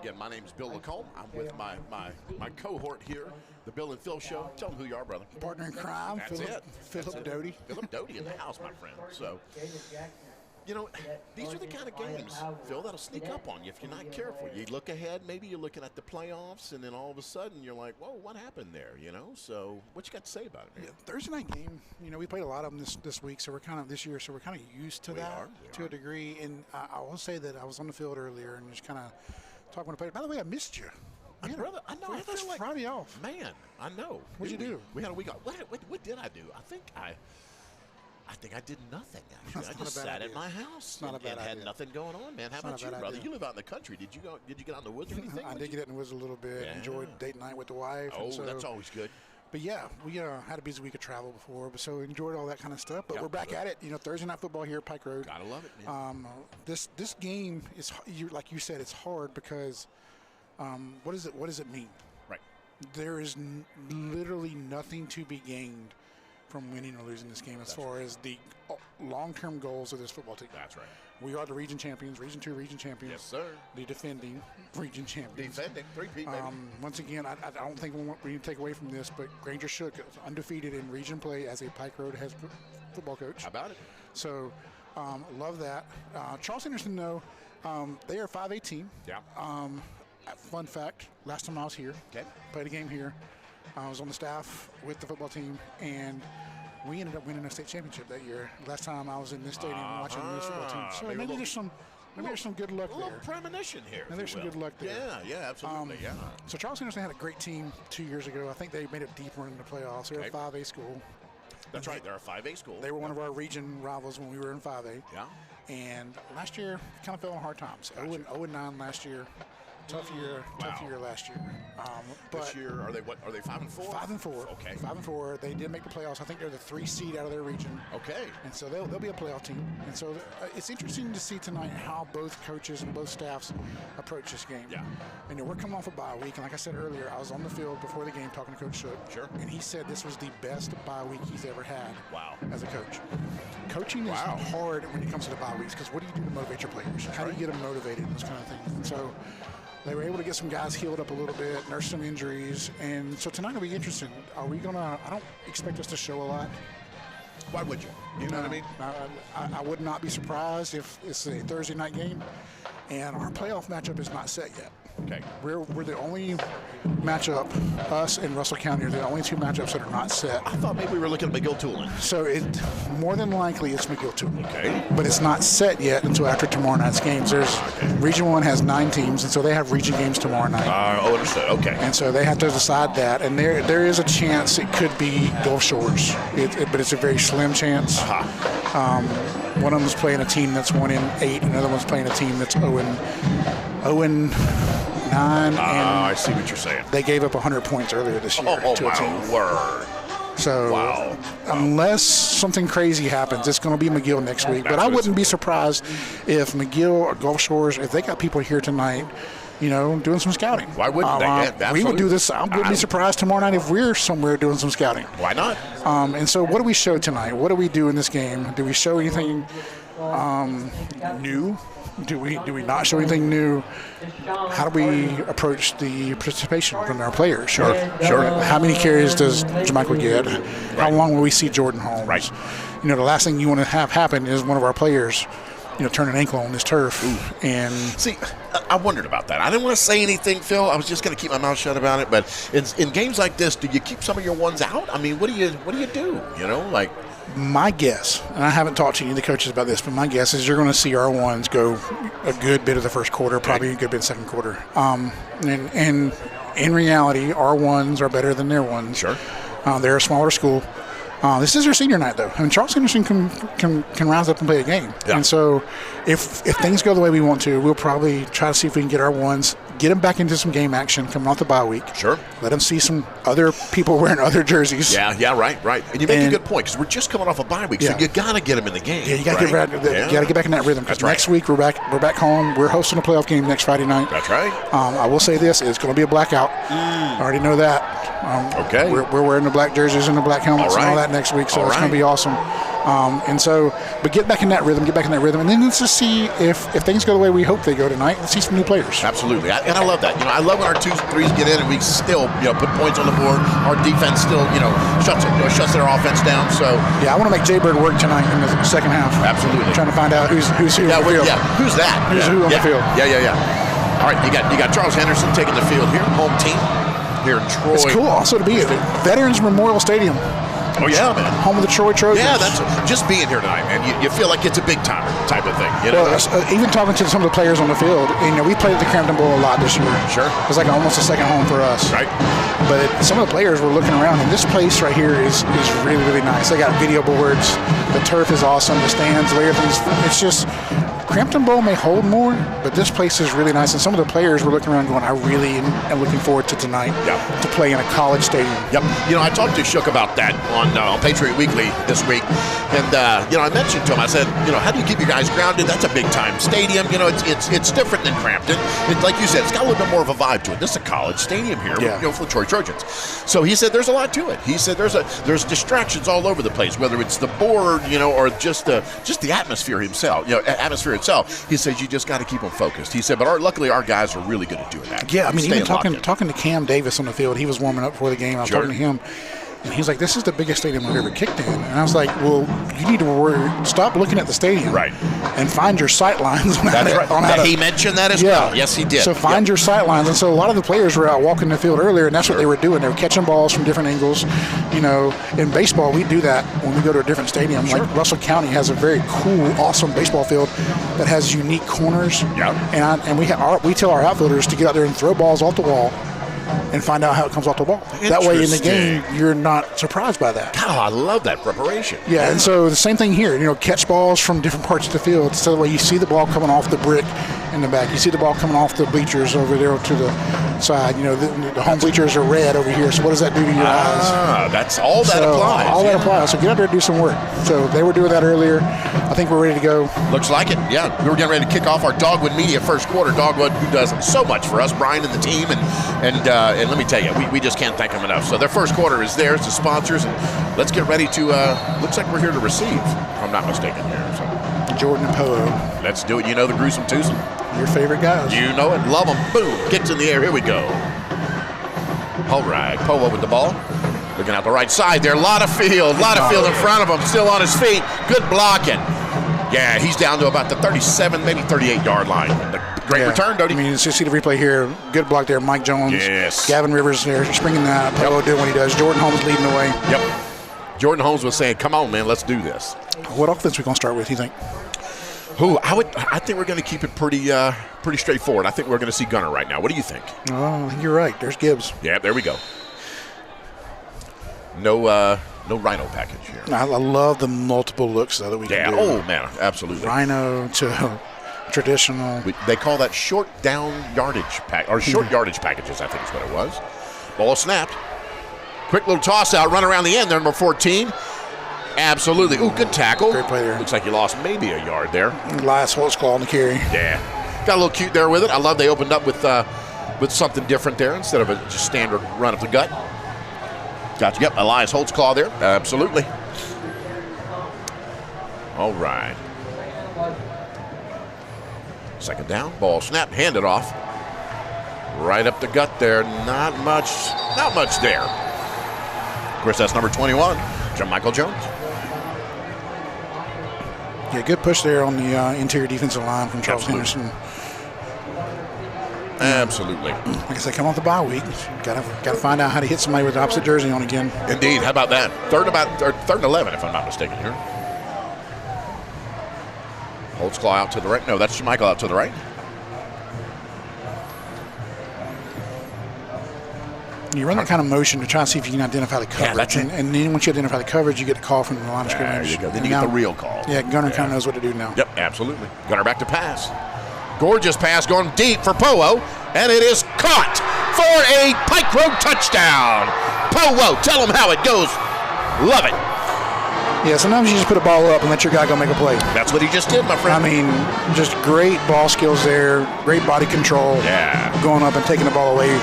Again, my name is Bill Lacombe. I'm with my cohort here, the Bill and Phil Show. Tell them who you are, brother. Partner in crime, That's it. Philip Doty. Philip Doty in the house, my friend. So, you know, these are the kind of games, Phil, that'll sneak up on you if you're not careful. You look ahead, maybe you're looking at the playoffs, and then all of a sudden you're like, whoa, what happened there, you know? So what you got to say about it, man? Yeah, Thursday night game, you know, we played a lot of them this week, so we're kind of this year, so we're kind of used to that to a degree. And I will say that I was on the field earlier and just kind of talking with the players. By the way, I missed you. Brother, I know. I feel like Friday off. Man, I know. What'd you do? We had a week off. What did I do? I think I did nothing, actually. I just sat at my house and had nothing going on, man. How about you, brother? You live out in the country. Did you get out in the woods or anything? I did get out in the woods a little bit. Yeah. Enjoyed date night with the wife. Oh, that's always good. But yeah, we had a busy week of travel before, so enjoyed all that kind of stuff. But we're back at it. You know, Thursday night football here at Pike Road. Gotta love it, man. This game is, like you said, it's hard because what does it mean? Right. There is literally nothing to be gained from winning or losing this game as far as the long-term goals of this football team. That's right. We are the region champions, Region 2 region champions. Yes, sir. The defending region champions. Defending, 3-peat, baby. Once again, I don't think we need to take away from this, but Granger Shook is undefeated in region play as a Pike Road head football coach. How about it? So, love that. Charles Henderson, though, they are a 5A team. Yeah. Fun fact, last time I was here, played a game here. I was on the staff with the football team, and we ended up winning a state championship that year. Last time I was in this stadium watching this football team. So maybe there's some good luck there. A little premonition here. Maybe there's some good luck there. Yeah, absolutely, So Charles Henderson had a great team 2 years ago. I think they made it deeper in the playoffs. They're a 5A school. That's right. They're a 5A school. They were one of our region rivals when we were in 5A. Yeah. And last year, kind of fell on hard times. 0-9 last year. Tough year last year. But this year, are they 5-4? 5-4. Okay. 5-4. They did make the playoffs. I think they're the 3 seed out of their region. Okay. And so they'll be a playoff team. And so it's interesting to see tonight how both coaches and both staffs approach this game. Yeah. And we're coming off a bye week, and like I said earlier, I was on the field before the game talking to Coach Shook. Sure. And he said this was the best bye week he's ever had. Wow. As a coach. Coaching is hard when it comes to the bye weeks because what do you do to motivate your players? How do you get them motivated and those kind of things? And so they were able to get some guys healed up a little bit, nurse some injuries, and so tonight will be interesting. Are we gonna? I don't expect us to show a lot. Why would you? You know what I mean? I would not be surprised if it's a Thursday night game, and our playoff matchup is not set yet. Okay. We're the only matchup, us and Russell County are the only 2 matchups that are not set. I thought maybe we were looking at McGill-Tulane. So more than likely it's McGill-Tulane. Okay. But it's not set yet until after tomorrow night's games. Region 1 has 9 teams, and so they have region games tomorrow night. Understood. Okay. And so they have to decide that, and there is a chance it could be Gulf Shores, but it's a very slim chance. One of them is playing a team that's 1-8, another one's playing a team that's 0-9. I see what you're saying. They gave up 100 points earlier this year to a team. Word. So unless something crazy happens, it's going to be McGill next week. But I wouldn't be surprised if McGill or Gulf Shores, if they got people here tonight, you know, doing some scouting. Why wouldn't they? Yeah, we would do this. I wouldn't be surprised tomorrow night if we're somewhere doing some scouting. Why not? And so what do we show tonight? What do we do in this game? Do we show anything new? Do we not show anything new? How do we approach the participation from our players? Sure. How many carries does Jermichael get? How long will we see Jordan Holmes? Right. You know, the last thing you want to have happen is one of our players, you know, turn an ankle on this turf. Ooh. And see, I wondered about that. I didn't want to say anything, Phil. I was just going to keep my mouth shut about it. But in games like this, do you keep some of your ones out? I mean, what do you do? You know, like. My guess, and I haven't talked to any of the coaches about this, but my guess is you're going to see our ones go a good bit of the first quarter, probably a good bit of the second quarter. And in reality, our ones are better than their ones. Sure. They're a smaller school. This is their senior night, though. I mean, Charles Henderson can rouse up and play a game. Yeah. And so if things go the way we want to, we'll probably try to see if we can get our ones, get them back into some game action coming off the bye week. Sure. Let them see some other people wearing other jerseys. Yeah, right. And you make a good point because we're just coming off a bye week, so you got to get them in the game. Yeah, you got to get back in that rhythm because next week we're back home. We're hosting a playoff game next Friday night. That's right. I will say this: it's going to be a blackout. I already know that. Okay. We're wearing the black jerseys and the black helmets and all that next week, so it's going to be awesome. But get back in that rhythm, and then let's just see if things go the way we hope they go tonight. Let's see some new players. Absolutely, and I love that. I love when our 2-3s get in and we still, put points on the board. Our defense still, shuts their offense down. So yeah, I want to make Jay Bird work tonight in the second half. Absolutely, trying to find out who's who on the field. Yeah, who's that? Who's who on the field? Yeah. All right, you got Charles Henderson taking the field here, home team here in Troy. It's cool also to be at Veterans Memorial Stadium. Oh, yeah, man. Home of the Troy Trojans. Yeah, that's just being here tonight, man. You feel like it's a big time type of thing. Even talking to some of the players on the field, we played at the Crampton Bowl a lot this year. Sure. It was like almost a second home for us. Right. But some of the players were looking around, and this place right here is really, really nice. They got video boards. The turf is awesome. The stands, the way everything's, it's just, Crampton Bowl may hold more, but this place is really nice. And some of the players were looking around going, I really am looking forward to tonight to play in a college stadium. Yep. I talked to Shook about that on Patriot Weekly this week. And, I mentioned to him, I said, how do you keep your guys grounded? That's a big-time stadium. It's different than Crampton. Like you said, it's got a little bit more of a vibe to it. This is a college stadium here, for the Troy Trojans. So he said there's a lot to it. He said there's distractions all over the place, whether it's the board, or just the atmosphere himself, atmosphere itself. He says you just got to keep them focused. He said, but luckily our guys are really good at doing that. Yeah, even talking to Cam Davis on the field, he was warming up before the game. I was talking to him. And he's like, this is the biggest stadium I've ever kicked in. And I was like, well, you need to stop looking at the stadium. Right. And find your sight lines. That's right. He mentioned that as well. Yes, he did. So find your sight lines. And so a lot of the players were out walking the field earlier, and that's what they were doing. They were catching balls from different angles. In baseball, we do that when we go to a different stadium. Like Russell County has a very cool, awesome baseball field that has unique corners. Yeah. And we tell our outfielders to get out there and throw balls off the wall and find out how it comes off the ball. That way in the game, you're not surprised by that. God, I love that preparation. Yeah, and so the same thing here. Catch balls from different parts of the field. So that way you see the ball coming off the brick in the back. You see the ball coming off the bleachers over there to the side. The home bleachers are red over here. So what does that do to your eyes? That's all that applies. All that applies. So get out there and do some work. So they were doing that earlier. I think we're ready to go. Looks like it. Yeah, we were getting ready to kick off our Dogwood Media first quarter. Dogwood, who does so much for us, Brian and the team, and let me tell you, we just can't thank them enough. So their first quarter is theirs, the sponsors, and let's get ready to. Looks like we're here to receive, if I'm not mistaken here. So. Jordan and Poe. Let's do it. The gruesome twosome. Your favorite guys. You know it. Love them. Boom. Gets in the air. Here we go. All right. Poe with the ball. Looking out the right side there. A lot of field in front of him. Still on his feet. Good blocking. Yeah, he's down to about the 37, maybe 38-yard line. Great return, Doty. Just see the replay here. Good block there. Mike Jones. Yes. Gavin Rivers there springing that. Poe doing what he does. Jordan Holmes leading the way. Yep. Jordan Holmes was saying, come on, man, let's do this. What offense are we going to start with, you think? I think we're going to keep it pretty straightforward. I think we're going to see Gunner right now. What do you think? Oh, you're right. There's Gibbs. Yeah, there we go. No rhino package here. I love the multiple looks that we can do. Oh, man, absolutely. Rhino to traditional. They call that short down yardage short yardage packages, I think is what it was. Ball snapped. Quick little toss out, run around the end there, number 14. Absolutely. Ooh, good tackle. Great play there. Looks like you lost maybe a yard there. Elias Holtzclaw on the carry. Yeah. Got a little cute there with it. I love they opened up with something different there instead of a just standard run of the gut. Gotcha. Yep, Elias Holtzclaw there. Absolutely. All right. Second down. Ball snapped. Handed off. Right up the gut there. Not much there. Of course, that's number 21, Michael Jones. Yeah, good push there on the interior defensive line from Charles Henderson. Absolutely. Like I said, come off the bye week. Got to find out how to hit somebody with the opposite jersey on again. Indeed. How about that? Third and 11, if I'm not mistaken here. Holtzclaw out to the right. No, that's Michael out to the right. You run that kind of motion to try and see if you can identify the coverage. Yeah, that's it. And then once you identify the coverage, you get a call from the line of scrimmage. There you go. Then you get the real call. Yeah, Gunner kind of knows what to do now. Yep, absolutely. Gunner back to pass. Gorgeous pass going deep for Poe, and it is caught for a Pike Road touchdown. Poe, tell them how it goes. Love it. Yeah, sometimes you just put a ball up and let your guy go make a play. That's what he just did, my friend. I mean, just great ball skills there, great body control. Yeah. Going up and taking the ball away.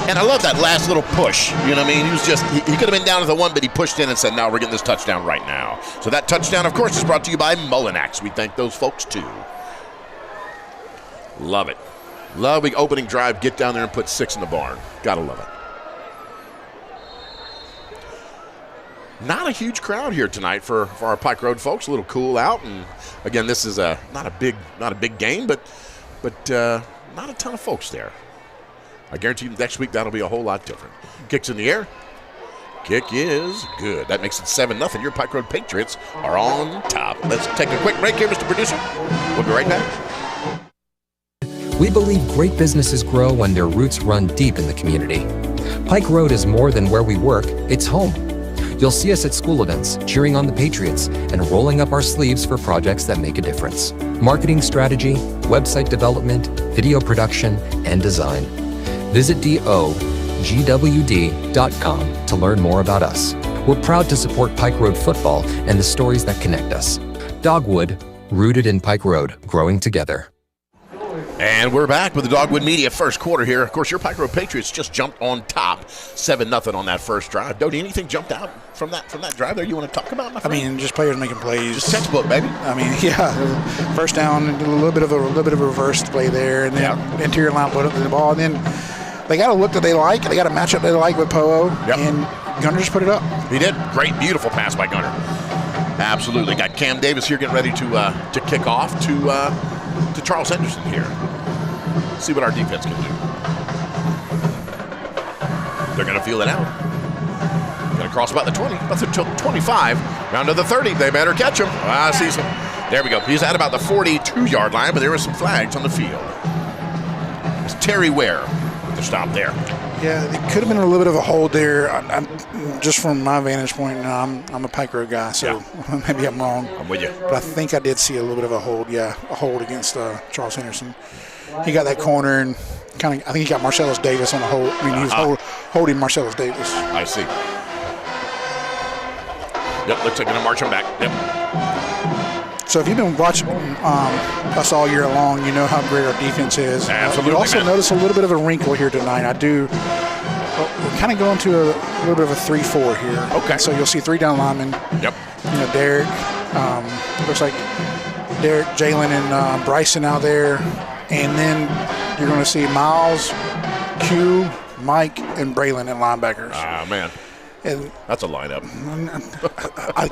And I love that last little push. You know what I mean? He was just, he could have been down to the 1, but he pushed in and said, no, we're getting this touchdown right now. So that touchdown, of course, is brought to you by Mullinax. We thank those folks, too. Love it. Love the opening drive. Get down there and put 6 in the barn. Gotta love it. Not a huge crowd here tonight for our Pike Road folks. A little cool out. And, again, this is not a big game, but not a ton of folks there. I guarantee you next week that'll be a whole lot different. Kicks in the air. Kick is good. That makes it 7-0. Your Pike Road Patriots are on top. Let's take a quick break here, Mr. Producer. We'll be right back. We believe great businesses grow when their roots run deep in the community. Pike Road is more than where we work, it's home. You'll see us at school events, cheering on the Patriots, and rolling up our sleeves for projects that make a difference. Marketing strategy, website development, video production, and design. Visit dogwd.com to learn more about us. We're proud to support Pike Road football and the stories that connect us. Dogwood, rooted in Pike Road, growing together. And we're back with the Dogwood Media first quarter here. Of course, your Pike Road Patriots just jumped on top, 7-0 on that first drive. Doty, anything jumped out from that drive there you want to talk about, my friend? I mean, just players making plays. Just textbook, baby. I mean, yeah, first down, a little bit of a reverse play there, and then interior line put up the ball, and then they got a look that they like. They got a matchup they like with Poe, and Gunner just put it up. He did. Great, beautiful pass by Gunner. Absolutely. Got Cam Davis here getting ready to kick off to Charles Henderson here. See what our defense can do. They're going to feel it out. Going to cross about the 20, about the 25, round to the 30. They better catch him. I see some. There we go. He's at about the 42-yard line, but there were some flags on the field. It's Terry Ware with the stop there. Yeah, it could have been a little bit of a hold there. Just from my vantage point, I'm a Pike Road guy, so maybe I'm wrong. I'm with you. But I think I did see a little bit of a hold. Yeah, a hold against Charles Henderson. He got that corner and I think he got Marcellus Davis on the hold. I mean, he was holding Marcellus Davis. I see. Yep, looks like going to march him back. Yep. So if you've been watching us all year long, you know how great our defense is. Absolutely. You also notice a little bit of a wrinkle here tonight. We're kind of going to a little bit of a 3-4 here. Okay. So you'll see 3 down linemen. Yep. You know, Derek. Looks like Derek, Jalen, and Bryson out there. And then you're going to see Miles, Q, Mike, and Braylon at linebackers. Ah, man. And that's a lineup. I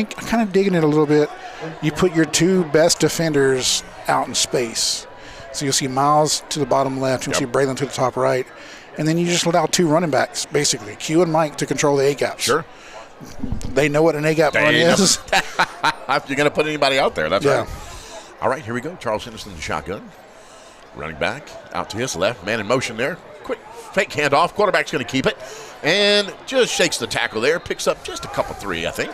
kind of digging it a little bit. You put your 2 best defenders out in space. So you'll see Miles to the bottom left. You'll see Braylon to the top right. And then you just let out 2 running backs, basically, Q and Mike, to control the A-gaps. Sure. They know what an A-gap run is. If you're going to put anybody out there, that's right. All right, here we go. Charles Henderson, the shotgun. Running back out to his left. Man in motion there. Quick fake handoff. Quarterback's going to keep it. And just shakes the tackle there. Picks up just a couple 3, I think.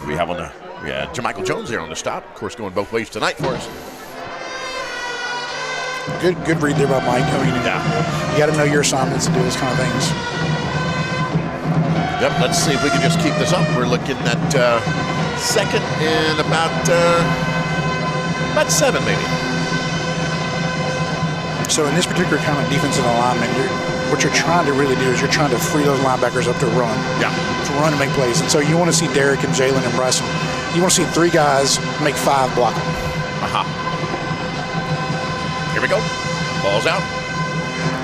We have Jermichael Jones there on the stop. Of course, going both ways tonight for us. Good read there by Mike. I mean, you got to know your assignments to do this kind of things. Yep, let's see if we can just keep this up. We're looking at second and about 7 maybe. So in this particular kind of defensive alignment, what you're trying to really do is you're trying to free those linebackers up to run. Yeah. To run and make plays. And so you want to see Derek and Jalen and Bryson. You want to see 3 guys make 5 block them. Here we go. Ball's out.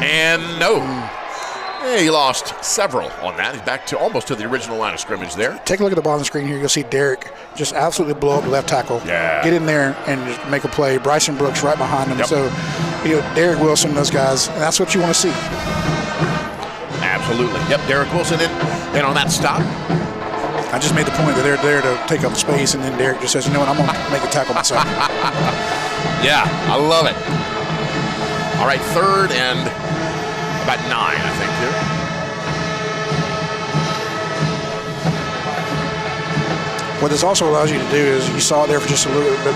And no. Yeah, he lost several on that. He's back to almost to the original line of scrimmage there. Take a look at the bottom of the screen here. You'll see Derek just absolutely blow up the left tackle. Yeah. Get in there and just make a play. Bryson Brooks right behind him. Yep. So, Derek Wilson, those guys, and that's what you want to see. Absolutely. Yep, Derek Wilson in on that stop. I just made the point that they're there to take up space, and then Derek just says, you know what, I'm going to make a tackle myself. Yeah, I love it. All right, third and about 9, I think, here. What this also allows you to do is, you saw it there for just a little bit, but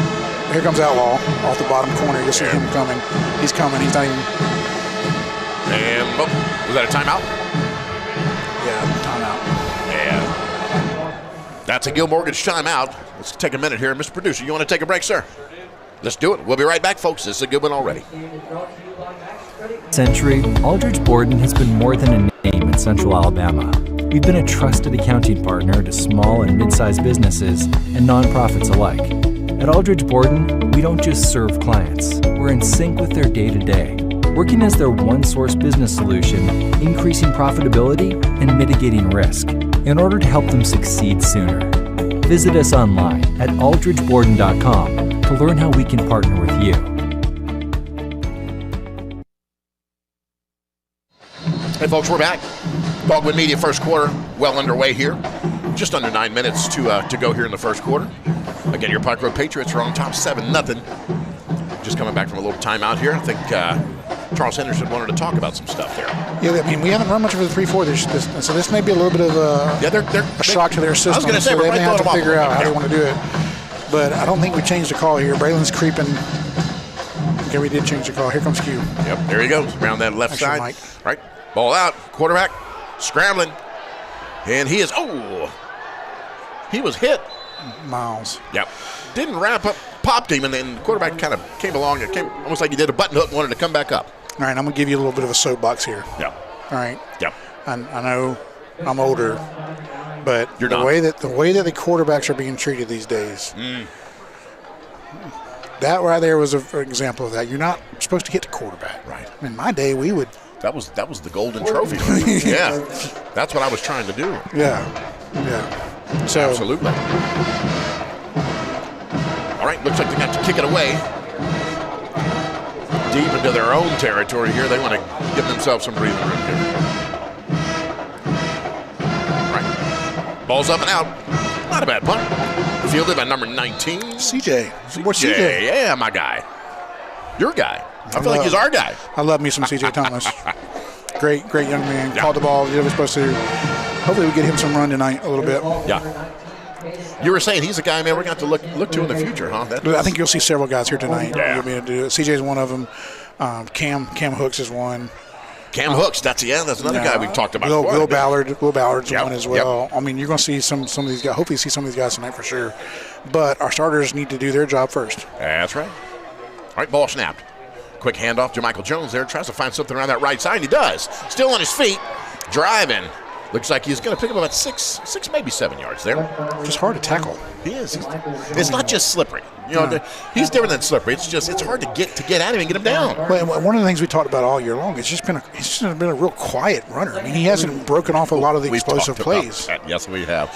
here comes Outlaw off the bottom corner. You'll see him coming. He's coming. He's not even. And, was that a timeout? Yeah, timeout. Yeah. That's a Gil Mortgage timeout. Let's take a minute here. Mr. Producer, you want to take a break, sir? Let's do it. We'll be right back, folks. This is a good one already. Century, Aldridge Borden has been more than a name in Central Alabama. We've been a trusted accounting partner to small and mid-sized businesses and nonprofits alike. At Aldridge Borden, we don't just serve clients. We're in sync with their day-to-day, working as their one-source business solution, increasing profitability and mitigating risk in order to help them succeed sooner. Visit us online at aldridgeborden.com to learn how we can partner with you. Hey folks, we're back. Dogwood Media first quarter well underway here. Just under 9 minutes to go here in the first quarter. Again, your Pike Road Patriots are on top 7-0. Just coming back from a little timeout here. I think Charles Henderson wanted to talk about some stuff there. Yeah, I mean, we haven't run much of the 3-4, so this may be a little bit of a shock to their system. I was going to say, so they right, may have to figure out how they want to do it. But I don't think we changed the call here. Braylon's creeping. Okay, we did change the call. Here comes Q. Yep, there he goes, around that left side. Mike. Right, ball out, quarterback scrambling. And he was hit. Miles. Yep. Didn't wrap up, popped him, and then the quarterback kind of came along. It came almost like he did a button hook and wanted to come back up. All right, I'm going to give you a little bit of a soapbox here. Yep. All right. Yep. I know I'm older, but You're the not. way that the quarterbacks are being treated these days, that right there was an example of that. You're not supposed to hit the quarterback. Right. In my day, we would. That was the golden trophy. Yeah. That's what I was trying to do. Yeah. So Absolutely. All right, looks like they got to kick it away. Deep into their own territory here. They want to give themselves some breathing room here. All right. Ball's up and out. Not a bad punt. Fielded by number 19. CJ. CJ. Yeah, my guy. Your guy. I feel like he's our guy. I love me some CJ Thomas. Great young man. Called the ball. Did what he was supposed to. Hopefully we get him some run tonight a little bit. Yeah. You were saying he's a guy, man, we're going to have to look to in the future, huh? I think you'll see several guys here tonight. Yeah. You'll be able to do it. CJ's one of them. Cam Hooks is one. Cam Hooks, that's another guy we've talked about. Will Ballard's one as well. Yep. I mean, you're going to see some of these guys. Hopefully see some of these guys tonight for sure. But our starters need to do their job first. That's right. All right, ball snapped. Quick handoff to Michael Jones there. Tries to find something around that right side, and he does. Still on his feet, driving. Looks like he's going to pick up about 6, maybe 7 yards there. Just hard to tackle. He is. It's not just slippery. You know, he's different than slippery. It's hard to get at him and get him down. Well, one of the things we talked about all year long, he's just been a real quiet runner. I mean, he hasn't broken off a lot of the explosive plays. Yes, we have.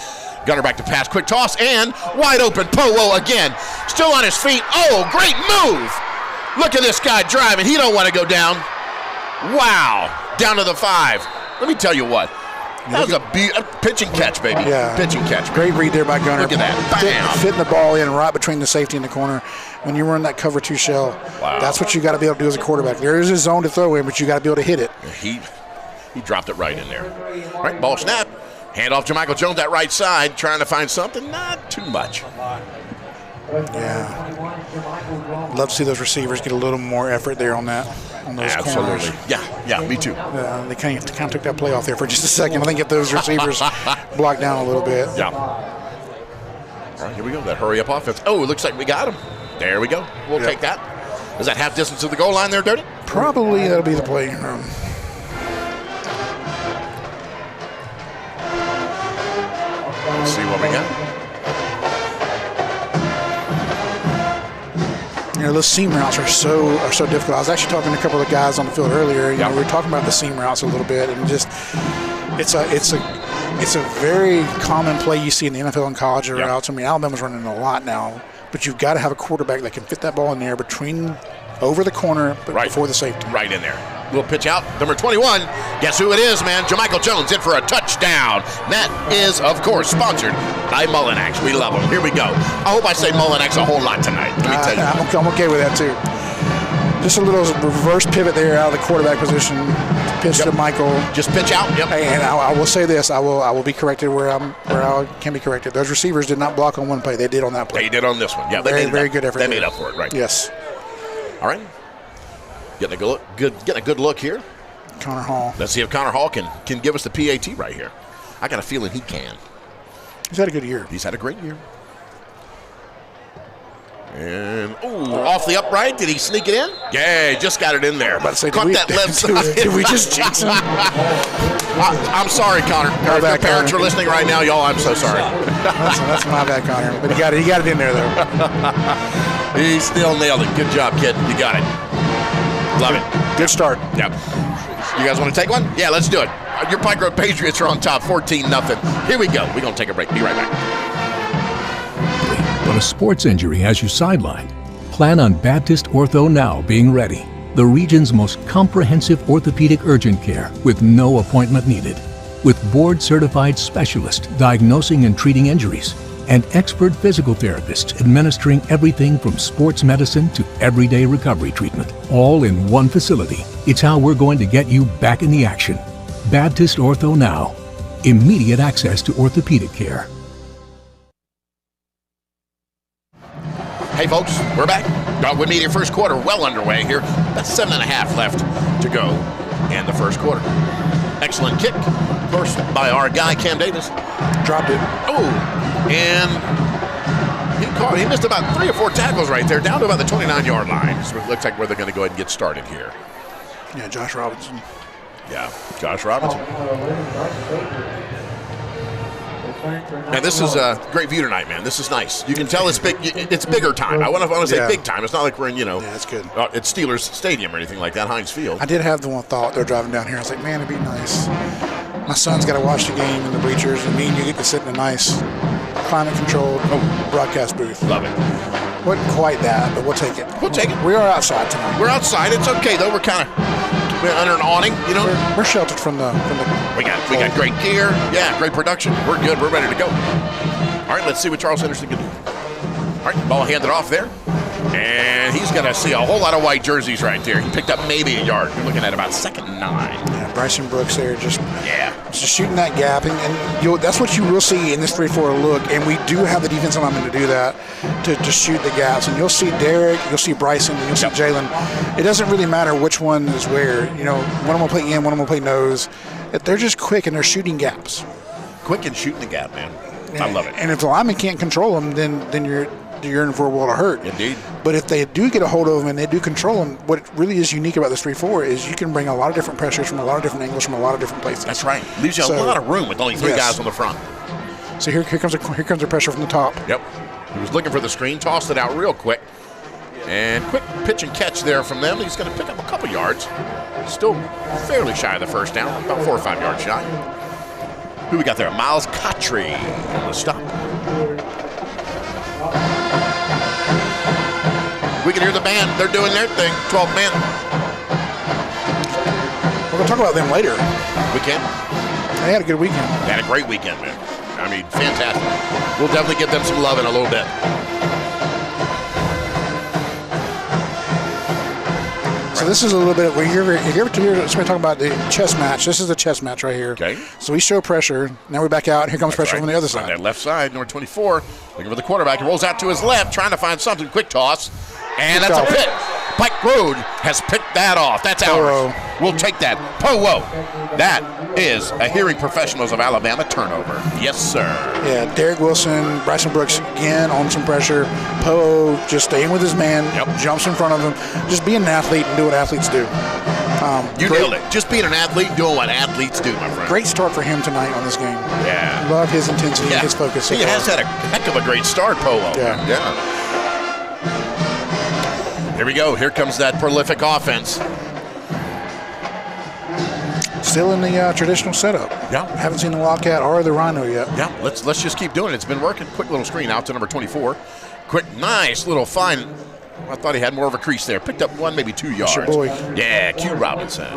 Gunner back to pass, quick toss, and wide open. Powo again, still on his feet. Oh, great move! Look at this guy driving. He don't want to go down. Wow, down to the 5. Let me tell you what. That was a pitch and catch, baby. Yeah. Pitch and catch. Great read there by Gunner. Look at that. Bam. Fitting the ball in right between the safety and the corner. When you run that cover 2 shell, that's what you got to be able to do as a quarterback. There is a zone to throw in, but you got to be able to hit it. He dropped it right in there. All right, ball snap. Hand off to Michael Jones, that right side, trying to find something. Not too much. Yeah. Love to see those receivers get a little more effort there on those Absolutely. corners. Yeah, me too. They kind of took that play off there for just a second. I think if those receivers blocked down a little bit. Yeah. All right, here we go. That hurry up offense. Oh, it looks like we got him. There we go. We'll take that. Is that half distance to the goal line there, Dirty? Probably that'll be the play. Let's see what we got. You know, those seam routes are so difficult. I was actually talking to a couple of guys on the field earlier. You know, we were talking about the seam routes a little bit, and just it's a very common play you see in the NFL and college routes. I mean, Alabama's running a lot now, but you've got to have a quarterback that can fit that ball in there over the corner, but before the safety. Right in there. Little pitch out, number 21. Guess who it is, man? JaMychal Jones in for a touchdown. That is, of course, sponsored by Mullinax. We love them. Here we go. I hope I say Mullinax a whole lot tonight. Let me tell you. I'm okay with that, too. Just a little reverse pivot there out of the quarterback position. Pitch to Michael. Just pitch out. Yep. And I will say this. I will be corrected where I can be corrected. Those receivers did not block on one play. They did on that play. They did on this one. Yeah, very good effort. They made up for it, right? Yes. All right. Getting a good look here. Connor Hall. Let's see if Connor Hall can give us the PAT right here. I got a feeling he can. He's had a good year. He's had a great year. And, off the upright. Did he sneak it in? Yeah, he just got it in there. Say, caught that left side. Did we just jinx him? I'm sorry, Connor. If your parents are listening right now, y'all, I'm so sorry. That's my bad, Connor. But he got it in there, though. He still nailed it. Good job, kid. You got it. Love it. Good start. Yep. You guys want to take one? Yeah, let's do it. Your Pike Road Patriots are on top, 14-0. Here we go. We're going to take a break. Be right back. When a sports injury has you sidelined, plan on Baptist Ortho Now being ready. The region's most comprehensive orthopedic urgent care with no appointment needed. With board-certified specialists diagnosing and treating injuries and expert physical therapists administering everything from sports medicine to everyday recovery treatment, all in one facility. It's how we're going to get you back in the action. Baptist Ortho Now. Immediate access to orthopedic care. Hey, folks, we're back. Dogwood Media first quarter well underway here. That's 7.5 left to go in the first quarter. Excellent kick, of course, by our guy, Cam Davis. Dropped it. And he missed about 3 or 4 tackles right there, down to about the 29-yard line. So it looks like where they're going to go ahead and get started here. Yeah, Josh Robinson. Yeah, Josh Robinson. And this is a great view tonight, man. This is nice. You can tell it's big. It's bigger time. I want to say big time. It's not like we're in, Yeah, that's good. It's Steelers Stadium or anything like that, Heinz Field. I did have the one thought. They're driving down here. I was like, man, it'd be nice. My son's got to watch the game in the bleachers, and me and you get to sit in a nice, climate-controlled broadcast booth. Love it. Wasn't quite that, but we'll take it. We'll take it. We are outside tonight. We're outside. It's okay though. We're under an awning, you know. We're sheltered from the. We got great gear. Yeah, great production. We're good. We're ready to go. All right, let's see what Charles Henderson can do. All right, ball handed off there. And he's going to see a whole lot of white jerseys right there. He picked up maybe a yard. You're looking at about 2nd and 9. Yeah, Bryson Brooks there just shooting that gap. And that's what you will see in this 3-4 look. And we do have the defensive linemen to do that, to shoot the gaps. And you'll see Derek, you'll see Bryson, and you'll see Jalen. It doesn't really matter which one is where. You know, one of them will play in, one of them will play nose. They're just quick, and they're shooting gaps. Quick and shooting the gap, man. I love it. And if the lineman can't control them, then you're in for a world of hurt. Indeed. But if they do get a hold of them and they do control them, what really is unique about this 3-4 is you can bring a lot of different pressures from a lot of different angles from a lot of different places. That's right. Leaves you a lot of room with only 3 guys on the front. So here comes the pressure from the top. Yep. He was looking for the screen, tossed it out real quick. And quick pitch and catch there from them. He's going to pick up a couple yards. Still fairly shy of the first down, about 4 or 5 yards shy. Who we got there? Miles Cottrey on the stop. We can hear the band. They're doing their thing. 12 men. We're going to talk about them later. We can. They had a good weekend. They had a great weekend, man. I mean, fantastic. We'll definitely give them some love in a little bit. So this is a little bit, if you ever hear somebody talking about the chess match, this is the chess match right here. Okay. So we show pressure. Now we're back out. Here comes pressure from the other side. On that left side, number 24, looking for the quarterback. He rolls out to his left, trying to find something. Quick toss. And that's a pick. Pike Road has picked that off. That's ours. We'll take that. Powo. That is a Hearing Professionals of Alabama turnover. Yes, sir. Yeah, Derek Wilson, Bryson Brooks again on some pressure. Poe just staying with his man, jumps in front of him, just being an athlete and do what athletes do. You nailed it. Just being an athlete, doing what athletes do, my friend. Great start for him tonight on this game. Yeah. Love his intensity, his focus. He has had a heck of a great start, Powo. Yeah. Here we go. Here comes that prolific offense. Still in the traditional setup. Yeah. Haven't seen the Wildcat or the Rhino yet. Yeah. Let's just keep doing it. It's been working. Quick little screen out to number 24. Quick, nice little fine. I thought he had more of a crease there. Picked up 1, maybe 2 yards. That's your boy. Yeah, Q Robinson.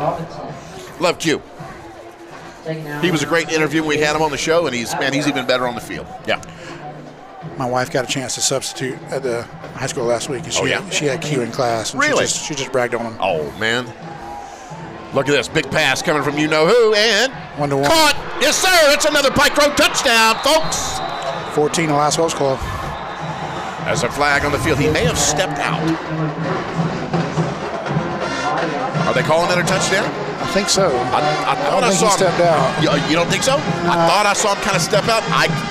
Love Q. He was a great interview when we had him on the show, and he's even better on the field. Yeah. My wife got a chance to substitute at the high school last week. And she had Q in class. And really? She just bragged on him. Oh, man. Look at this. Big pass coming from you-know-who, and 1-1. Caught. Yes, sir. It's another Pike Road touchdown, folks. 14, the last Wells Club. As a flag on the field. He may have stepped out. Are they calling that a touchdown? I think so. I don't think he stepped out. You don't think so? I thought I saw him kind of step out.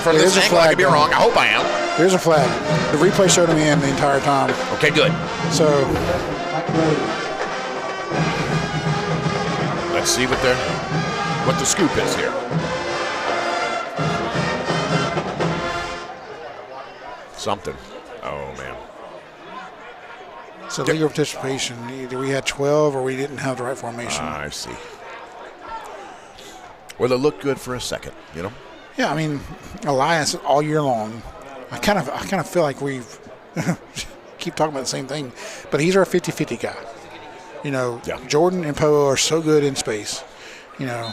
From this angle, I could be wrong. I hope I am. There's a flag. The replay showed him in the entire time. Okay, good. So let's see what the scoop is here. Something. Oh, man. So legal participation. Either we had 12 or we didn't have the right formation. I see. Well, it looked good for a second, you know? Yeah, I mean, Elias all year long. I kind of feel like we've keep talking about the same thing, but he's our 50-50 guy. You know, yeah. Jordan and Poe are so good in space, you know,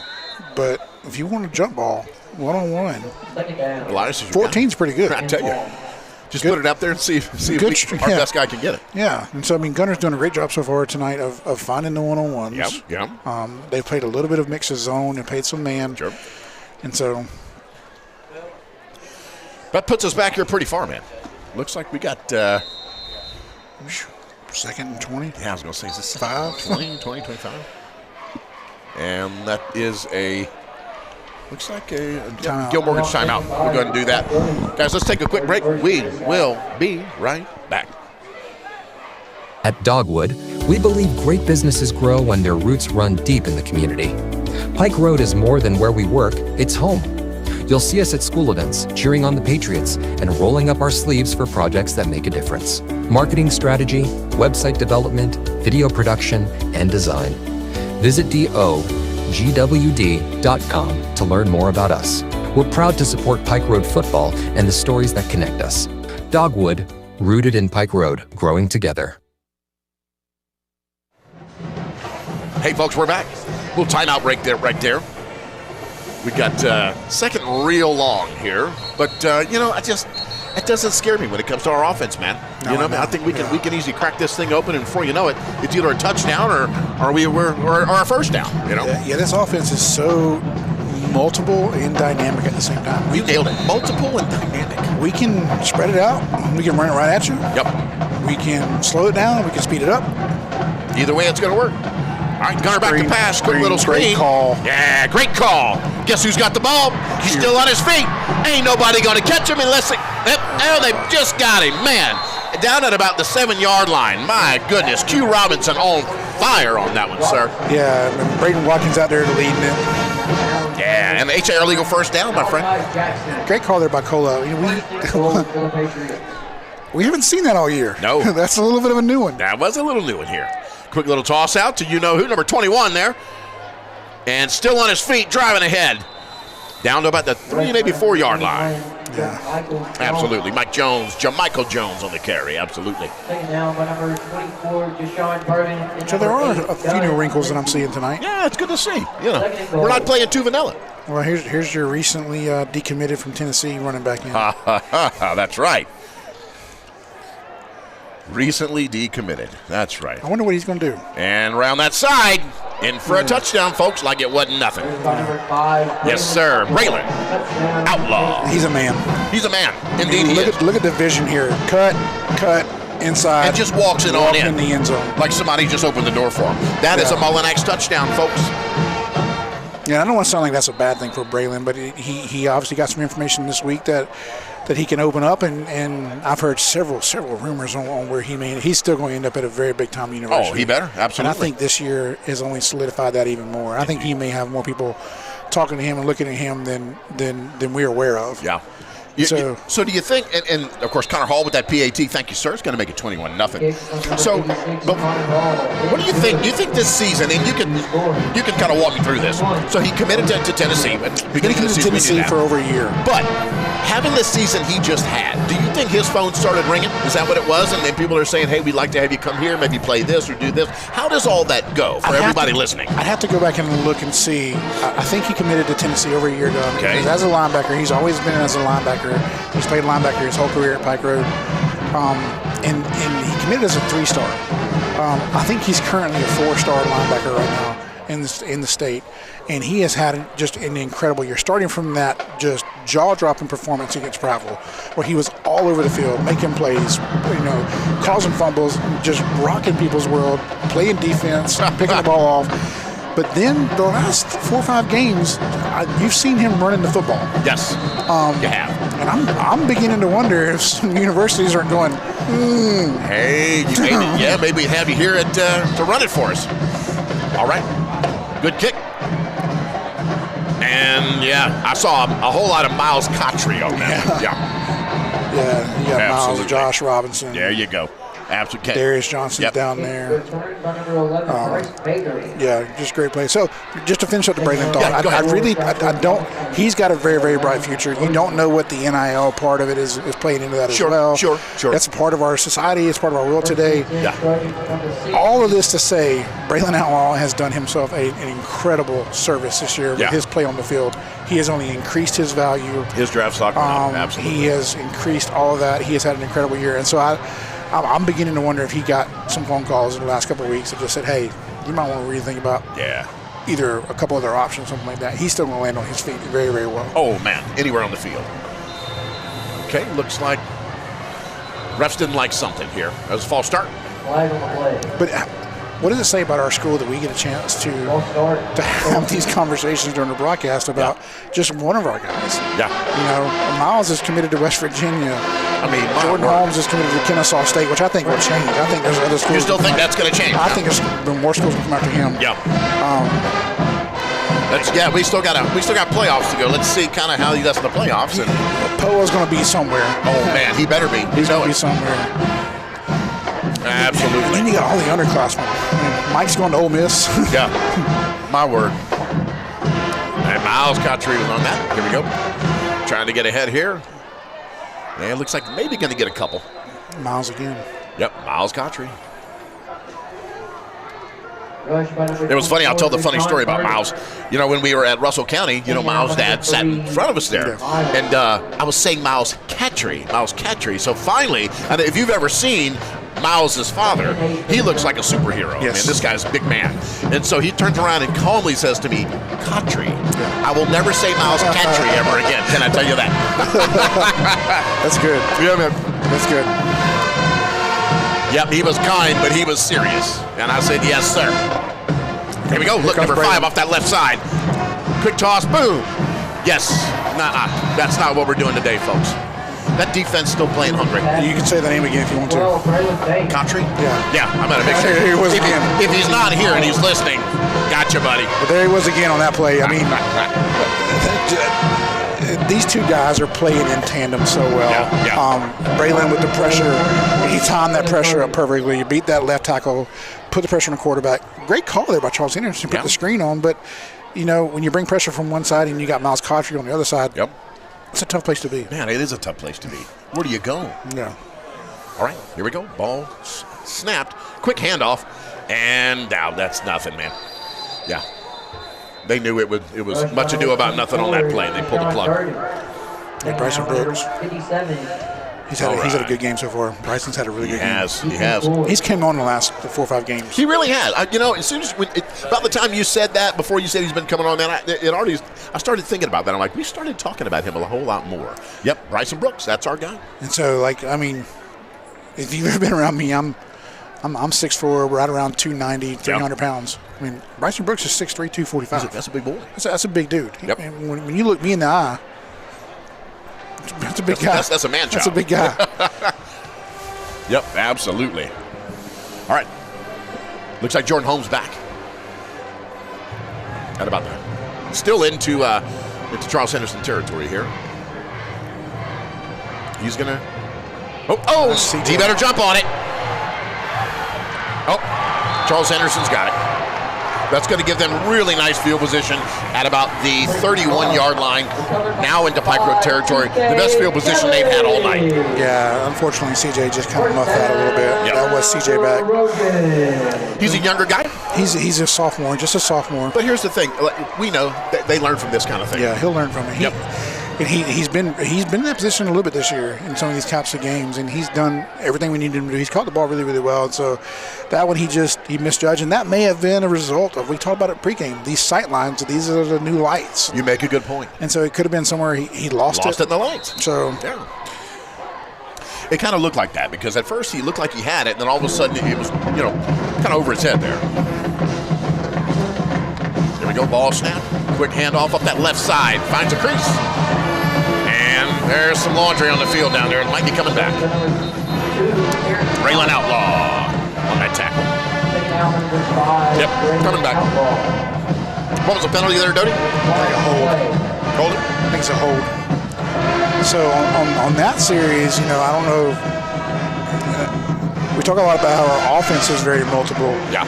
but if you want a jump ball, one-on-one, Elias is 14's pretty good. I tell you. Just put it up there and see if our best guy can get it. Yeah, and so, I mean, Gunner's doing a great job so far tonight of finding the one-on-ones. Yeah. They've played a little bit of mixed zone and played some man. Sure. And so that puts us back here pretty far, man. Looks like we got second and 20. Yeah, I was going to say, is this 5? 20, 25? And that is looks like a Gil Morgan's timeout. We'll go ahead and do that. Guys, let's take a quick break. We will be right back. At Dogwood, we believe great businesses grow when their roots run deep in the community. Pike Road is more than where we work, it's home. You'll see us at school events, cheering on the Patriots, and rolling up our sleeves for projects that make a difference. Marketing strategy, website development, video production, and design. Visit DOGWD.com to learn more about us. We're proud to support Pike Road football and the stories that connect us. Dogwood, rooted in Pike Road, growing together. Hey, folks, we're back. Little timeout break there, right there. We got second real long here, but it doesn't scare me when it comes to our offense, man. I think we can easily crack this thing open, and before you know it, it's either a touchdown or a first down. You know? Yeah, this offense is so multiple and dynamic at the same time. You nailed it. Multiple and dynamic. We can spread it out. We can run it right at you. Yep. We can slow it down. We can speed it up. Either way, it's going to work. All right, Gunner back to pass. Quick little screen. Great call. Yeah, great call. Guess who's got the ball? He's still on his feet. Ain't nobody going to catch him unless they just got him. Man, down at about the 7-yard line. My goodness, Q Robinson on fire on that one, sir. Yeah, Braden Watkins out there leading it. Yeah, and the HAR legal first down, my friend. Great call there by Cola. We haven't seen that all year. No. That's a little bit of a new one. That was a little new one here. Quick little toss out to you-know-who, number 21 there. And still on his feet, driving ahead. Down to about the 3, maybe 4-yard line. Yeah. Absolutely. Michael Jones on the carry. Absolutely. So there are a few new wrinkles that I'm seeing tonight. Yeah, it's good to see. We're not playing too vanilla. Well, here's your recently decommitted from Tennessee running back in. That's right. Recently decommitted. That's right. I wonder what he's going to do. And around that side, in for a touchdown, folks, like it wasn't nothing. Yes, sir. Braylon. Outlaw. He's a man. He's a man. Indeed, he is. Look at the vision here. Cut, inside. And just walks it on in. In the end zone. Like somebody just opened the door for him. That is a Mullinax touchdown, folks. Yeah, I don't want to sound like that's a bad thing for Braylon, but he obviously got some information this week that he can open up, and I've heard several rumors on where he's still going to end up at a very big time university. Oh, he better, absolutely. And I think this year has only solidified that even more. I think he may have more people talking to him and looking at him than we're aware of. Yeah. So do you think, and of course Connor Hall with that PAT, thank you, sir, it's going to make it 21-0. So, but what do you think? Do you think this season, and you can kind of walk me through this. So he committed to Tennessee. Beginning of Tennessee for over a year. But having the season he just had, do you think his phone started ringing? Is that what it was? And then people are saying, hey, we'd like to have you come here, maybe play this or do this. How does all that go for everybody listening? I'd have to go back and look and see. I think he committed to Tennessee over a year ago. Okay. As a linebacker, he's always been as a linebacker. He's played linebacker his whole career at Pike Road. And he committed as a 3-star. I think he's currently a 4-star linebacker right now in the state. And he has had just an incredible year, starting from that just jaw-dropping performance against Prattville, where he was all over the field, making plays, causing fumbles, just rocking people's world, playing defense, picking the ball off. But then the last 4 or 5 games, you've seen him running the football. Yes, you have. And I'm beginning to wonder if some universities aren't going, Hey, maybe have you here to run it for us. All right, good kick. And, I saw a whole lot of Miles Cottrey on that. Yeah, you got Miles, Josh Robinson. There you go. Absolutely. Darius Johnson's down there. Just great play. So, just to finish up the Braylon thought, I don't. He's got a very, very bright future. You don't know what the NIL part of it is playing into that as well. Sure. That's a part of our society. It's part of our world today. Yeah. All of this to say, Braylon Outlaw has done himself an incredible service this year with his play on the field. He has only increased his value. His draft stock went up, absolutely. He has increased all of that. He has had an incredible year. And so I'm beginning to wonder if he got some phone calls in the last couple of weeks that just said, hey, you might want to rethink about either a couple other options, something like that. He's still going to land on his feet very, very well. Oh, man, anywhere on the field. Okay, looks like refs didn't like something here. That was a false start. But what does it say about our school that we get a chance to have these conversations during the broadcast about just one of our guys? Yeah. Miles is committed to West Virginia. Jordan Holmes is committed to Kennesaw State, which I think will change. I think there's other schools. You still think that's going to change? I think there's more schools will come after him. Yeah. We still got playoffs to go. Let's see kind of how he does in the playoffs. And Poa's going to be somewhere. Oh man, he better be. He's going to be somewhere. Absolutely. And then you got all the underclassmen. Mike's going to Ole Miss. Yeah. My word. And Miles Cottrey was on that. Here we go. Trying to get ahead here. And it looks like maybe going to get a couple. Miles again. Yep, Miles Cottrey. It was funny. I'll tell the funny story about Miles. When we were at Russell County, Miles' dad sat in front of us there. And I was saying Miles Cottrey. So finally, and if you've ever seen Miles' father, he looks like a superhero. Yes. This guy's a big man. And so he turns around and calmly says to me, Cottrey. I will never say Miles Cottrey ever again. Can I tell you that? That's good. Yeah, man. That's good. Yep, he was kind, but he was serious. And I said, yes, sir. Here we go. Look, number 5 off that left side. Quick toss, boom. Yes. That's not what we're doing today, folks. That defense still playing hungry. You can say the name again if you want to. Cottrey? Yeah. I'm going to make sure. There he was again. If he's not here and he's listening, gotcha, buddy. But there he was again on that play. These two guys are playing in tandem so well. Braylon with the pressure, he timed that pressure up perfectly. You beat that left tackle, put the pressure on the quarterback. Great call there by Charles Henderson to put the screen on. But, when you bring pressure from one side and you got Miles Cottrey on the other side, it's a tough place to be. Man, it is a tough place to be. Where do you go? Yeah. All right, here we go. Ball snapped. Quick handoff. And now that's nothing, man. Yeah. They knew it was much ado about nothing on that play. They pulled the plug. Hey, Bryson Brooks. He's had a good game so far. Bryson's had a really good game. He has. He's came on the last 4 or 5 games. He really has. As soon as about the time you said that, before you said he's been coming on, man, I started thinking about that. I'm like, we started talking about him a whole lot more. Yep, Bryson Brooks, that's our guy. And so, if you've ever been around me, I'm 6'4", right around 290, 300 pounds. Bryson Brooks is 6'3", 245. That's a big boy. That's a big dude. Yep. When you look me in the eye, that's a big guy. That's a man child. That's a big guy. Yep, absolutely. All right. Looks like Jordan Holmes back. How about that? Still into Charles Henderson territory here. He's going to... Oh, he better jump on it. Oh, Charles Henderson's got it. That's going to give them really nice field position at about the 31-yard line. Now into Pike Road territory. The best field position they've had all night. Yeah, unfortunately, CJ just kind of muffed that a little bit. Yep. That was CJ back. He's a younger guy. He's a sophomore, just a sophomore. But here's the thing. We know that they learn from this kind of thing. Yeah, he'll learn from it. He's been in that position a little bit this year in some of these types of games, and he's done everything we needed him to do. He's caught the ball really, really well. And so that one he misjudged, and that may have been a result of, we talked about it pregame, these sight lines. These are the new lights. You make a good point. And so it could have been somewhere he lost it. Lost it in the lights. So yeah. It kind of looked like that because at first he looked like he had it, and then all of a sudden it was, kind of over his head there. go, ball snap. Quick handoff up that left side. Finds a crease. And there's some laundry on the field down there. It might be coming back. Raylan Outlaw on that tackle. Yep, coming back. What was the penalty there, Doty? Like a hold. Hold it? I think it's a hold. So on that series, I don't know. We talk a lot about how our offense is very multiple. Yeah.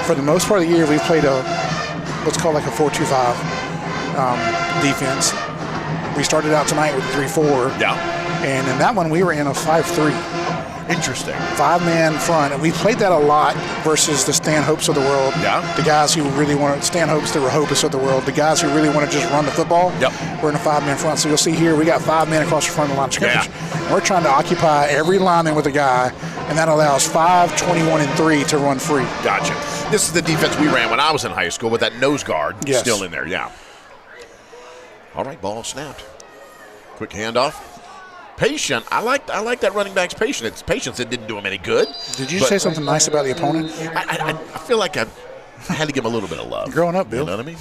For the most part of the year, we've played what's called like a 4-2-5 defense. We started out tonight with 3-4. Yeah. And in that one, we were in a 5-3. Interesting. 5-man front. And we played that a lot versus the Stan Hopes of the world. Yeah. The guys who really want to, Stan Hopes, the Rehoboths of the world, the guys who really want to just run the football. Yep. We're in a 5-man front. So you'll see here, we got 5 men across the front of the line of scrimmage. Yeah. We're trying to occupy every lineman with a guy, and that allows 5, 21, and 3 to run free. Gotcha. This is the defense we ran when I was in high school with that nose guard still in there, yeah. All right, ball snapped. Quick handoff. Patient. I like that running back's patience. It's patience that didn't do him any good. Did you say something nice about the opponent? I feel like I had to give him a little bit of love. Growing up, Bill. You know what I mean?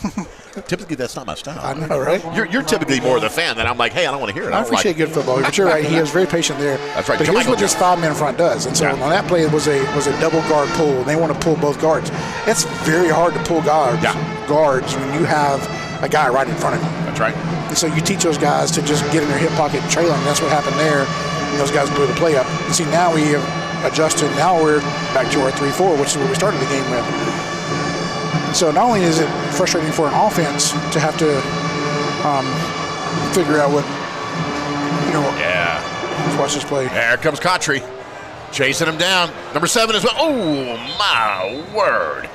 Typically, that's not my style. I know, right? You're typically more the fan that I'm like, hey, I don't want to hear it. I appreciate good football, but you're right. He was very patient there. That's right. But here's what this 5-man front does. And so on that play, it was a double guard pull, and they want to pull both guards. It's very hard to pull guards when you have a guy right in front of you. That's right. And so you teach those guys to just get in their hip pocket and trail them. That's what happened there. And those guys blew the play up. And see, now we have adjusted. Now we're back to our 3-4, which is what we started the game with. So not only is it frustrating for an offense to have to figure out what, let's watch this play. There comes Cottrey, chasing him down. Number 7 as well. Oh, my word.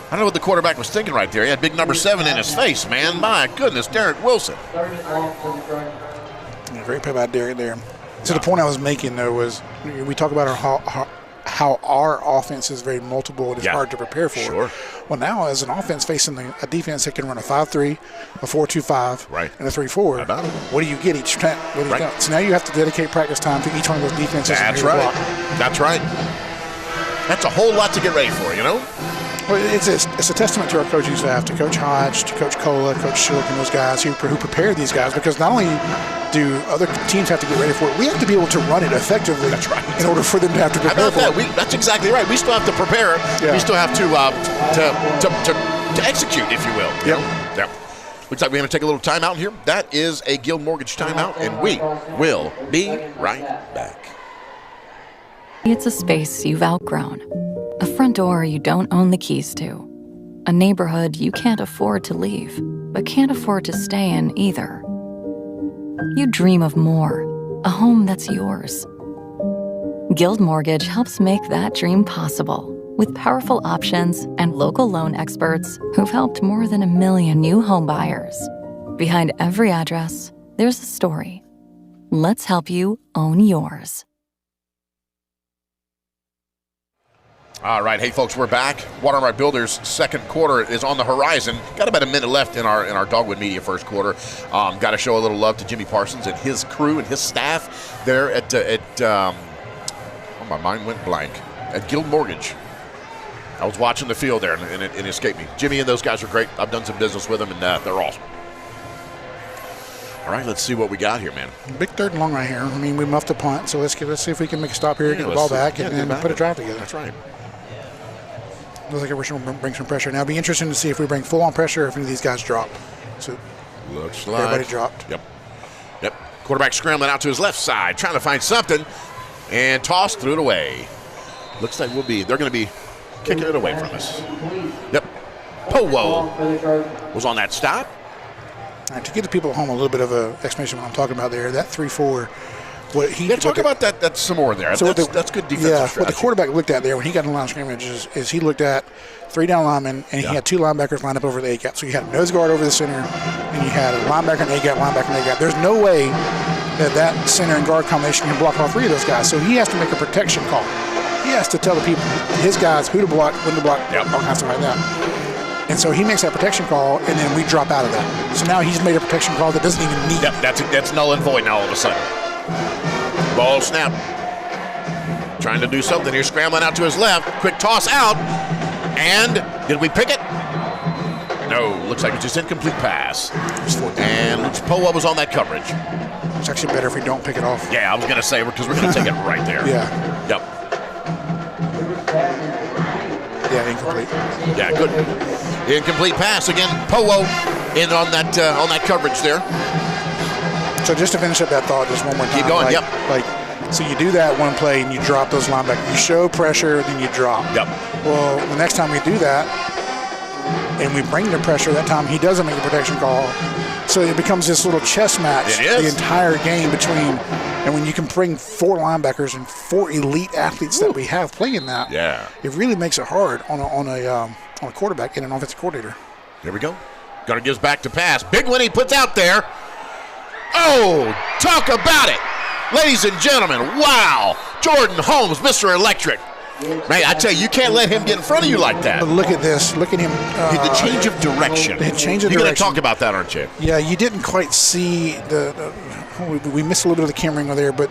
I don't know what the quarterback was thinking right there. He had big number 7 in his face, man. My goodness, Derek Wilson. Yeah, great play by Derek there. So the point I was making, though, was we talk about how our offense is very multiple and it's hard to prepare for. Sure. Well, now as an offense facing a defense that can run a 5-3, a 4-2-5, and a 3-4, what do you get each time? So now you have to dedicate practice time to each one of those defenses. That's right. That's right. That's a whole lot to get ready for, Well, it's a testament to our coaching staff, to Coach Hodge, to Coach Cola, Coach Shilk, and those guys who prepare these guys, because not only do other teams have to get ready for it, we have to be able to run it effectively. That's right. In order for them to have to prepare for it. That's exactly right. We still have to prepare it. Yeah. We still have to execute, if you will. Yep. Looks like we're going to take a little timeout here. That is a Guild Mortgage timeout, and we will be right back. It's a space you've outgrown. A front door you don't own the keys to. A neighborhood you can't afford to leave, but can't afford to stay in either. You dream of more, a home that's yours. Guild Mortgage helps make that dream possible with powerful options and local loan experts who've helped more than 1 million new home buyers. Behind every address, there's a story. Let's help you own yours. All right, hey folks, we're back. Watermark Builders' second quarter is on the horizon. Got about a minute left in our Dogwood Media first quarter. Got to show a little love to Jimmy Parsons and his crew and his staff there at my mind went blank, at Guild Mortgage. I was watching the field there and it escaped me. Jimmy and those guys are great. I've done some business with them and they're awesome. All right, let's see what we got here, man. Big 3rd and long right here. I mean, we muffed the punt, so let's see if we can make a stop here, get the ball back, and then put a drive together. That's right. Looks like we're going to bring some pressure. Now, it'll be interesting to see if we bring full-on pressure or if any of these guys drop. So, looks like everybody dropped. Yep. Quarterback scrambling out to his left side, trying to find something, and tossed, threw it away. Looks like they're going to be kicking it away from us. Yep. Powo was on that stop. All right, to give the people at home a little bit of an explanation of what I'm talking about there, that 3-4. Talk about that some more there. So that's good defensive strategy. What the quarterback looked at there when he got in the line of scrimmage is he looked at 3 down linemen, and he had 2 linebackers lined up over the A-gap. So you had a nose guard over the center, and you had a linebacker and A-gap, linebacker and A-gap. There's no way that center and guard combination can block all 3 of those guys. So he has to make a protection call. He has to tell the people, his guys, who to block, when to block, all kinds of stuff like that. And so he makes that protection call, and then we drop out of that. So now he's made a protection call that doesn't even need. Yep, that's null and void now all of a sudden. Ball snap. Trying to do something here, scrambling out to his left. Quick toss out. And did we pick it? No, looks like it's just incomplete pass. And Poa was on that coverage. It's actually better if we don't pick it off. Yeah, I was going to say, because we're going to take it right there. Yeah. Yep. Yeah, incomplete. Yeah, good. Incomplete pass again. Poa in on that coverage there. So just to finish up that thought, just one more time. Keep going. So you do that one play and you drop those linebackers. You show pressure, then you drop. Yep. Well, the next time we do that, and we bring the pressure, that time he doesn't make a protection call. So it becomes this little chess match the entire game between. And when you can bring 4 linebackers and 4 elite athletes that we have playing that, it really makes it hard on a quarterback and an offensive coordinator. Here we go. Gunner gives back to pass. Big one he puts out there. Oh, talk about it. Ladies and gentlemen, wow. Jordan Holmes, Mr. Electric. Man, I tell you, you can't let him get in front of you like that. But look at this. Look at him. The change of direction. The change of direction. You're going to talk about that, aren't you? Yeah, you didn't quite see we missed a little bit of the camera angle there, but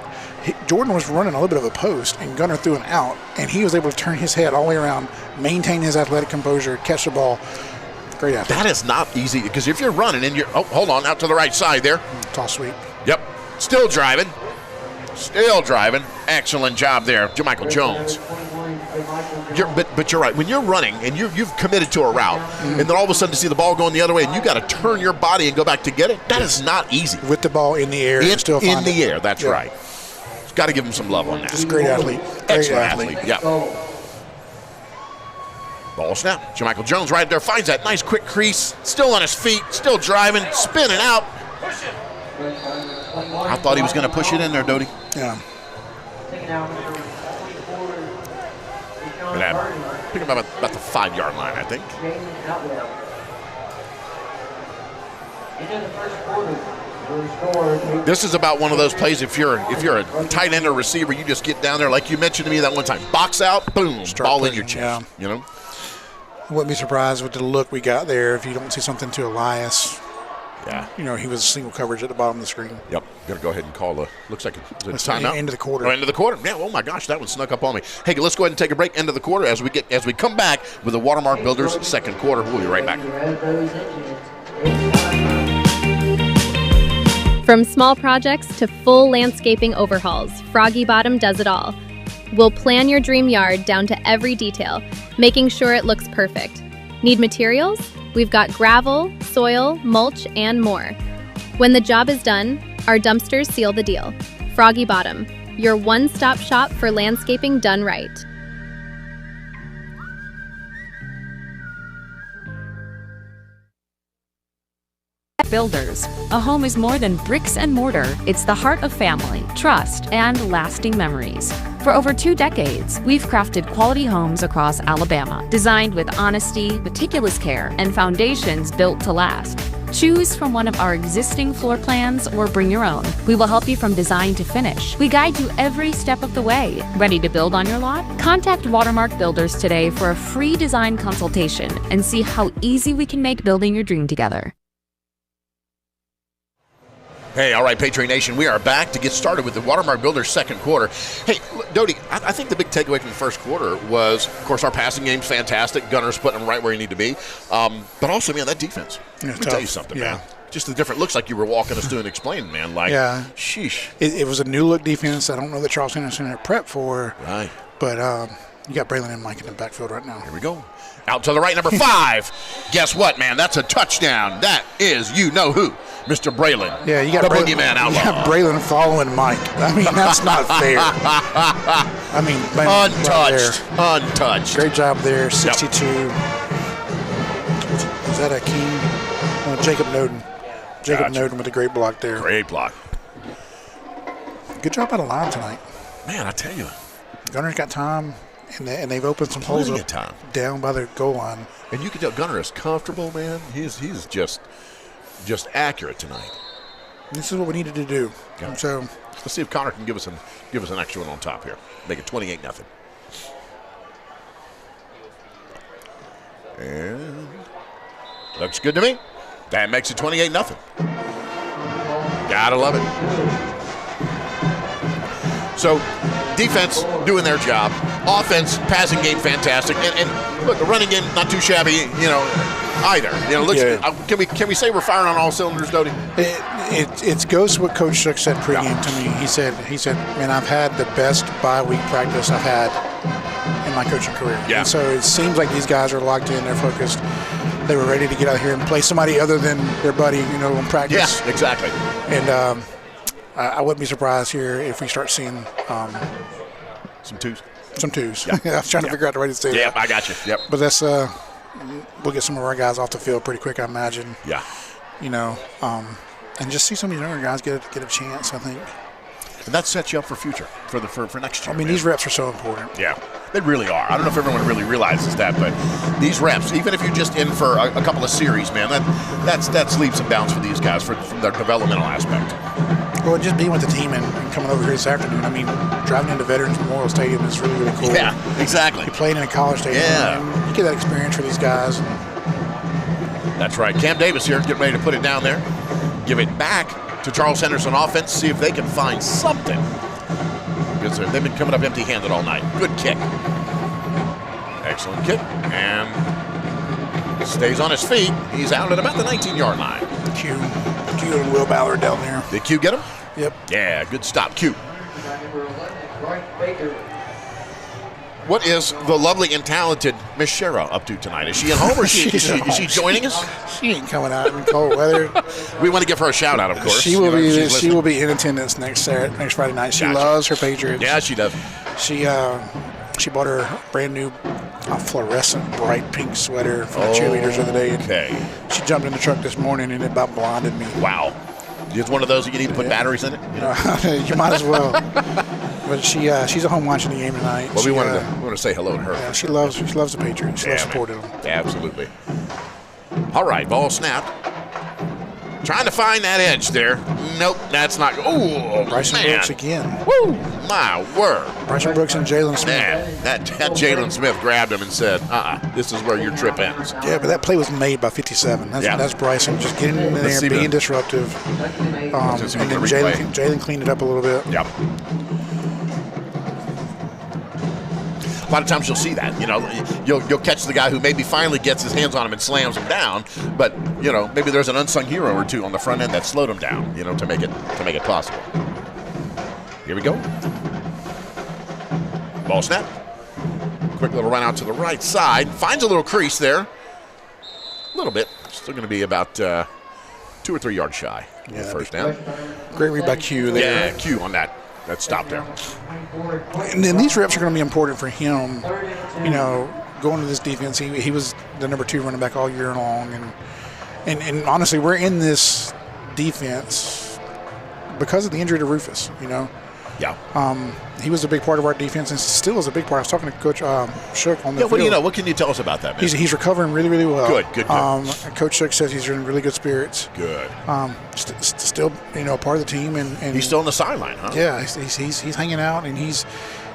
Jordan was running a little bit of a post, and Gunner threw an out, and he was able to turn his head all the way around, maintain his athletic composure, catch the ball. Great athlete. That is not easy, because if you're running and hold on, out to the right side there. Toss sweep. Yep. Still driving. Excellent job there, Jermichael Jones. But you're right. When you're running and you've committed to a route, and then all of a sudden to see the ball going the other way, and you got to turn your body and go back to get it, that is not easy. With the ball in the air, and still find in the air. That's right. Got to give him some love on that. Just a great athlete. Excellent athlete. Yeah. Ball snap. Jermichael Jones right there finds that nice quick crease. Still on his feet. Still driving. Spinning out. I thought he was going to push it in there, Doty. Yeah. Pick him up about the 5-yard line, I think. This is about one of those plays. If you're a tight end or receiver, you just get down there like you mentioned to me that one time. Box out, boom, ball in your chest. Yeah. You know. I wouldn't be surprised with the look we got there if you don't see something to Elias. Yeah. You know, he was single coverage at the bottom of the screen. Yep. Got to go ahead and call looks like it's timeout. End of the quarter. Oh, end of the quarter. Yeah. Oh my gosh, that one snuck up on me. Hey, let's go ahead and take a break. End of the quarter as we come back with the Watermark Builders second quarter. We'll be right back. From small projects to full landscaping overhauls, Froggy Bottom does it all. We'll plan your dream yard down to every detail, making sure it looks perfect. Need materials? We've got gravel, soil, mulch, and more. When the job is done, our dumpsters seal the deal. Froggy Bottom, your one-stop shop for landscaping done right. Builders. A home is more than bricks and mortar. It's the heart of family, trust, and lasting memories. For over 2 decades, we've crafted quality homes across Alabama, designed with honesty, meticulous care, and foundations built to last. Choose from one of our existing floor plans or bring your own. We will help you from design to finish. We guide you every step of the way. Ready to build on your lot? Contact Watermark Builders today for a free design consultation and see how easy we can make building your dream together. Hey, all right, Patriot Nation, we are back to get started with the Watermark Builders second quarter. Hey, Doty, I think the big takeaway from the first quarter was, of course, our passing game's fantastic. Gunner's putting them right where you need to be. But also, man, that defense. Let me tell you something, man. Just the different looks like you were walking us through and explaining, man. Like, sheesh. It was a new look defense. I don't know that Charles Henderson had prep for. Right. But you got Braylon and Mike in the backfield right now. Here we go. Out to the right, number 5. Guess what, man? That's a touchdown. That is you-know-who. Mr. Braylon. Yeah, you got the Braylon, boogeyman outlaw. You got Braylon following Mike. I mean, that's not fair. I mean, untouched. Right untouched. Great job there. 62. Yep. Is that a King? Oh, Jacob Noden. Jacob Noden with a great block there. Great block. Good job out of line tonight. Man, I tell you. Gunner's got time, and they've opened some holes up down by their goal line. And you can tell Gunner is comfortable, man. He's just accurate tonight. This is what we needed to do. So let's see if Connor can give us an extra one on top here. Make it 28-0. And looks good to me. That makes it 28-0. Gotta love it. So defense doing their job. Offense, passing game fantastic. And look, the running game not too shabby, you know. either. You know, can we say we're firing on all cylinders, Doty? It goes to what Coach Shook said pregame to me. He said, man, I've had the best bye-week practice I've had in my coaching career. Yeah. And so it seems like these guys are locked in, they're focused. They were ready to get out here and play somebody other than their buddy, you know, in practice. Yeah, exactly. And I wouldn't be surprised here if we start seeing some twos. Some twos. Yeah. I was trying to figure out the way to say that. Yep, I got you. Yep. But that's we'll get some of our guys off the field pretty quick, I imagine. Yeah. You know, and just see some of these younger guys get a chance, I think. And that sets you up for future, for next year. I mean, these reps are so important. Yeah, they really are. I don't know if everyone really realizes that, but these reps, even if you're just in for a couple of series, man, that's leaps and bounds for these guys from their developmental aspect. Well, just being with the team and coming over here this afternoon. I mean, driving into Veterans Memorial Stadium is really, really cool. Yeah, exactly. You're playing in a college stadium. Yeah. And you get that experience for these guys. That's right. Cam Davis here, getting ready to put it down there. Give it back to Charles Henderson offense, see if they can find something. Because they've been coming up empty-handed all night. Good kick. Excellent kick. And stays on his feet. He's out at about the 19-yard line. Q and Will Ballard down there. Did Q get him? Yep. Yeah, good stop, Q. What is the lovely and talented Miss Shera up to tonight? Is she at home or is she joining us? She ain't coming out in cold weather. We want to give her a shout out, of course. She will be in attendance next Friday night. She loves her Patriots. Yeah, she does. She bought her brand new fluorescent bright pink sweater for the cheerleaders the other day. Okay. She jumped in the truck this morning and it about blinded me. Wow. It's one of those that you need to put batteries in it? You know? You might as well. But she's at home watching the game tonight. Well, we want to say hello to her. Yeah, she loves the Patriots. She loves supporting them. Yeah, absolutely. All right, ball snapped. Trying to find that edge there. Nope, that's not. Oh, Bryson Brooks again. Woo, my word. Bryson Brooks and Jalen Smith. Man, that Jalen Smith grabbed him and said, this is where your trip ends. Yeah, but that play was made by 57. That's Bryson just getting in there and being disruptive. And then Jalen cleaned it up a little bit. Yep. A lot of times you'll see that, you know, you'll catch the guy who maybe finally gets his hands on him and slams him down, but you know maybe there's an unsung hero or two on the front end that slowed him down, you know, to make it possible. Here we go. Ball snap. Quick little run out to the right side. Finds a little crease there. A little bit. Still going to be about 2 or 3 yards shy. Yeah, first down. Great read by Q there. Yeah, Q on that stop there. And then these reps are going to be important for him, you know, going to this defense. He was the number 2 running back all year long. And honestly, we're in this defense because of the injury to Rufus, you know. Yeah. He was a big part of our defense and still is a big part. I was talking to Coach Shook on the field. What do you know? What can you tell us about that, man? He's recovering really, really well. Good. Coach Shook says he's in really good spirits. Good. Still, you know, part of the team. And he's still on the sideline, huh? Yeah, he's hanging out, and he's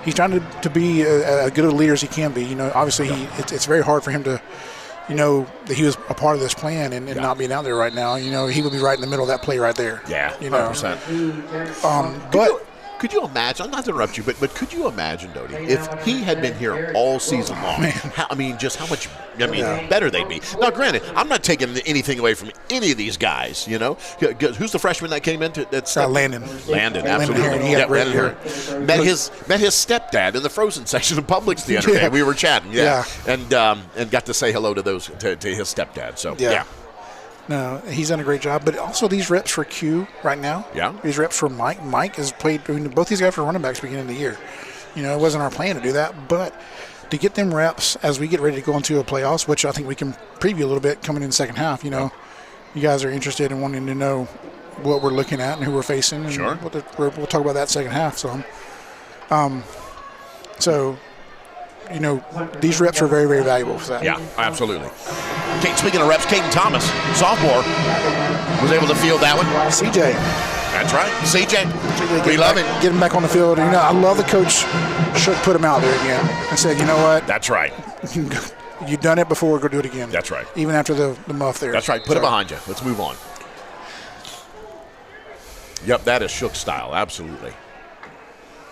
trying to be as good a leader as he can be. You know, obviously, it's very hard for him to, you know, that he was a part of this plan and not being out there right now. You know, he would be right in the middle of that play right there. Yeah, you know. 100%. Could you imagine? I'm not to interrupt you, but could you imagine, Doty, if he had been here all season long? Just how much better they'd be. Now, granted, I'm not taking anything away from any of these guys. You know, who's the freshman that came in? That's Landon. Landon, absolutely. Landon here. Met his stepdad in the frozen section of Publix the other day. We were chatting, and got to say hello to his stepdad. So yeah. No, he's done a great job. But also these reps for Q right now. Yeah. These reps for Mike. Mike has played. Both these guys were running backs beginning of the year. You know, it wasn't our plan to do that, but to get them reps as we get ready to go into a playoffs, which I think we can preview a little bit coming in the second half. You know, you guys are interested in wanting to know what we're looking at and who we're facing. And sure. We'll talk about that second half. So, you know, these reps are very, very valuable for that. Yeah, absolutely. Speaking of reps, Caden Thomas, sophomore, was able to field that one. CJ. That's right. CJ. We love him. Get him back on the field. You know, I love the coach should put him out there again and said, you know what? That's right. You've done it before. Go do it again. That's right. Even after the muff there. That's right. Put it behind you. Let's move on. Yep, that is Shook style. Absolutely.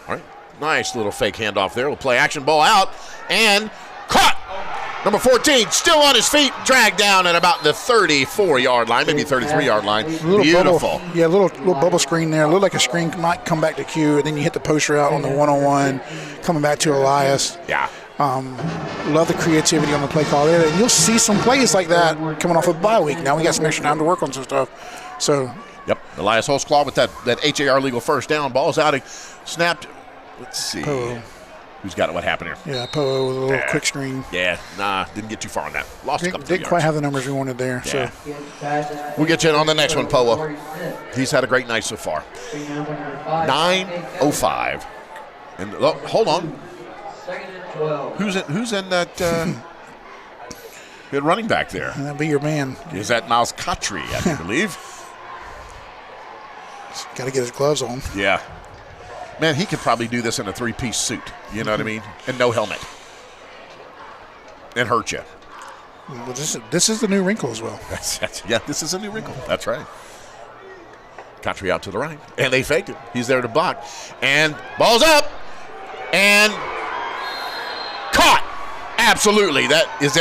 All right. Nice little fake handoff there. We'll play action ball out and caught. Number 14, still on his feet, dragged down at about the 34-yard line, maybe 33-yard line. Beautiful. A little bubble screen there. Looked like a screen might come back to Q, and then you hit the post route on the one-on-one, coming back to Elias. Yeah. Love the creativity on the play call there. And you'll see some plays like that coming off of bye week. Now we got some extra time to work on some stuff. So. Yep. Elias Holtzclaw with that HAR legal first down. Ball's out. Snapped. Let's see. Poe. Who's got it? What happened here? Yeah, Poe with a little quick screen. Yeah, didn't get too far on that. Lost a couple Didn't quite have the numbers we wanted there. Yeah. So we'll get you in on the next one, Poe. He's had a great night so far. 9:05. And hold on. Who's in that good running back there? That'd be your man. Is that Miles Kotry, I believe? Got to get his gloves on. Yeah. Man, he could probably do this in a three-piece suit. You know what I mean? And no helmet. And hurt you. Well, this is the new wrinkle as well. Yeah, this is a new wrinkle. That's right. Kotry out to the right. And they faked it. He's there to block. And ball's up. And caught. Absolutely. That is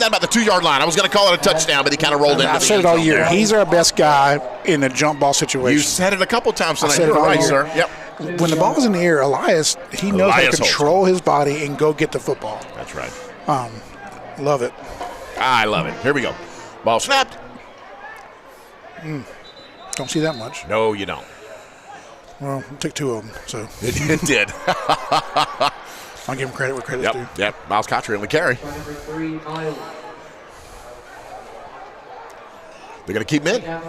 about the 2-yard line. I was going to call it a touchdown, but he kind of rolled into I've said it all year. He's our best guy in a jump ball situation. You said it a couple times tonight. You're right, sir. Yep. When the ball's in the air, Elias, he knows how to control his body and go get the football. That's right. Love it. I love it. Here we go. Ball snapped. Don't see that much. No, you don't. Well, it took 2 of them, so. It did. I'll give him credit where credit's due. Yep. Miles Kotry on the carry. They're going to keep him in.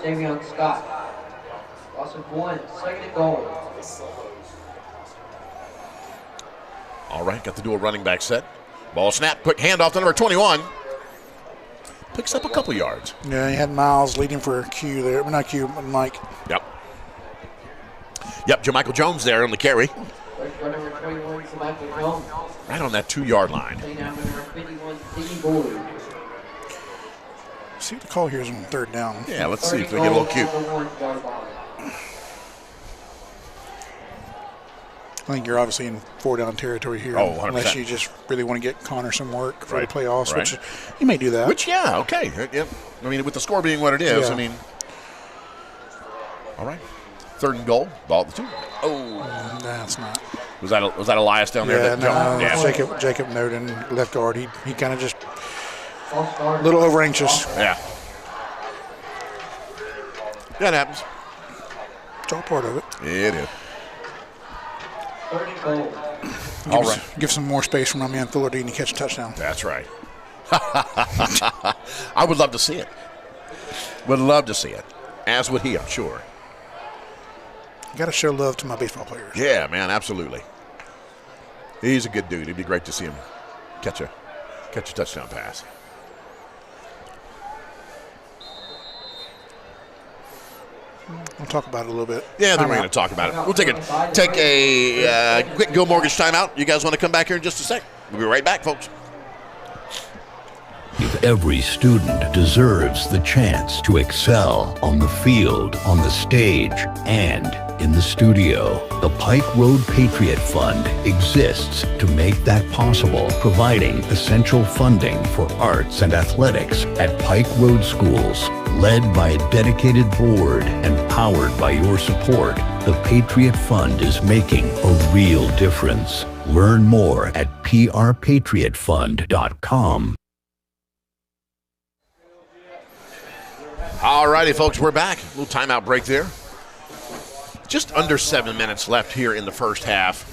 Savion Scott. Loss of 1, second and goal. All right, got the dual running back set. Ball snap, quick handoff to number 21. Picks up a couple yards. Yeah, he had Miles leading for Q there. Not Q, but Mike. Yep, Jermichael Jones there on the carry. Number 21, Jermichael Jones. Right on that 2-yard line. Number 51, Siggy Boyd. See what the call here is on 3rd down. Yeah, let's see if they get a little cute. I think you're obviously in 4-down territory here. Oh, 100%. Unless you just really want to get Connor some work for Right. the playoffs, Right. which you may do that. Okay. Yep. I mean, with the score being what it is, Yeah. I mean. All right. 3rd and goal. Ball at the 2. Oh. That's not. Was that Elias down there? Yeah, Jacob Noden, left guard. He kind of just a little over anxious. Yeah. That happens. It's all part of it. It is. 3rd and goal. All right. Give some more space for my man Fullerdean to catch a touchdown. That's right. I would love to see it. Would love to see it. As would he, I'm sure. Got to show love to my baseball players. Yeah, man, absolutely. He's a good dude. It'd be great to see him catch a touchdown pass. We'll talk about it a little bit. Yeah, then we're going to talk about it. We'll take a quick Go Mortgage timeout. You guys want to come back here in just a sec? We'll be right back, folks. Every student deserves the chance to excel on the field, on the stage, and in the studio. The Pike Road Patriot Fund exists to make that possible, providing essential funding for arts and athletics at Pike Road schools. Led by a dedicated board and powered by your support, the Patriot Fund is making a real difference. Learn more at prpatriotfund.com. All righty, folks, we're back. A little timeout break there. Just under 7 minutes left here in the first half.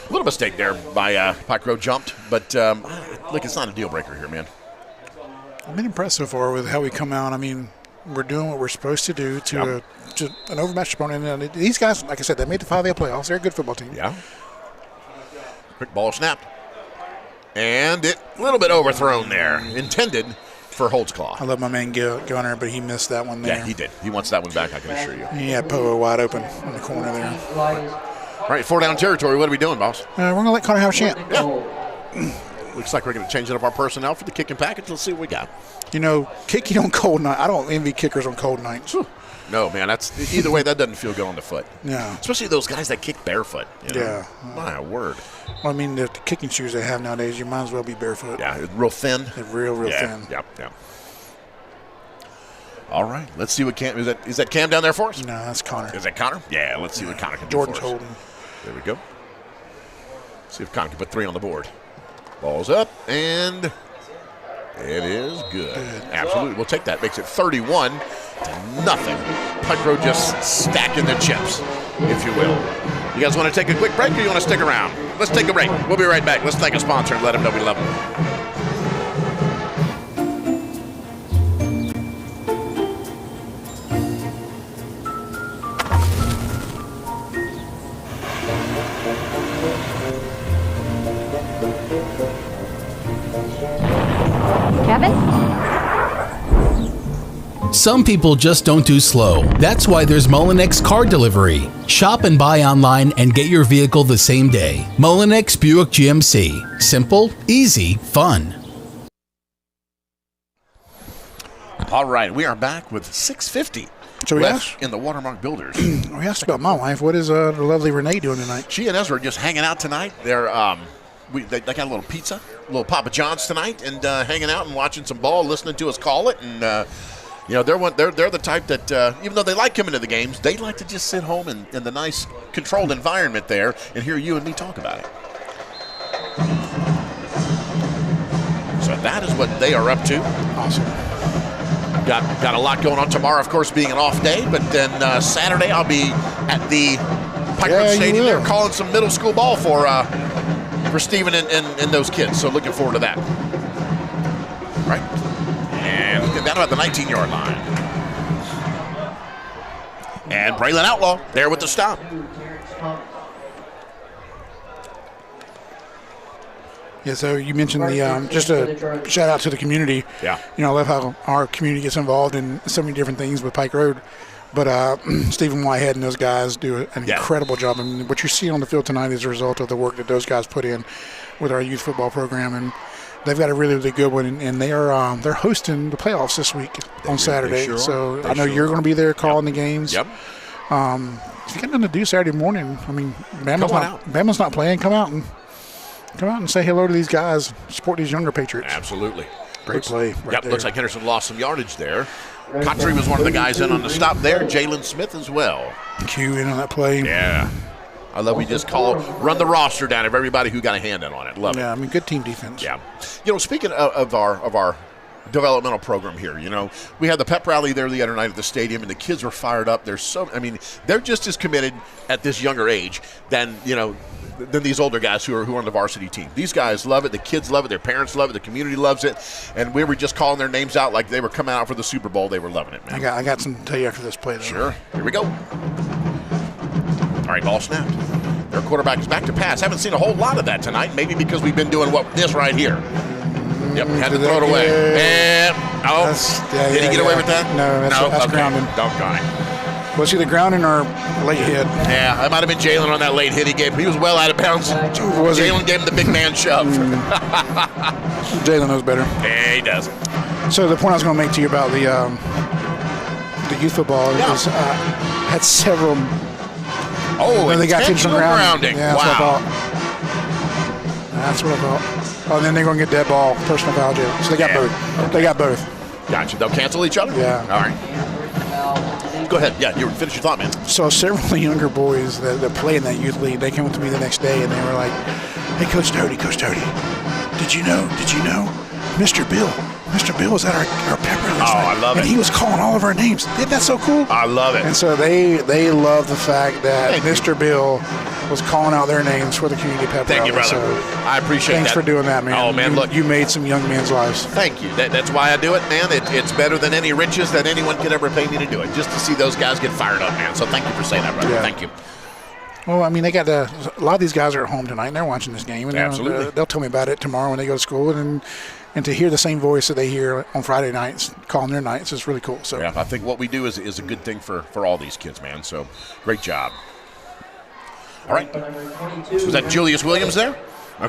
A little mistake there by Pike Road jumped, but look, it's not a deal breaker here, man. I've been impressed so far with how we come out. I mean, we're doing what we're supposed to do to an overmatched opponent. And these guys, like I said, they made the 5A playoffs. They're a good football team. Yeah. Quick ball snapped. And it a little bit overthrown there. Intended for Holtzclaw. I love my man Gunner, but he missed that one there. Yeah, he did. He wants that one back, I can assure you. He had Poe wide open in the corner there. All right, 4-down territory. What are we doing, boss? We're going to let Connor have a chance. Yeah. Looks like we're going to change it up our personnel for the kicking package. Let's see what we got. You know, kicking on cold night. I don't envy kickers on cold nights. No, man. That's either way. That doesn't feel good on the foot. Yeah. Especially those guys that kick barefoot. You know? Yeah. My word. Well, I mean, the kicking shoes they have nowadays, you might as well be barefoot. Yeah, real thin. They're real thin. Yeah. All right. Let's see what Cam is that Cam down there for us? No, that's Connor. Is that Connor? Yeah. Let's see what Connor can Jordan's do for us. holding. There we go. See if Connor can put 3 on the board. Ball's up, and it is good. Absolutely. We'll take that. Makes it 31 to nothing. Pike Road just stacking the chips, if you will. You guys want to take a quick break, or you want to stick around? Let's take a break. We'll be right back. Let's thank a sponsor and let them know we love them. Some people just don't do slow. That's why there's Mullinex Car Delivery. Shop and buy online and get your vehicle the same day. Mullinex Buick GMC. Simple, easy, fun. All right, we are back with 6:50 left in the Watermark Builders. We asked about my wife. What is the lovely Renee doing tonight? She and Ezra are just hanging out tonight. They're they got a little pizza, a little Papa John's tonight, and hanging out and watching some ball, listening to us call it, and. They're the type that even though they like coming to the games, they like to just sit home in the nice controlled environment there and hear you and me talk about it. So that is what they are up to. Awesome. Got a lot going on tomorrow, of course, being an off day, but then Saturday I'll be at the Pike Road Stadium there calling some middle school ball for Steven and those kids. So looking forward to that. Right. And let's get down about the 19-yard line. And Braylon Outlaw there with the stop. Yeah, so you mentioned the just a shout out to the community. Yeah. You know, I love how our community gets involved in so many different things with Pike Road. But Stephen Whitehead and those guys do an incredible job. I mean, what you see on the field tonight is a result of the work that those guys put in with our youth football program. And they've got a really, really good one, and they are they're hosting the playoffs this week on Saturday. Sure so I know you're going to be there calling the games. Yep. If you got nothing to do Saturday morning, I mean, Bama's not playing. Come out and say hello to these guys. Support these younger Patriots. Absolutely. Great play. Right there. Looks like Henderson lost some yardage there. Country was one of the guys in on the stop there. Jalen Smith as well. Q in on that play. Yeah. I love we just run the roster down of everybody who got a hand in on it. Love it. Yeah, I mean, good team defense. Yeah. You know, speaking of our developmental program here, you know, we had the pep rally there the other night at the stadium, and the kids were fired up. They're just as committed at this younger age than these older guys who are on the varsity team. These guys love it. The kids love it. Their parents love it. The community loves it. And we were just calling their names out like they were coming out for the Super Bowl. They were loving it, man. I got something to tell you after this play, though. Sure. Here we go. All right, ball snapped. Their quarterback is back to pass. Haven't seen a whole lot of that tonight. Maybe because we've been doing this right here. Yep, had to throw it away. And, did he get away with that? No, that's grounding. Doggone. Was either grounding or late hit. Yeah, that might have been Jalen on that late hit he gave. He was well out of bounds. Jalen gave him the big man shove. Jalen knows better. Yeah, he does. So the point I was going to make to you about the youth football is had several. They got intentional grounding. Yeah, wow. That's what I thought. Oh, and then they're going to get dead ball, personal foul jail. So they got both. Okay. They got both. Gotcha. They'll cancel each other? Yeah. All right. Go ahead. Yeah, you finish your thought, man. So several younger boys that play in that youth league, they came up to me the next day and they were like, "Hey, Coach Doty, did you know, Mr. Bill was at our pep rally last night. I love it. And he was calling all of our names. Isn't that so cool? I love it. And so they love the fact that Mr. Bill was calling out their names for the community pep rally. Thank you, brother. So I appreciate thanks for doing that, man. Oh, man, look. You made some young men's lives. Thank you. That's why I do it, man. It's better than any riches that anyone could ever pay me to do it, just to see those guys get fired up, man. So thank you for saying that, brother. Yeah. Thank you. Well, I mean, a lot of these guys are at home tonight, and they're watching this game. And absolutely. They'll tell me about it tomorrow when they go to school. And to hear the same voice that they hear on Friday nights, calling their nights, is really cool. So yeah, I think what we do is a good thing for all these kids, man. So great job. All right. Was that Julius Williams there?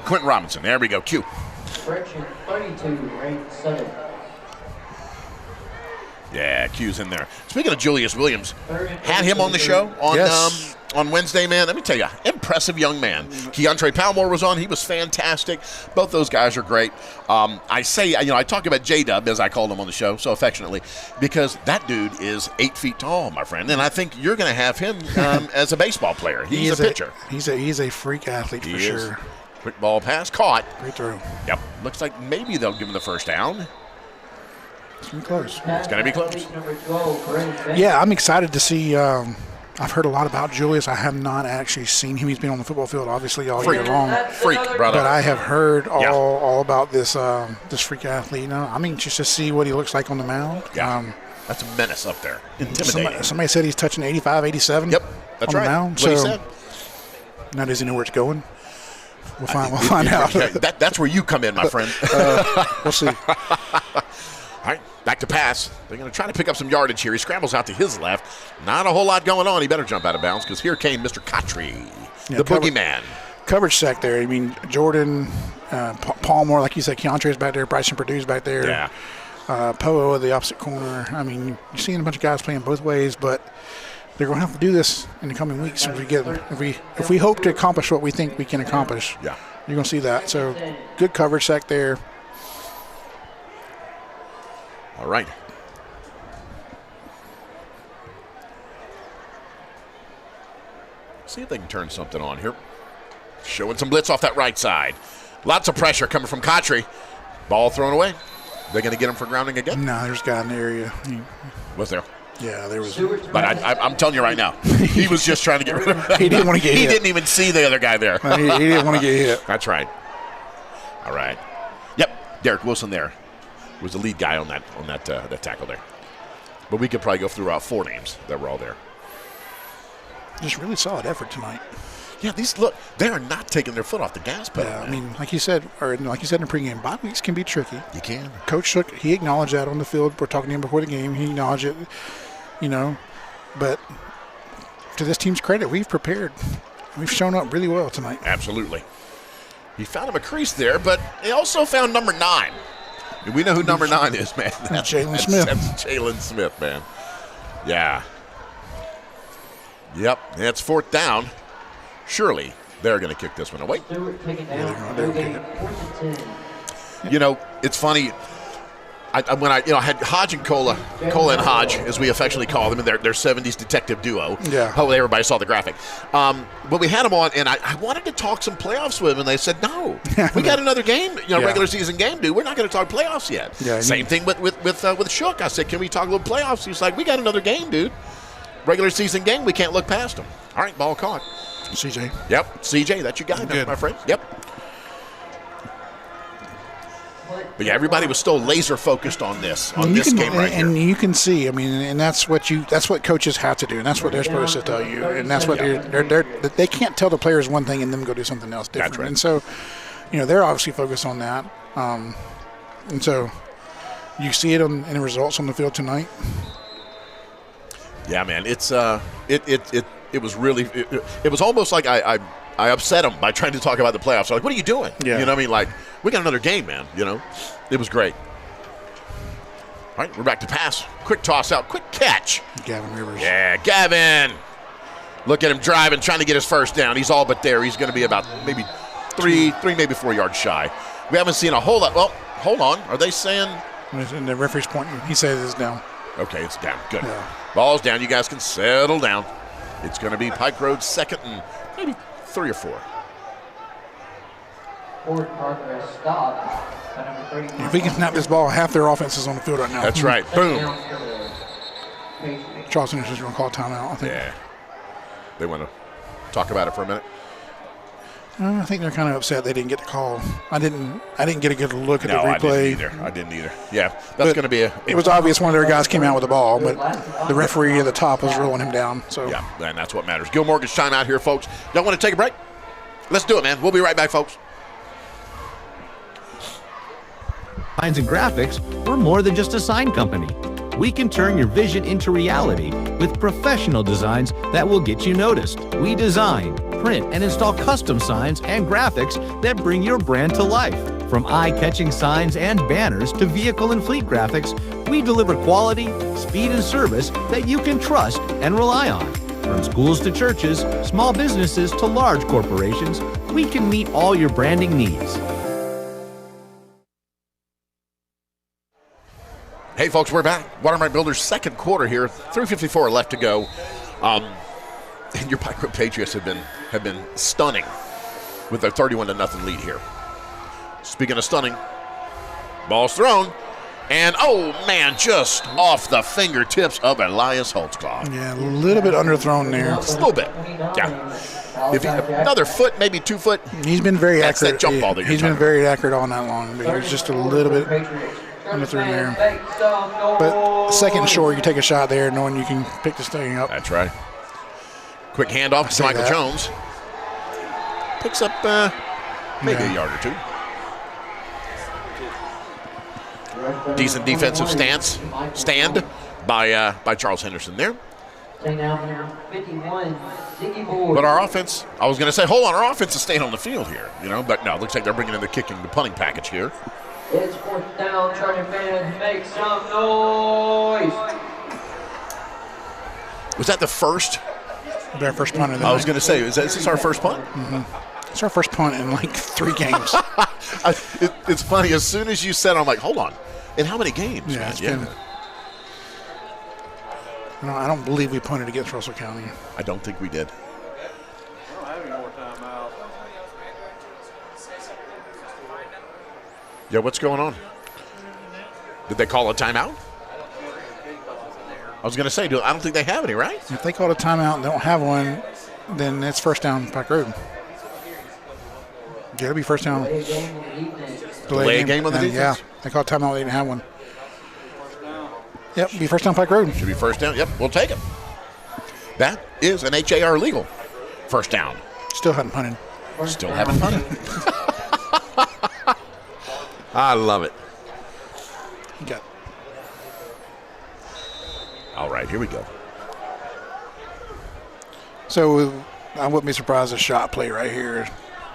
Quentin Robinson. There we go. Q. Correction 32, ranked 7. Yeah, Q's in there. Speaking of Julius Williams, had him on the show on Wednesday, man. Let me tell you, impressive young man. Keontre Palmore was on. He was fantastic. Both those guys are great. I say, I talk about J-Dub, as I called him on the show so affectionately, because that dude is 8 feet tall, my friend. And I think you're going to have him as a baseball player. He's a pitcher. He's a freak athlete for sure. Quick ball pass, caught. Great throw. Yep. Looks like maybe they'll give him the first down. It's going to be close. It's going to be close. Yeah, I'm excited to see. I've heard a lot about Julius. I have not actually seen him. He's been on the football field, obviously, all year long. Freak, brother. But I have heard all about this this freak athlete. I'm anxious to see what he looks like on the mound. Yeah. That's a menace up there. Intimidating. Somebody said he's touching 85, 87 Yep, that's on right. the mound. That's what he said. Now does he know where it's going? We'll find out. That's where you come in, my friend. We'll see. All right, back to pass. They're going to try to pick up some yardage here. He scrambles out to his left. Not a whole lot going on. He better jump out of bounds because here came Mr. Kotri, the boogeyman. Coverage sack there. I mean, Jordan, Palmore, like you said, Keontrae's back there. Bryson Purdue's back there. Yeah. Poe at the opposite corner. I mean, you're seeing a bunch of guys playing both ways, but they're going to have to do this in the coming weeks. If we hope to accomplish what we think we can accomplish, you're going to see that. So good coverage sack there. All right. See if they can turn something on here. Showing some blitz off that right side. Lots of pressure coming from Kotri. Ball thrown away. They're going to get him for grounding again? No, there's a guy in the area. Was there? Yeah, there was. But I'm telling you right now, he was just trying to get rid of that. He didn't want to get hit. He didn't even see the other guy there. He didn't want to get hit. That's right. All right. Yep, Derek Wilson there was the lead guy on that tackle there. But we could probably go through 4 names that were all there. Just really solid effort tonight. Yeah, they are not taking their foot off the gas pedal. Yeah, I mean, like you said in the pregame, bye weeks can be tricky. You can. Coach Shook, he acknowledged that on the field. We're talking to him before the game. He acknowledged it, But to this team's credit, we've prepared. We've shown up really well tonight. Absolutely. He found him a crease there, but he also found number 9. We know who number 9 is, man. That's Jalen Smith. That's Jalen Smith, man. Yeah. Yep, that's 4th down. Surely they're going to kick this one away. It's funny. When I had Hodge and Cola and Hodge, as we affectionately call them, and their 70s detective duo. Yeah. Hopefully everybody saw the graphic. But we had them on, and I wanted to talk some playoffs with them, and they said, no, we got another game, regular season game, dude. We're not going to talk playoffs yet. Yeah, Same thing with Shook. I said, can we talk a little playoffs? He's like, we got another game, dude. Regular season game, we can't look past them. All right, ball caught. CJ. Yep, CJ, that's your guy, my friend. Yep. But yeah, everybody was still laser focused on this game right here. And you can see, I mean, and that's what coaches have to do, and that's what they're supposed to tell you, and that's what they can't tell the players one thing and then go do something else different. That's right. And so, they're obviously focused on that, and so you see it in the results on the field tonight. Yeah, man, it's it was really it was almost like I upset him by trying to talk about the playoffs. I'm like, what are you doing? Yeah. You know what I mean? Like, we got another game, man. It was great. All right, we're back to pass. Quick toss out, quick catch. Gavin Rivers. Yeah, Gavin. Look at him driving, trying to get his first down. He's all but there. He's going to be about maybe 3, maybe 4 yards shy. We haven't seen a whole lot. Well, hold on. Are they saying? And the referee's pointing. He says it's down. Okay, it's down. Good. Yeah. Ball's down. You guys can settle down. It's going to be Pike Road 2nd and maybe 3 or 4. Forward progress stop. If we can snap this ball, half their offense is on the field right now. That's right. Boom. Charleston is just going to call timeout, I think. Yeah. They want to talk about it for a minute? I think they're kind of upset they didn't get the call. I didn't get a good look at the replay. I didn't either. Yeah, that's going to be it was obvious one of their guys came out with the ball, but the referee at the top was rolling him down. So yeah, and that's what matters. Gil Morgan's timeout here, folks. Y'all want to take a break? Let's do it, man. We'll be right back, folks. Signs and graphics, we're more than just a sign company. We can turn your vision into reality with professional designs that will get you noticed. We design, print, and install custom signs and graphics that bring your brand to life. From eye-catching signs and banners to vehicle and fleet graphics, we deliver quality, speed, and service that you can trust and rely on. From schools to churches, small businesses to large corporations, we can meet all your branding needs. Hey, folks, we're back. Watermark Builders' second quarter here. 3:54 left to go. And your Pike Road Patriots have been stunning with their 31-0 lead here. Speaking of stunning, ball's thrown. And, oh, man, just off the fingertips of Elias Holtzclaw. Yeah, a little bit underthrown there. Just a little bit, yeah. If another foot, maybe 2 foot. He's been very that's accurate. That jump ball that he's been very accurate all night long, but he was just a little bit underthrown there. But second and short, you take a shot there knowing you can pick this thing up. That's right. Quick handoff to Michael Jones. Picks up maybe a yard or two. Decent defensive stand by Charles Henderson there. But our offense, I was going to say, hold on, our offense is staying on the field here, but no, it looks like they're bringing in the punting package here. It's 4th down, Charlie fans, make some noise. Was that the first? Their first punt of the I was going to say, is this our first punt? Mm-hmm. It's our first punt in like 3 games. It's funny, as soon as you said, I'm like, hold on. In how many games? Yeah, it's been. I don't believe we punted against Russell County. I don't think we did. Yeah, what's going on? Did they call a timeout? I was going to say, I don't think they have any, right? If they call a timeout and don't have one, then it's first down Pike Road. Yeah, it'll be first down. Delay game of the defense? Yeah, they called timeout, they didn't have one. Yep, be first down Pike Road. Should be first down. Yep, we'll take it. That is an HAR legal first down. Still haven't punted. Still haven't punted. I love it. Got. All right, here we go. So I wouldn't be surprised a shot play right here.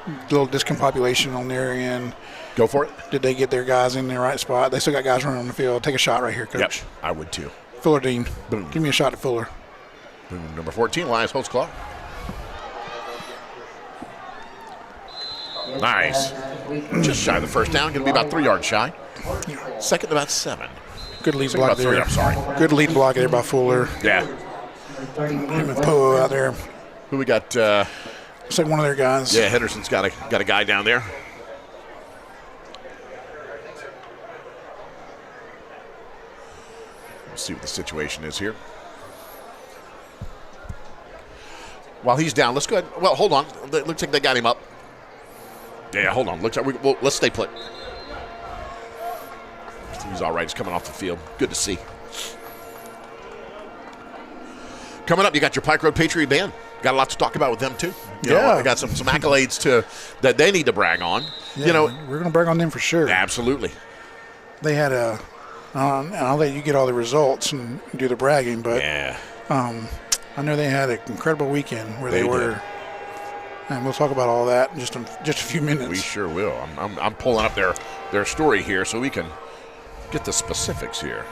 A little discombobulation on their end. Go for it. Did they get their guys in the right spot? They still got guys running on the field. Take a shot right here, Coach. Yep, I would too. Fuller Dean. Boom. Give me a shot at Fuller. Boom. Number 14, Elias Holtzclaw. Nice. Just shy of the first down. Going to be about 3 yards shy. Second about 7. Good lead block there. 3, I'm sorry. Good lead block there by Fuller. Yeah. Him and Poe out there. Who we got? Looks like one of their guys. Yeah, Henderson's got a guy down there. We'll see what the situation is here. While he's down, let's go ahead. Well, hold on. It looks like they got him up. Yeah, hold on. Looks like let's stay put. He's all right. He's coming off the field. Good to see. Coming up, you got your Pike Road Patriot Band. Got a lot to talk about with them, too. You know, I got some accolades that they need to brag on. Yeah, we're going to brag on them for sure. Absolutely. They had I'll let you get all the results and do the bragging, but I know they had an incredible weekend where they were. Did. And we'll talk about all that in just a few minutes. We sure will. I'm pulling up their story here so we can get the specifics here.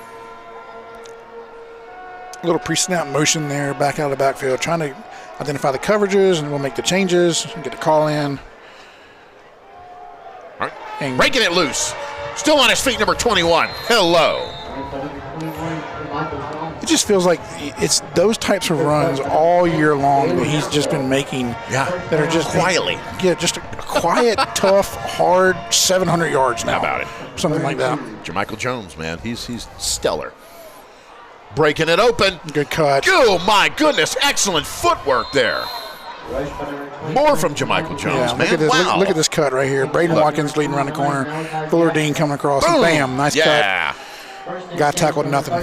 A little pre-snap motion there, back out of the backfield, trying to identify the coverages, and we'll make the changes and get the call in. All right. And breaking it loose. Still on his feet, number 21. Hello. It just feels like it's those types of runs all year long that he's just been making. Yeah. That are just quietly. Yeah, just a quiet, tough, hard 700 yards now. How about it? Something like that. Jermichael Jones, man, he's stellar. Breaking it open. Good cut. Oh, my goodness. Excellent footwork there. More from Jermichael Jones, man. Look at this cut right here. Braden Watkins leading around the corner. Fuller Dean coming across. And bam, nice cut. Got tackled, nothing.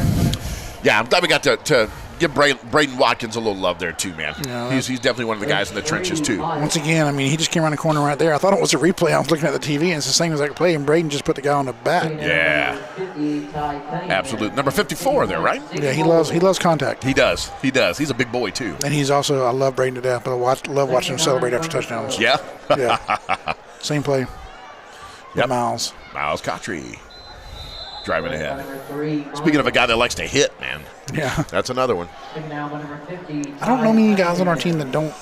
Yeah, I'm glad we got to give Braden Watkins a little love there, too, man. Yeah, he's definitely one of the guys in the trenches, too. Once again, I mean, he just came around the corner right there. I thought it was a replay. I was looking at the TV, and it's the same exact play, and Braden just put the guy on the back. Yeah. Absolute. Number 54 there, right? Yeah, he loves contact. He does. He's a big boy, too. And he's also, I love Braden to death, but I love watching him celebrate after touchdowns. Yeah? Yeah. Same play. Miles. Miles Cottrey driving ahead. Speaking of a guy that likes to hit, man. Yeah. That's another one. I don't know many guys on our team that don't.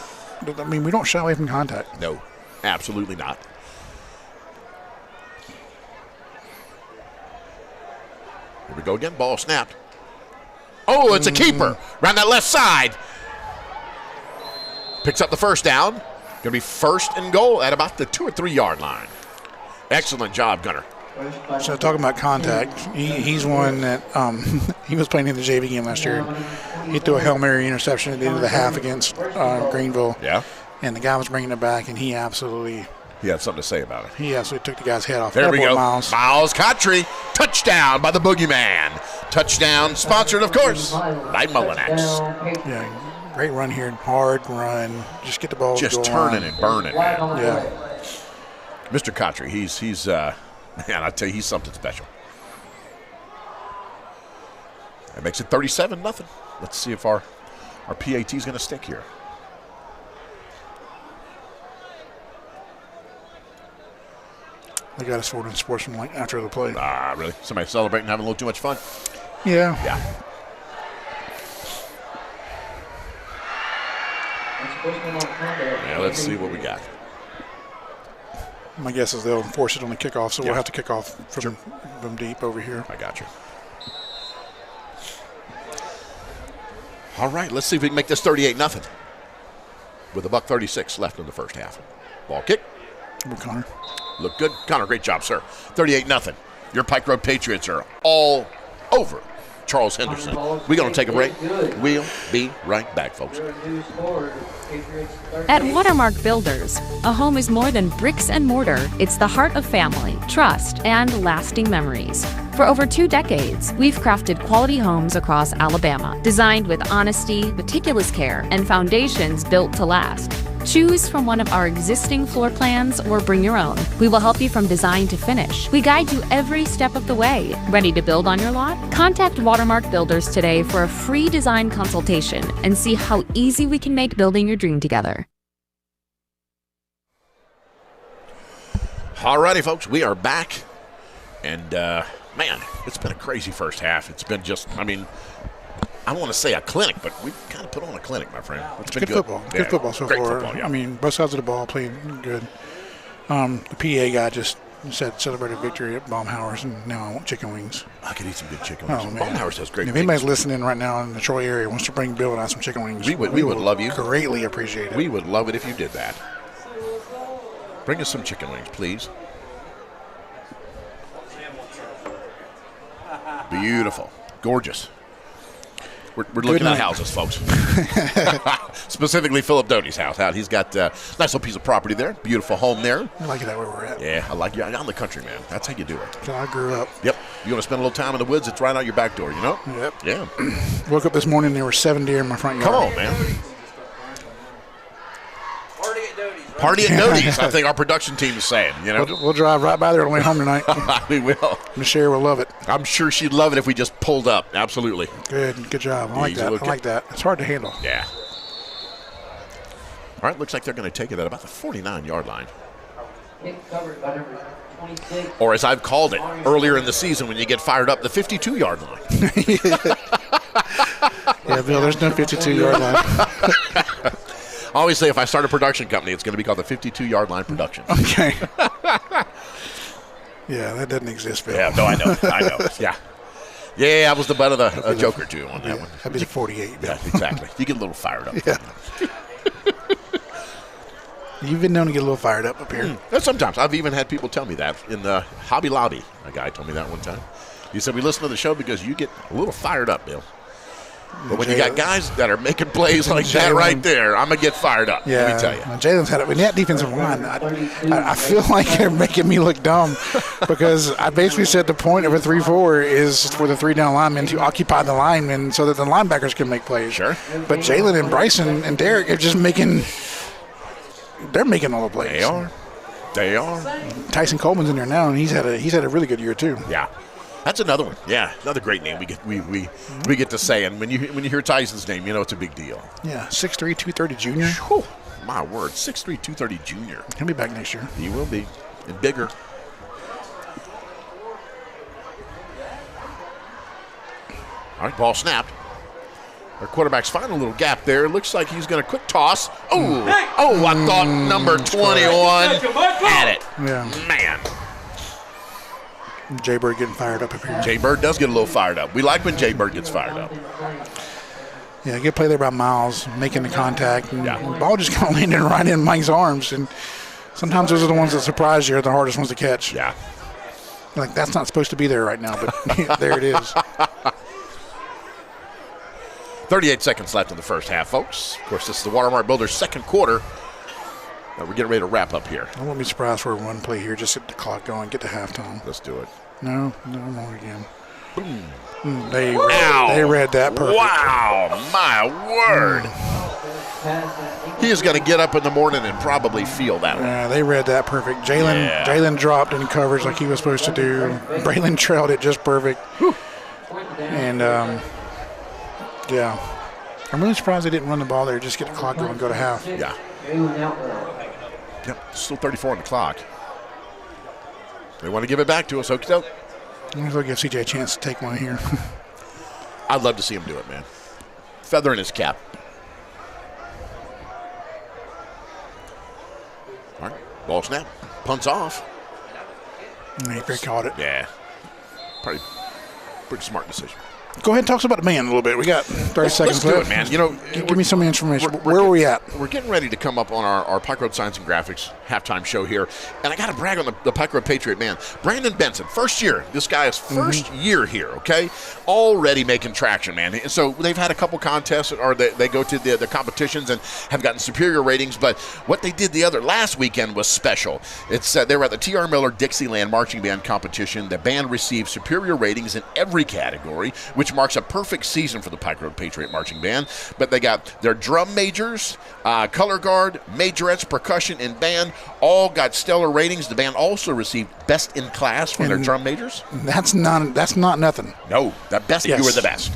I mean, we don't shy away from contact. No, absolutely not. Here we go again. Ball snapped. Oh, it's a keeper. Around that left side. Picks up the first down. Going to be first and goal at about the 2 or 3 yard line. Excellent job, Gunner. So talking about contact, he's one that he was playing in the JV game last year. He threw a Hail Mary interception at the end of the half against Greenville. Yeah. And the guy was bringing it back, and he had something to say about it. He absolutely took the guy's head off. There we go. Miles Cottrey. Touchdown by the Boogeyman. Touchdown sponsored, of course, by Mullinex. Yeah, great run here. Hard run. Just get the ball. Just turning and burning, man. Yeah. Mr. Cottrey, he's man, I tell you, he's something special. That makes it 37-0. Let's see if our PAT is going to stick here. They got us forward in sportsmanlike after the play. Really? Somebody celebrating, having a little too much fun? Yeah. Yeah. Yeah, let's see what we got. My guess is they'll force it on the kickoff, so we'll have to kick off from deep over here. I got you. All right, let's see if we can make this 38-0 with $1:36 left in the first half. Ball kick. Connor. Look good. Connor, great job, sir. 38-0. Your Pike Road Patriots are all over Charles Henderson. We're going to take a break. We'll be right back, folks. At Watermark Builders, a home is more than bricks and mortar. It's the heart of family, trust, and lasting memories. For over 2 decades, we've crafted quality homes across Alabama, designed with honesty, meticulous care, and foundations built to last. Choose from one of our existing floor plans or bring your own. We will help you from design to finish. We guide you every step of the way. Ready to build on your lot? Contact Watermark Builders today for a free design consultation and see how easy we can make building your dream together. All righty, folks, we are back. And, man, it's been a crazy first half. It's been just, I mean, I don't want to say a clinic, but we've kind of put on a clinic, my friend. It's been good football. Yeah, Good football so great far. Football, yeah. I mean, both sides of the ball played good. The PA guy just said celebrated victory at Baumhauer's, and now I want chicken wings. I could eat some good chicken wings. Oh, man. Baumhauer's has great If wings. anybody's listening right now in the Troy area wants to bring Bill and I some chicken wings, we would love you. Greatly appreciate it. We would love it if you did that. Bring us some chicken wings, please. Beautiful. Gorgeous. We're looking at houses, folks. Specifically Philip Doty's house. He's got a nice little piece of property there. Beautiful home there. I like it that where we're at. Yeah, I like it. I'm the country man. That's how you do it. So I grew up. Yep. You want to spend a little time in the woods, it's right out your back door, you know? Yep. Yeah. Woke up this morning, there were 7 deer in my front yard. Come on, man. Party at Doty's, I think our production team is saying. You know, We'll drive right by there on the way home tonight. We will. Michelle will love it. I'm sure she'd love it if we just pulled up. Absolutely. Good job. I like that. I like that. It's hard to handle. Yeah. All right, looks like they're going to take it at about the 49-yard line. Or as I've called it earlier in the season when you get fired up, the 52-yard line. Yeah, Bill, there's no 52-yard line. I always say if I start a production company, it's going to be called the 52-yard line production. Okay. Yeah, that doesn't exist, Bill. Yeah, no, I know. Yeah. Yeah, I was the butt of a joke or two on that one. That'd be the 48. Bill. Yeah, exactly. You get a little fired up. Yeah. You've been known to get a little fired up here. Sometimes. I've even had people tell me that in the Hobby Lobby. A guy told me that one time. He said, we listen to the show because you get a little fired up, Bill. But when you got guys that are making plays like that right there, I'm going to get fired up. Yeah, let me tell you. Jalen's had it. When that defensive line, I feel like they're making me look dumb because I basically said the point of a 3-4 is for the 3-down linemen to occupy the linemen so that the linebackers can make plays. Sure. But Jalen and Bryson and Derek are just making – they're making all the plays. They are. Tyson Coleman's in there now, and he's had a really good year too. Yeah. That's another one. Yeah, another great name we get to say. And when you hear Tyson's name, you know it's a big deal. Yeah, 6'3", 230 junior. Whew, my word, 6'3", 230 junior. He'll be back next year. He will be, and bigger. All right, ball snapped. Our quarterback's finding a little gap there. Looks like he's going to quick toss. Oh, I thought number 21 had it. Yeah. Man. Jay Bird getting fired up here. Jay Bird does get a little fired up. We like when Jay Bird gets fired up. Yeah, good play there by Miles, making the contact. And the ball just kind of landed right in Mike's arms. And sometimes those are the ones that surprise you, are the hardest ones to catch. Yeah. Like, that's not supposed to be there right now, but there it is. 38 seconds left in the first half, folks. Of course, this is the Watermark Builders' second quarter. We're getting ready to wrap up here. I wouldn't be surprised for one play here. Just get the clock going, get to halftime. Let's do it. No, wrong again. Boom. They read that perfect. Wow, my word. He is going to get up in the morning and probably feel that one. Yeah, they read that perfect. Jalen dropped in coverage like he was supposed to do. Braylon trailed it just perfect. Whew. And, yeah. I'm really surprised they didn't run the ball there. Just get the clock going and go to half. Yeah. Yep, still 34 on the clock. They want to give it back to us. Okie doke. I'm going to give CJ a chance to take one here. I'd love to see him do it, man. Feather in his cap. All right, ball snap. Punts off. He caught it. Yeah. Probably pretty smart decision. Go ahead and talk about the band a little bit. We got 30 seconds left. Let's do it, man. You know, give me some information. Where are we at? We're getting ready to come up on our Pike Road Science and Graphics halftime show here. And I got to brag on the Pike Road Patriot man. Brandon Benson, first year. This guy is first year here, okay? Already making traction, man. And so they've had a couple contests, or they go to the competitions and have gotten superior ratings. But what they did last weekend was special. It's they were at the T.R. Miller Dixieland Marching Band competition. The band received superior ratings in every category, which marks a perfect season for the Pike Road Patriot Marching Band. But they got their drum majors, color guard, majorettes, percussion, and band all got stellar ratings. The band also received best in class for their drum majors. That's not nothing. No, the best. Yes. You were the best.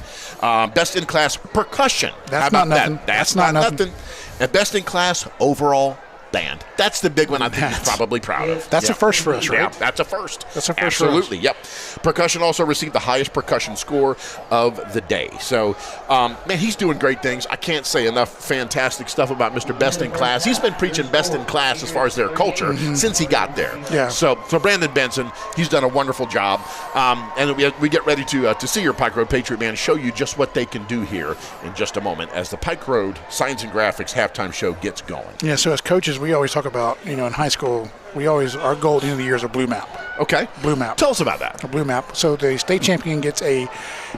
Best in class percussion. That's not nothing. That's not nothing. And best in class overall band. That's the big one I think he's probably proud of. That's a first for us, right? Yeah, that's a first. That's a first. Absolutely, yep. Percussion also received the highest percussion score of the day. So, man, he's doing great things. I can't say enough fantastic stuff about Mr. Best in Class. He's been preaching best in class as far as their culture since he got there. Yeah. So Brandon Benson, he's done a wonderful job. And we get ready to see your Pike Road Patriot man show you just what they can do here in just a moment as the Pike Road Science and Graphics halftime show gets going. Yeah, so as coaches, we always talk about, in high school, our goal at the end of the year is a blue map. Okay. Blue map. Tell us about that. A blue map. So the state champion gets a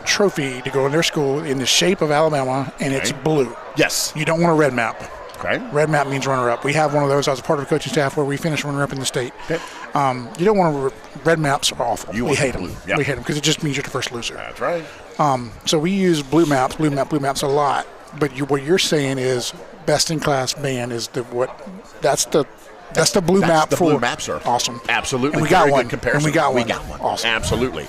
trophy to go in their school in the shape of Alabama, and it's blue. Yes. You don't want a red map. Okay. Red map means runner-up. We have one of those. I was a part of the coaching staff where we finished runner-up in the state. Okay. You don't want red maps are awful. We hate them. Yep. We hate them because it just means you're the first loser. That's right. So we use blue maps a lot. But what you're saying is best in class band is that's the blue map for blue maps are awesome. Absolutely. And we got one. Comparison. And we got one. Awesome. Absolutely.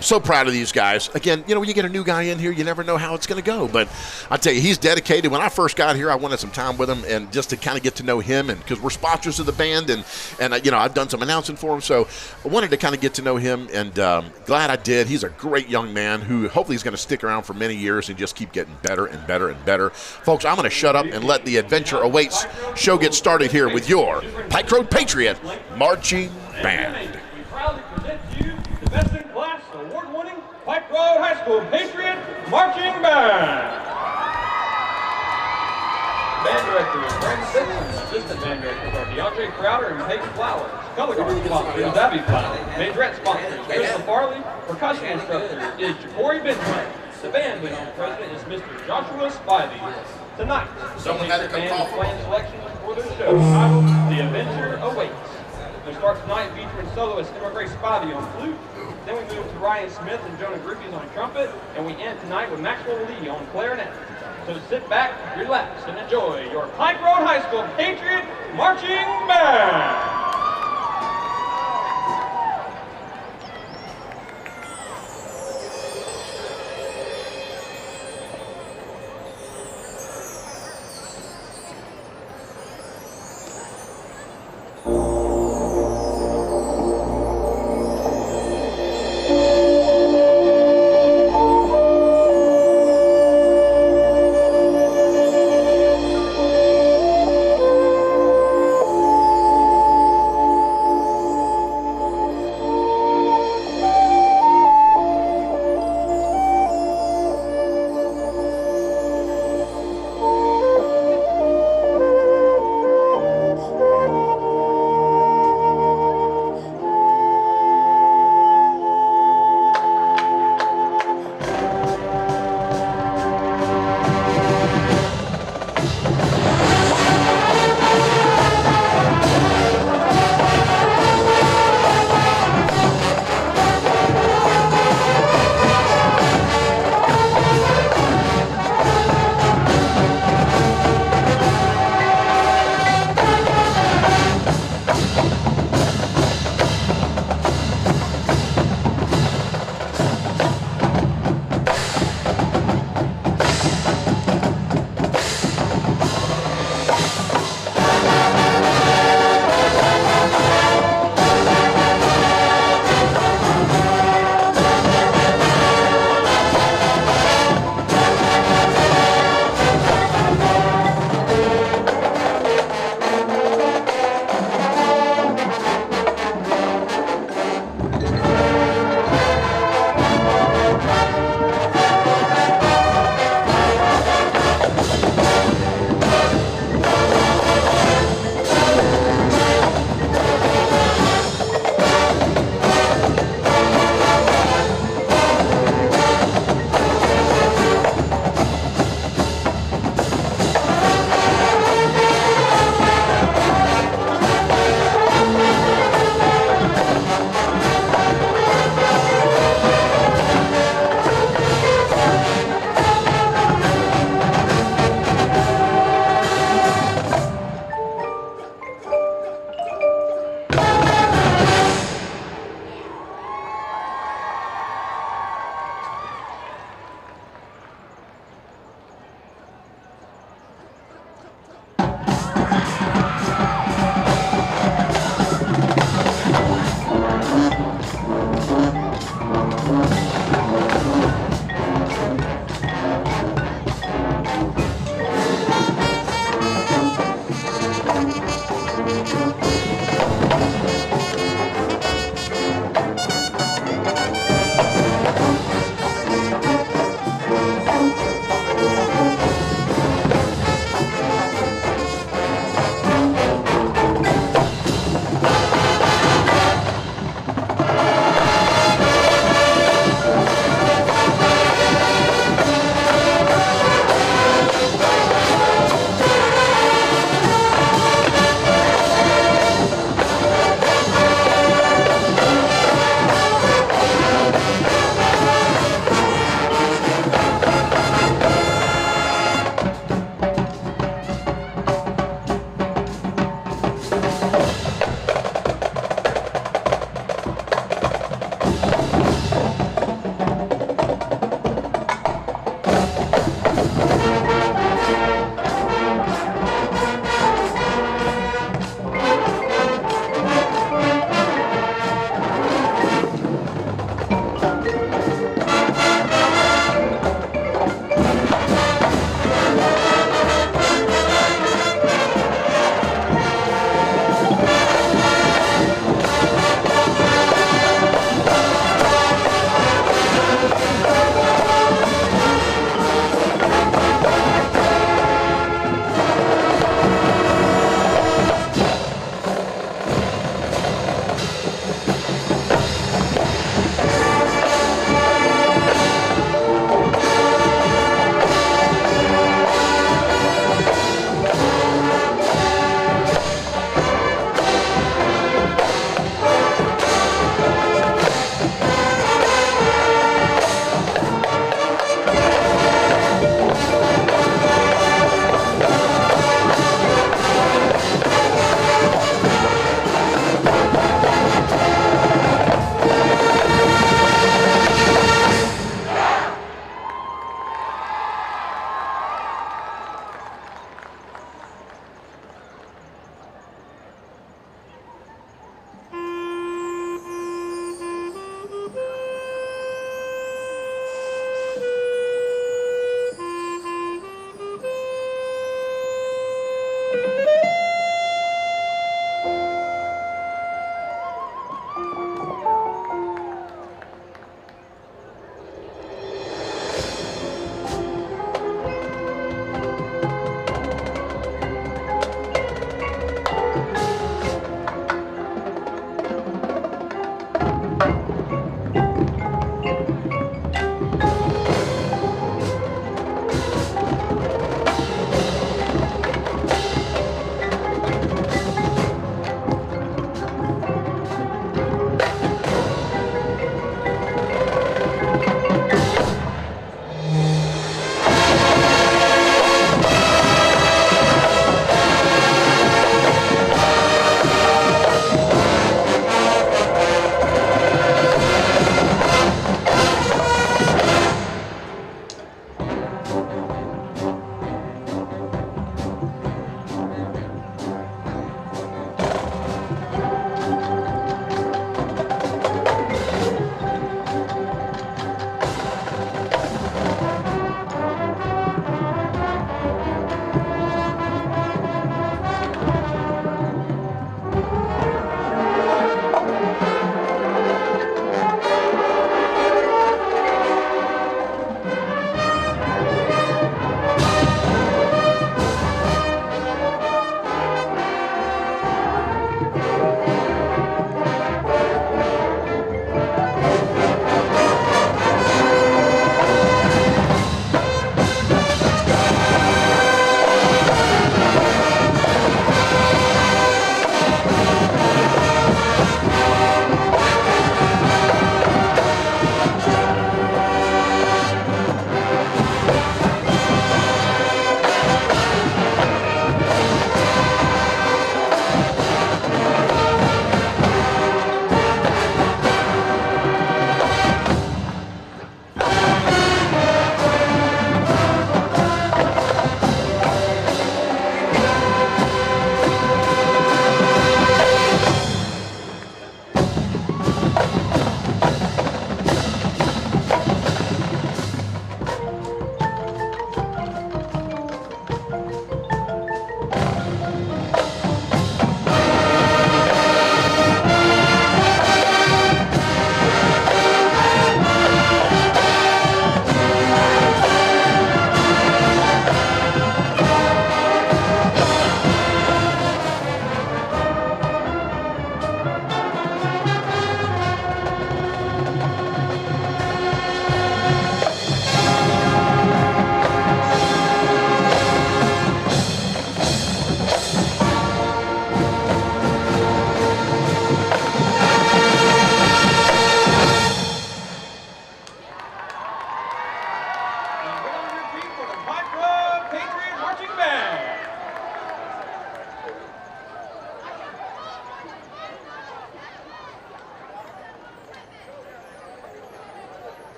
So proud of these guys. Again, when you get a new guy in here, you never know how it's going to go. But I tell you, he's dedicated. When I first got here, I wanted some time with him and just to kind of get to know him, and because we're sponsors of the band, and I've done some announcing for him, so I wanted to kind of get to know him, and glad I did. He's a great young man who hopefully is going to stick around for many years and just keep getting better and better and better. Folks, I'm going to shut up and let the Adventure Awaits show get started here with your Pike Road Patriot Marching Band. We proudly present to you the best in class, award-winning Pike Road High School Patriot Marching Band. Band directors Brandon Benson, assistant band directors are DeAndre Crowder and Peyton Flowers. Color guard sponsors Abby Flowers. Majorette sponsors Crystal Farley. Percussion instructor is Ja'Cory Benjamin. The band president is Mr. Joshua Spivey. Tonight, someone had to come off playing selections for their show titled The Adventure Awaits. We start tonight featuring soloist Emma Grace Spivey on flute. Then we move to Ryan Smith and Jonah Griffiths on trumpet, and we end tonight with Maxwell Lee on clarinet. So sit back, relax, and enjoy your Pike Road High School Patriot Marching Band.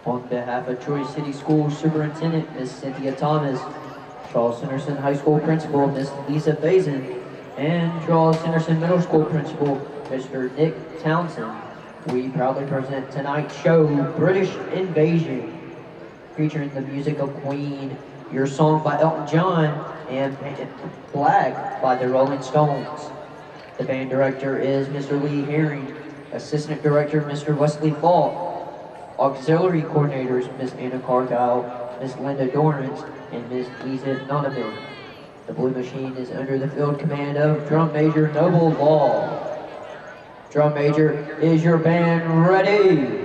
On behalf of Troy City School Superintendent, Ms. Cynthia Thomas, Charles Henderson High School Principal, Ms. Lisa Faison, and Charles Henderson Middle School Principal, Mr. Nick Townsend, we proudly present tonight's show, British Invasion, featuring the music of Queen, Your Song by Elton John, and Painted Black by the Rolling Stones. The band director is Mr. Lee Herring, assistant director Mr. Wesley Falk, auxiliary coordinators Ms. Anna Cargyle, Ms. Linda Dorrance, and Ms. Lisa Donovan. The Blue Machine is under the field command of Drum Major Noble Law. Drum Major, is your band ready?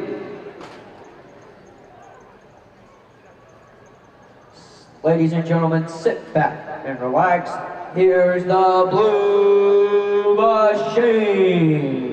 Ladies and gentlemen, sit back and relax. Here's the Blue Machine.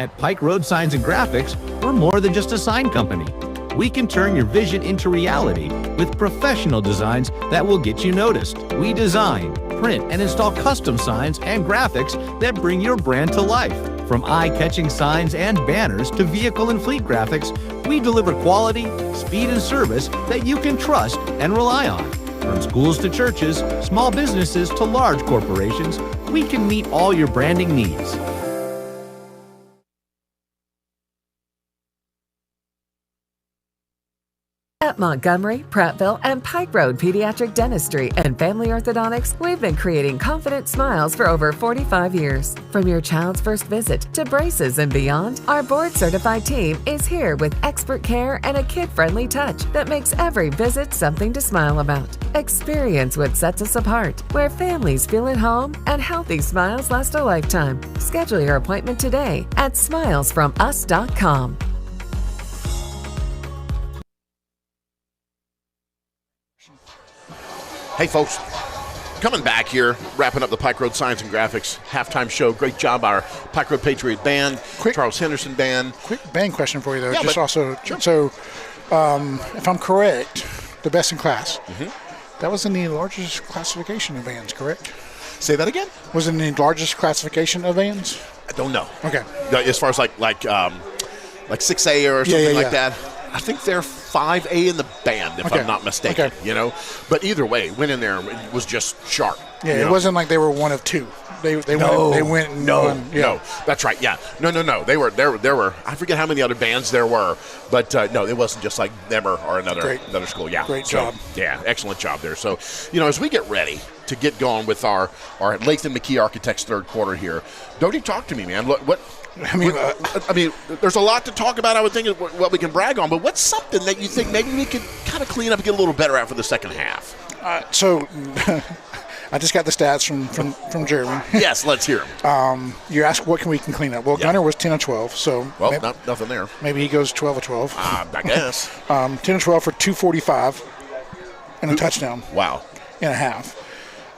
At Pike Road Signs and Graphics, we're more than just a sign company. We can turn your vision into reality with professional designs that will get you noticed. We design, print, and install custom signs and graphics that bring your brand to life. From eye-catching signs and banners to vehicle and fleet graphics, we deliver quality, speed, and service that you can trust and rely on. From schools to churches, small businesses to large corporations, we can meet all your branding needs. At Montgomery, Prattville, and Pike Road Pediatric Dentistry and Family Orthodontics, we've been creating confident smiles for over 45 years. From your child's first visit to braces and beyond, our board-certified team is here with expert care and a kid-friendly touch that makes every visit something to smile about. Experience what sets us apart, where families feel at home and healthy smiles last a lifetime. Schedule your appointment today at smilesfromus.com. Hey, folks, coming back here, wrapping up the Pike Road Signs and Graphics halftime show. Great job, our Pike Road Patriot Band, Charles Henderson Band. Quick band question for you, though. Yeah, just also, sure. So, if I'm correct, the best in class, that was in the largest classification of bands, correct? Say that again? Was it in the largest classification of bands? I don't know. Okay. As far as like 6A or something like that. I think they're 5A in the band, if I'm not mistaken. Okay. You know, but either way, went in there and was just sharp. Yeah, it wasn't like they were one of two. They went and won. Yeah. No, that's right. Yeah, no. There were. I forget how many other bands there were, but no, it wasn't just like them or another school. Yeah, great job. Yeah, excellent job there. So, as we get ready to get going with our Latham McKee Architects third quarter here, Doty, talk to me, man. What? I mean, there's a lot to talk about, I would think, what we can brag on, but what's something that you think maybe we could kind of clean up and get a little better at for the second half? So I just got the stats from Jeremy. Yes, let's hear them. You asked what we can clean up. Well, Gunner was 10 of 12, so nothing there. Maybe he goes 12 of 12. I guess. 10 of 12 for 245 and a touchdown. Wow. And a half.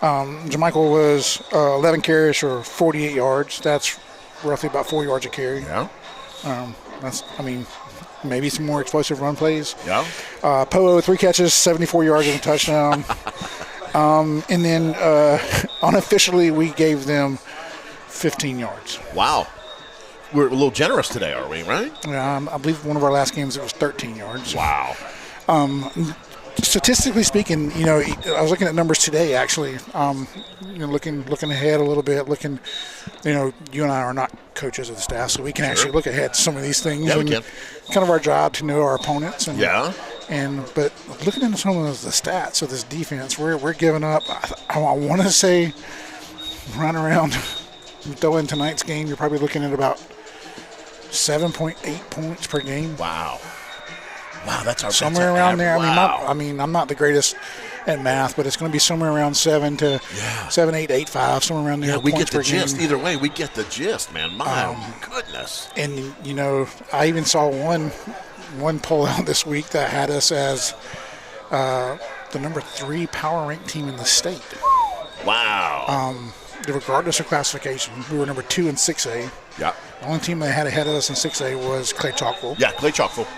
Jermichael was 11 carries for 48 yards. That's roughly about 4 yards a carry. Yeah. Maybe some more explosive run plays. Yeah. Poe, 3 catches, 74 yards and a touchdown. And then unofficially, we gave them 15 yards. Wow. We're a little generous today, are we, right? Yeah, I believe one of our last games, it was 13 yards. Wow. Statistically speaking, I was looking at numbers today, actually. Looking ahead a little bit. You and I are not coaches of the staff, so we can actually look ahead to some of these things. Yeah, we can. Kind of our job to know our opponents. But looking into some of the stats of this defense, we're giving up. I want to say, right around in tonight's game, you're probably looking at about 7.8 points per game. Wow. Wow, that's somewhere around there. Wow. I'm not the greatest at math, but it's going to be somewhere around 7 to 7, 8, 8, 5, somewhere around there. Yeah, we get the gist. Either way, we get the gist, man. My goodness. And I even saw one poll out this week that had us as the number 3 power ranked team in the state. Wow. Regardless of classification, we were number 2 in 6A. Yeah. The only team they had ahead of us in 6A was Clay Chalkville. Yeah, Clay Chalkville.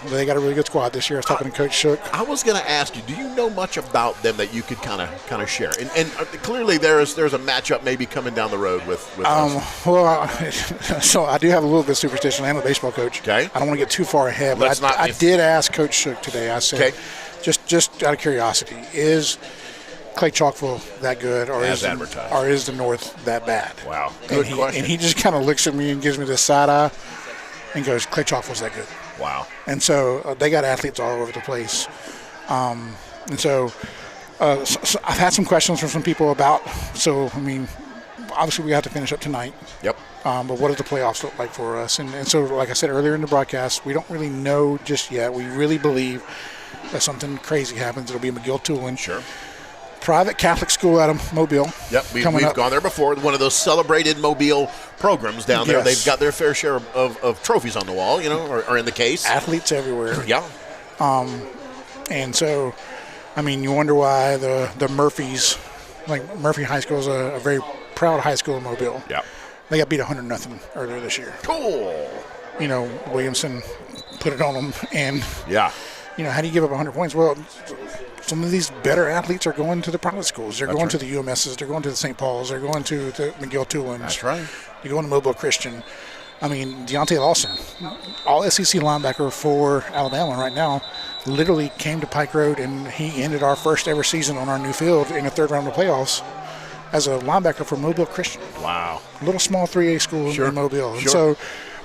They got a really good squad this year. I was talking to Coach Shook. I was going to ask you, do you know much about them that you could kind of share? And clearly there's a matchup maybe coming down the road with us. Well, so I do have a little bit of superstition. I'm a baseball coach. Okay. I don't want to get too far ahead, but I did ask Coach Shook today. I said, just out of curiosity, is Clay Chalkville that good, or is the North that bad? Wow, good question. And he just kind of looks at me and gives me this side eye and goes, Clay Chalkville's that good. Wow. And so they got athletes all over the place. So I've had some questions from some people about, obviously we have to finish up tonight. Yep. But what does the playoffs look like for us? And so, like I said earlier in the broadcast, we don't really know just yet. We really believe that something crazy happens. It'll be McGill-Tulane. Sure. Private Catholic school out of Mobile. Yep, we've gone there before. One of those celebrated Mobile programs down there. They've got their fair share of trophies on the wall, or in the case. Athletes everywhere. Yeah. And so, you wonder why the Murphys, like Murphy High School is a very proud high school in Mobile. Yeah. They got beat 100-0 earlier this year. Cool. You know, Williamson put it on them, and yeah, you know, how do you give up 100 points? Well, some of these better athletes are going to the private schools. They're going to the UMSs. They're going to the St. Paul's. They're going to the McGill Tulans. That's right. They're going to Mobile Christian. I mean, Deontay Lawson, all SEC linebacker for Alabama right now, literally came to Pike Road, and he ended our first ever season on our new field in the third round of the playoffs as a linebacker for Mobile Christian. Wow. A little small 3A school in Mobile. And Sure. so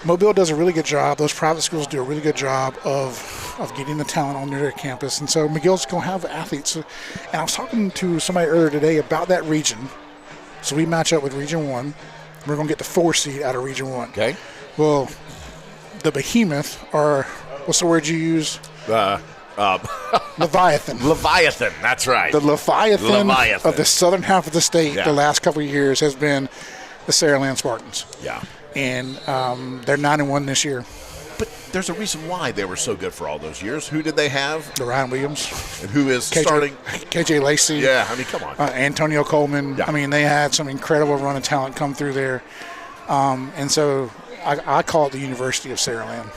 Mobile does a really good job. Those private schools do a really good job of getting the talent on their campus. And so McGill's going to have athletes. And I was talking to somebody earlier today about that region. So we match up with Region 1. We're going to get the 4 seed out of Region 1. Okay. Well, the behemoth, or what's the word you use? Leviathan. Leviathan, that's right. The Leviathan of the southern half of the state the last couple of years has been the Saraland Spartans. Yeah. And they're 9-1 this year. But there's a reason why they were so good for all those years. Who did they have? Ryan Williams. And who is starting? KJ Lacey. Yeah, I mean, come on. Antonio Coleman. Yeah. I mean, they had some incredible run of talent come through there. And so I call it the University of Saraland.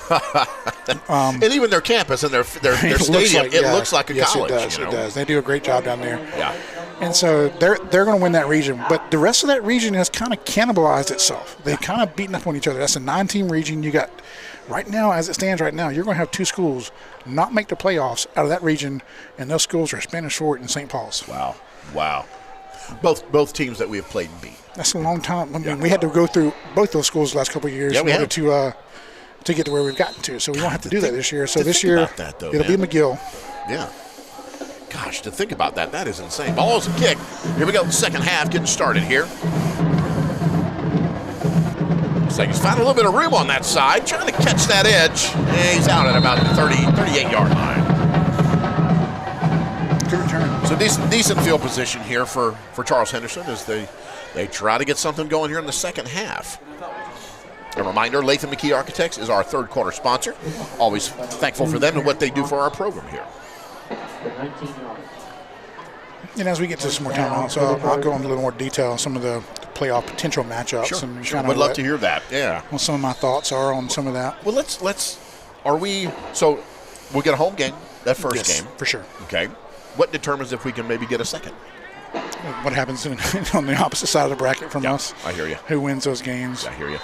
And even their campus and their stadium, looks like a college. It does. You know? It does. They do a great job down there. Yeah. And so they're going to win that region. But the rest of that region has kind of cannibalized itself. They've kind of beaten up on each other. That's a 9-team region. You got, right now, as it stands right now, you're going to have 2 schools not make the playoffs out of that region, and those schools are Spanish Fort and St. Paul's. Wow. Both teams that we have played and beat. That's a long time. I mean, we had to go through both those schools the last couple of years in order to get to where we've gotten to. So we won't have to do that this year. So this year, it'll be McGill. Yeah. Gosh, to think about that, that is insane. Ball's a kick. Here we go, second half getting started here. Looks like he's found a little bit of room on that side, trying to catch that edge. And he's out at about the 38-yard line. Good return. So decent field position here for Charles Henderson as they try to get something going here in the second half. A reminder, Latham McKee Architects is our third quarter sponsor. Always thankful for them and what they do for our program here. And as we get to some more time, so I'll go into a little more detail on some of the playoff potential matchups. Sure, and sure. Would love to hear that. Yeah. What some of my thoughts are on some of that. Well, so we'll get a home game, that first game. For sure. Okay. What determines if we can maybe get a second? What happens on the opposite side of the bracket from us? I hear you. Who wins those games? I hear you.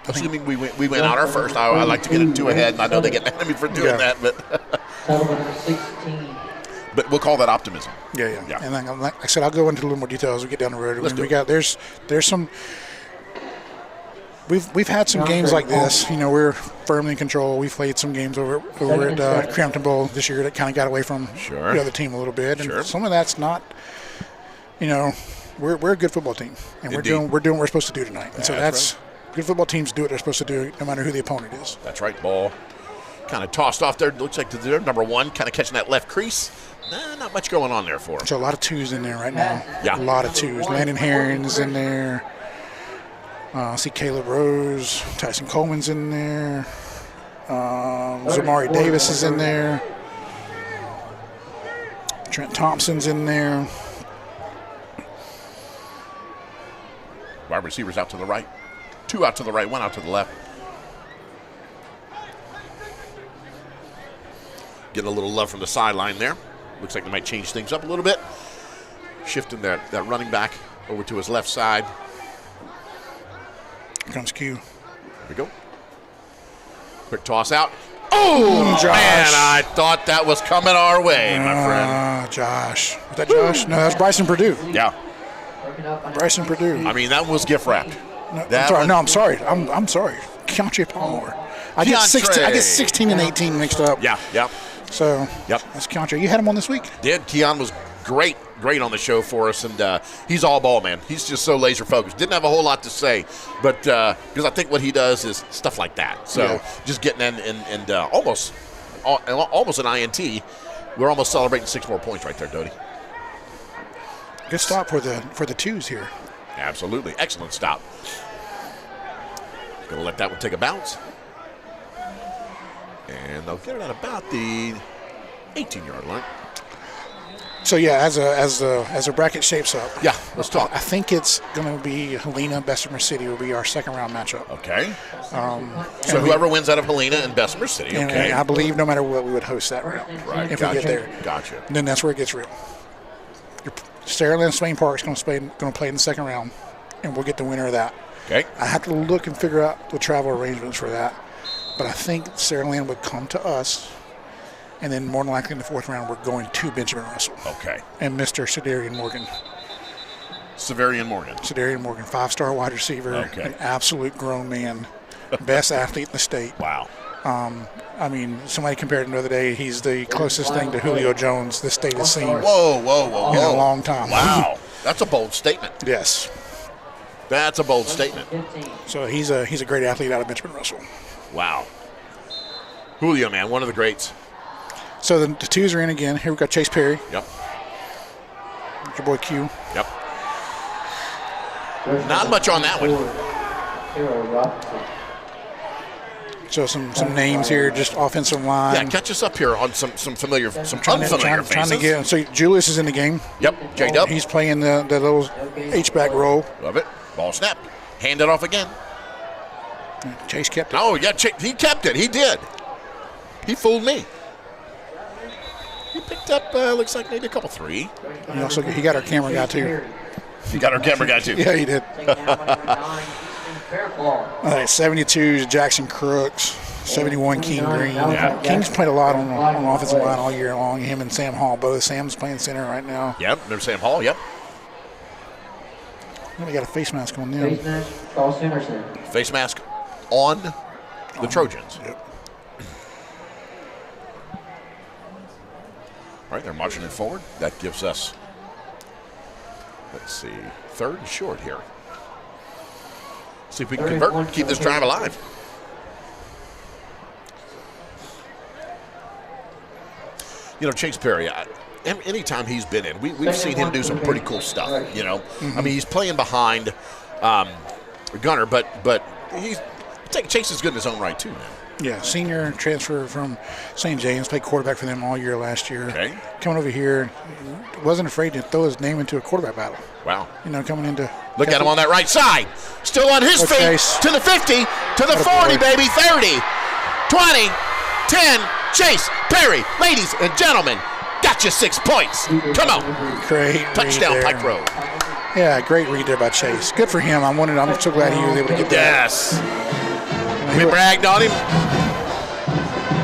Assuming we win out our first, I like to get it 2 ahead, and I know they get mad at me for doing that, but we'll call that optimism. Yeah. And like I said, I'll go into a little more detail as we get down the road. There's some. We've had some games like this. You know, we're firmly in control. We've played some games over at Crampton Bowl this year that kind of got away from the other team a little bit, and some of that's not. You know, we're a good football team, and we're doing what we're supposed to do tonight. And so that's right. Good football teams do what they're supposed to do, no matter who the opponent is. That's right. Ball kind of tossed off there. Looks like they're number 1, kind of catching that left crease. Not much going on there for him. So a lot of 2s in there right now. Yeah. A lot of 2s. Landon Herring's in there. I see Caleb Rose. Tyson Coleman's in there. Zamari Davis is in there. Trent Thompson's in there. Wide receivers out to the right. 2 out to the right, 1 out to the left. Getting a little love from the sideline there. Looks like they might change things up a little bit. Shifting that running back over to his left side. Here comes Q. Here we go. Quick toss out. Oh, Josh. Man, I thought that was coming our way, my friend. Josh. Was that Josh? No, that's Bryson Purdue. Yeah. Bryson Purdue. I mean, that was gift wrapped. I'm sorry. I'm sorry. Keontae Palmer. I get 16 and 18 mixed up. Yeah. So that's Keontae. You had him on this week? Did. Keon was great on the show for us, and he's all ball, man. He's just so laser focused. Didn't have a whole lot to say, but because I think what he does is stuff like that. So just getting in and almost an INT. We're almost celebrating 6 more points right there, Doty. Good stop for the 2s here. Absolutely. Excellent stop. Going to let that one take a bounce. And they'll get it at about the 18-yard line. So yeah, as the bracket shapes up, yeah, let's talk. I think it's going to be Helena Bessemer City will be our second round matchup. Okay. So whoever wins out of Helena and Bessemer City. And okay. I believe no matter what, we would host that round. Right. If gotcha. we get there. Gotcha. And then that's where it gets real. Saraland Spain Park is going to play in the second round, and we'll get the winner of that. Okay. I have to look and figure out the travel arrangements for that, but I think Saraland would come to us. And then more than likely in the fourth round, we're going to Benjamin Russell. Okay. And Mr. Sedarian Morgan. Severian Morgan. 5-star wide receiver. Okay. An absolute grown man. Best athlete in the state. Wow. I mean, somebody compared him the other day. He's the closest thing to Julio Jones this state has seen. Whoa. In a long time. Wow. That's a bold statement. Yes. That's a bold statement. So he's a great athlete out of Benjamin Russell. Wow. Julio, man, one of the greats. So the twos are in again. Here we got Chase Perry. Yep. Your boy Q. Yep. Not much on that one. So some names here, just offensive line. Yeah, catch us up here on some unfamiliar faces. Trying to get. So Julius is in the game. Yep. J-Dub. He's playing the little H-back role. Love it. Ball snap. Hand it off again. Chase kept it. Oh yeah, he kept it. He did. He fooled me. He picked up, looks like maybe a couple three. He got our camera guy too. He got our camera guy too. Yeah, he did. All right, 72 is Jackson Crooks. 71 King Green. Yeah. King's played a lot on the offensive line all year long. Him and Sam Hall, both. Sam's playing center right now. Yep, there's Sam Hall. Yep. We got a face mask on them. Face mask, Charles Henderson. Face mask on the Trojans. Yep. All right, they're marching it forward. That gives us, let's see, third and short here. See if we can convert and keep this drive alive. You know, Chase Perry, anytime he's been in, we've seen him do some pretty cool stuff, you know. Mm-hmm. I mean, he's playing behind Gunner, but Chase is good in his own right, too, man. Yeah, senior transfer from St. James, played quarterback for them all year last year. Okay. Coming over here, wasn't afraid to throw his name into a quarterback battle. Wow. You know, coming into. Look at him on that right side. Still on his feet. Chase. To the 50, to the 40, baby, 30, 20, 10. Chase Perry, ladies and gentlemen, got you 6 points. Come on. Great. Touchdown, Pike Road. Yeah, great read there by Chase. Good for him. I'm so glad he was able to get that. Yes. We bragged on him.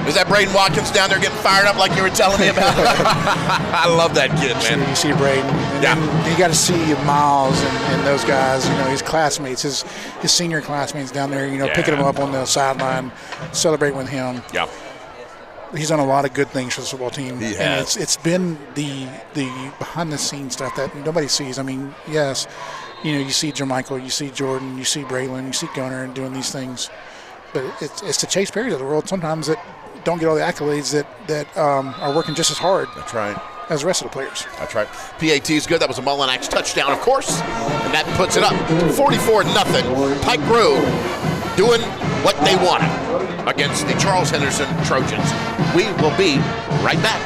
Is that Braden Watkins down there getting fired up like you were telling me about? I love that kid, man. You see Braden. And you got to see Miles and those guys, you know, his classmates, his senior classmates down there, you know, picking him up on the sideline, celebrating with him. Yeah. He's done a lot of good things for the football team. He has. And it's been the behind-the-scenes stuff that nobody sees. I mean, yes, you know, you see Jermichael, you see Jordan, you see Braylon, you see Gunner and doing these things. But it's the Chase Perrys of the world sometimes that don't get all the accolades that are working just as hard. That's right. As the rest of the players. That's right. PAT is good. That was a Mullinax touchdown, of course. And that puts it up 44-0. Pike Road doing what they wanted against the Charles Henderson Trojans. We will be right back.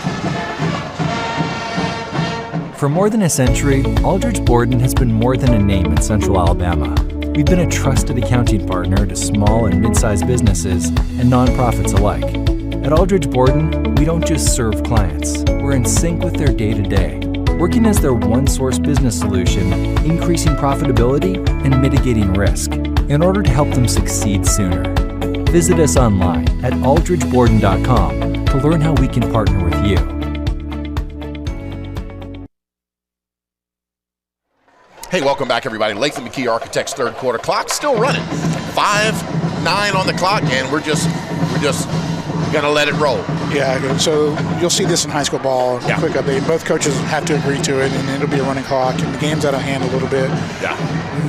For more than a century, Aldridge Borden has been more than a name in Central Alabama. We've been a trusted accounting partner to small and mid-sized businesses and nonprofits alike. At Aldridge Borden, we don't just serve clients. We're in sync with their day-to-day, working as their one-source business solution, increasing profitability and mitigating risk in order to help them succeed sooner. Visit us online at aldridgeborden.com to learn how we can partner with you. Hey, welcome back, everybody. Latham McKee Architects third quarter clock still running. 5-9 on the clock, and we're just gonna let it roll. Yeah, so you'll see this in high school ball. Yeah. Quick update. Both coaches have to agree to it, and it'll be a running clock. And the game's out of hand a little bit. Yeah.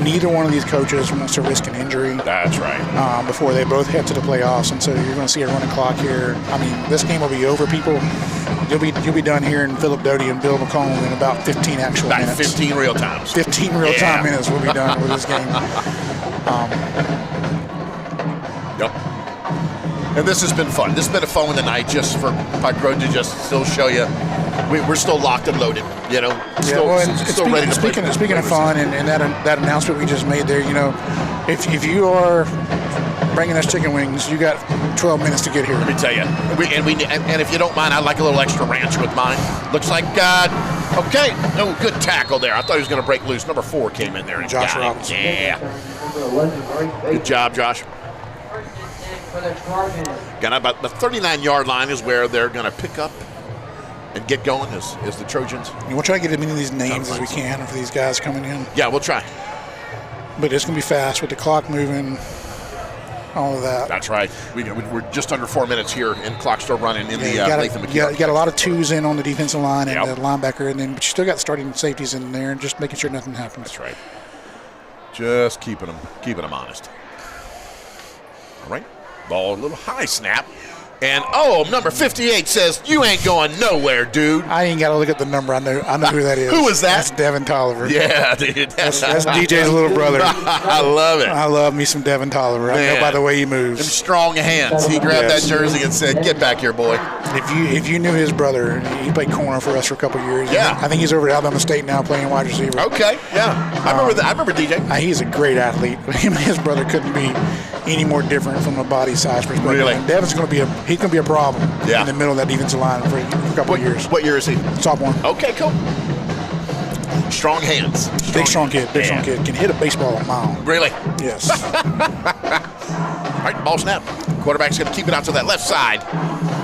Neither one of these coaches wants to risk an injury. That's right. Before they both head to the playoffs, and so you're going to see a running clock here. I mean, this game will be over, people. You'll be done here in Philip Doty and Bill McComb in about 15 actual minutes. 15 real times. 15 real time minutes will be done with this game. Yep. And this has been fun. This has been a fun one tonight, just for Pike Road to just still show you we're still locked and loaded. You know, still ready to play. Speaking of fun, and that announcement we just made there, you know, if you are bringing us chicken wings, you got 12 minutes to get here. Let me tell you. And if you don't mind, I'd like a little extra ranch with mine. Looks like, okay, no, good tackle there. I thought he was going to break loose. Number 4 came in there. And Josh got Robinson. Yeah. Good job, Josh. Got about the 39-yard line is where they're going to pick up and get going as the Trojans. And we'll try to get as many of these names as we can for these guys coming in. Yeah, we'll try. But it's going to be fast with the clock moving, all of that. That's right. We're just under 4 minutes here, and clock still running in the Nathan McKee. You got a lot of twos in on the defensive line and the linebacker, and then but you still got starting safeties in there, and just making sure nothing happens. That's right. Just keeping them honest. All right. Ball, a little high snap. And, number 58 says, you ain't going nowhere, dude. I ain't got to look at the number. I know who that is. Who was that? That's Devin Tolliver. Yeah, dude. That's DJ's little brother. I love it. I love me some Devin Tolliver. Man. I know by the way he moves. Them strong hands. He grabbed that jersey and said, get back here, boy. If you knew his brother, he played corner for us for a couple of years. Yeah. I think he's over at Alabama State now playing wide receiver. Okay, yeah. I remember DJ. He's a great athlete. Him and his brother couldn't be any more different from a body size perspective. Really? And Devin's going to be a problem in the middle of that defensive line for a couple of years. What year is he? Sophomore. Okay, cool. Strong hands. Big strong kid. Can hit a baseball a mile. Really? Yes. All right, ball snap. Quarterback's going to keep it out to that left side.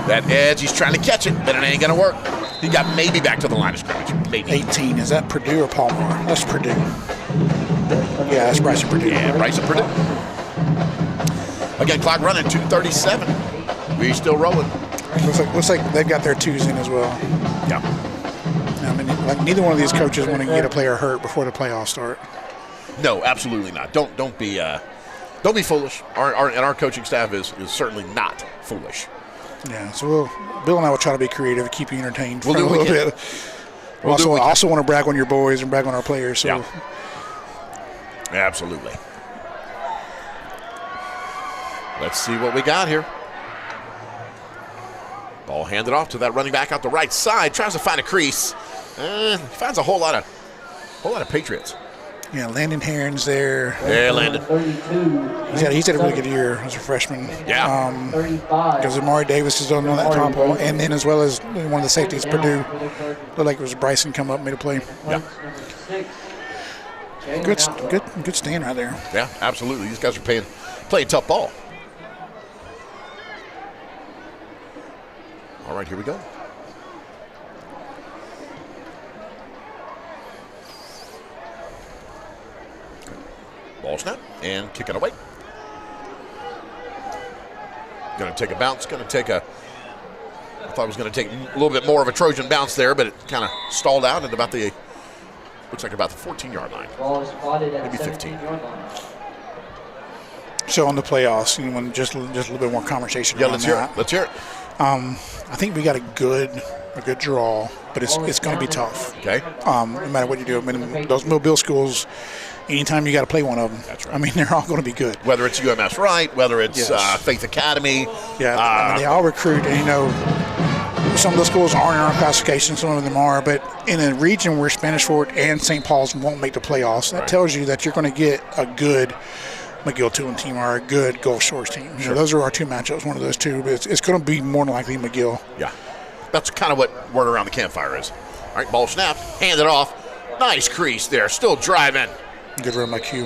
That edge, he's trying to catch it, but it ain't going to work. He got maybe back to the line of scrimmage. Maybe. 18. Is that Purdue or Palmer? That's Purdue. Yeah, that's Bryson Purdue. Yeah, Bryson Purdue. Again, clock running, 2:37. We still rolling. Looks like they've got their twos in as well. Yeah. I mean, like neither one of these coaches want to get a player hurt before the playoffs start. No, absolutely not. Don't be foolish. Our coaching staff is certainly not foolish. Yeah. So Bill and I will try to be creative, keep you entertained for a little bit. We also want to brag on your boys and brag on our players. So. Yeah. Absolutely. Let's see what we got here. Ball handed off to that running back out the right side. Tries to find a crease. Finds a whole lot of Patriots. Yeah, Landon Herron's there. Yeah, Landon. He's had a really good year as a freshman. Yeah. Because Amari Davis is on that top ball, and then as well as one of the safeties, Purdue. Looked like it was Bryson come up and made a play. Yeah. Good stand right there. Yeah, absolutely. These guys are playing tough ball. All right, here we go. Ball snap and kick it away. Going to take a bounce. I thought it was going to take a little bit more of a Trojan bounce there, but it kind of stalled out at about the 14-yard line. Maybe 15. So on the playoffs, you want just a little bit more conversation. Yeah, let's hear it. I think we got a good draw, but it's going to be tough. Okay. No matter what you do, I mean, those Mobile schools, anytime you got to play one of them. That's right. I mean, they're all going to be good. Whether it's UMS Wright, whether it's Faith Academy. Yeah, I mean, they all recruit, and some of the schools aren't in our classification, some of them are, but in a region where Spanish Fort and St. Paul's won't make the playoffs, that tells you that you're going to get a good McGill-Toolen team or a good Gulf Shores team. Sure. Those are our two matchups, one of those two, but it's going to be more than likely McGill. Yeah, that's kind of what word around the campfire is. All right, ball snapped, handed off. Nice crease there, still driving. Good run by Q.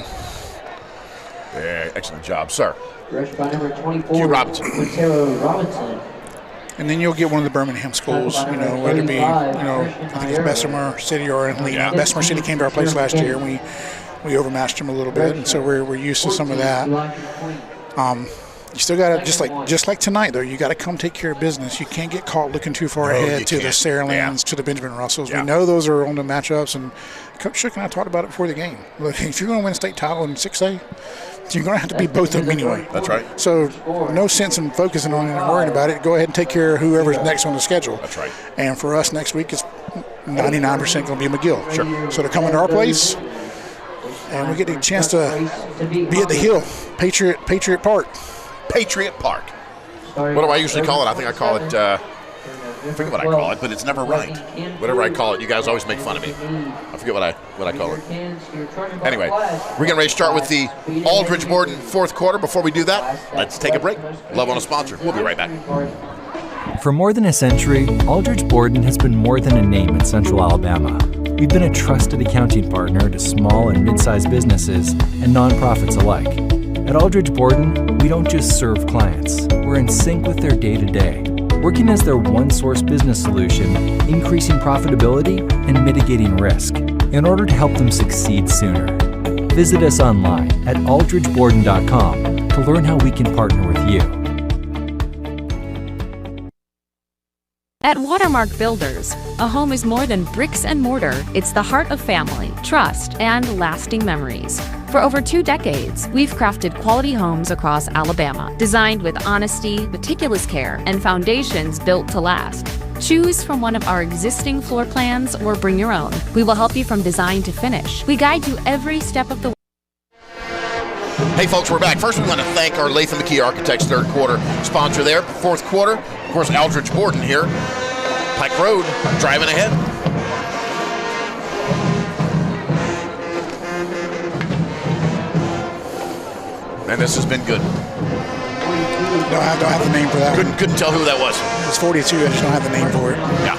Yeah, excellent job, sir. Rushed by number 24, Q Robinson. Robinson. And then you'll get one of the Birmingham schools, whether it be, I think it's Bessemer City or Helena. Yeah. Bessemer City came to our place last year, and we overmatched them a little bit, and so we're used to some of that. You still got to, just like tonight, though, you got to come take care of business. You can't get caught looking too far ahead to the Saralands, to the Benjamin Russells. Yeah. We know those are on the matchups, and Coach Shook and I talked about it before the game. Look, if you're going to win a state title in 6A, you're going to have to beat both of them anyway. That's right. So no sense in focusing on it and worrying about it. Go ahead and take care of whoever's next on the schedule. That's right. And for us next week, it's 99% going to be McGill. Sure. So to come into our place, and we get a chance to be at the Hill, Patriot Park. Patriot Park. What do I usually call it? I think I call it, I forget what I call it, but it's never right. Whatever I call it, you guys always make fun of me. I forget what I call it. Anyway, we're getting ready to start with the Aldridge Borden fourth quarter. Before we do that, let's take a break. Love on a sponsor. We'll be right back. For more than a century, Aldridge Borden has been more than a name in Central Alabama. We've been a trusted accounting partner to small and mid-sized businesses and nonprofits alike. At Aldridge Borden, we don't just serve clients. We're in sync with their day-to-day, working as their one-source business solution, increasing profitability and mitigating risk in order to help them succeed sooner. Visit us online at aldridgeborden.com to learn how we can partner with you. At Watermark Builders, a home is more than bricks and mortar. It's the heart of family, trust, and lasting memories. For over 2 decades, we've crafted quality homes across Alabama, designed with honesty, meticulous care, and foundations built to last. Choose from one of our existing floor plans or bring your own. We will help you from design to finish. We guide you every step of the way. Hey folks, we're back. First, we want to thank our Latham McKee Architects third quarter sponsor there. Fourth quarter, of course, Aldridge Borden here. Pike Road, driving ahead. And this has been good. Don't have the name for that. Couldn't tell who that was. It's 42. I just don't have the name for it. Yeah.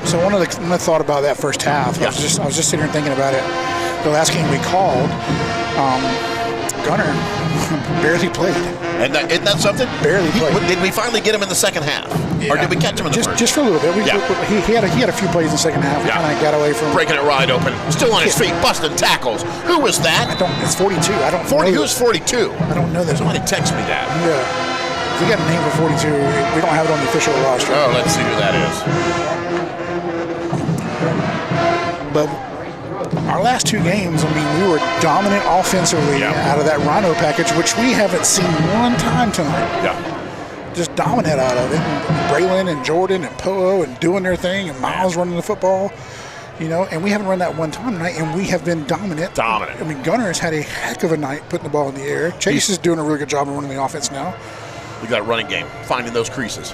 So when I thought about that first half, I was just sitting here thinking about it. The last game we called, Gunner barely played. And isn't that something? Barely played. Did we finally get him in the second half? Yeah. Or did we catch him in the first? Just for a little bit. He had a few plays in the second half. We kind of got away from breaking it wide open. Still on his feet, busting tackles. Who was that? It's 42. I don't 40. know. Who's 42? I don't know that. Somebody text me that. Yeah. If we got a name for 42, we don't have it on the official roster. Oh, let's see who that is. But our last 2 games, I mean, we were dominant offensively out of that Rhino package, which we haven't seen one time tonight. Yeah. Just dominant out of it. And Braylon and Jordan and Poe and doing their thing and Miles running the football, and we haven't run that one time tonight, and we have been dominant. I mean, Gunner has had a heck of a night putting the ball in the air. Chase is doing a really good job of running the offense now. We got a running game, finding those creases.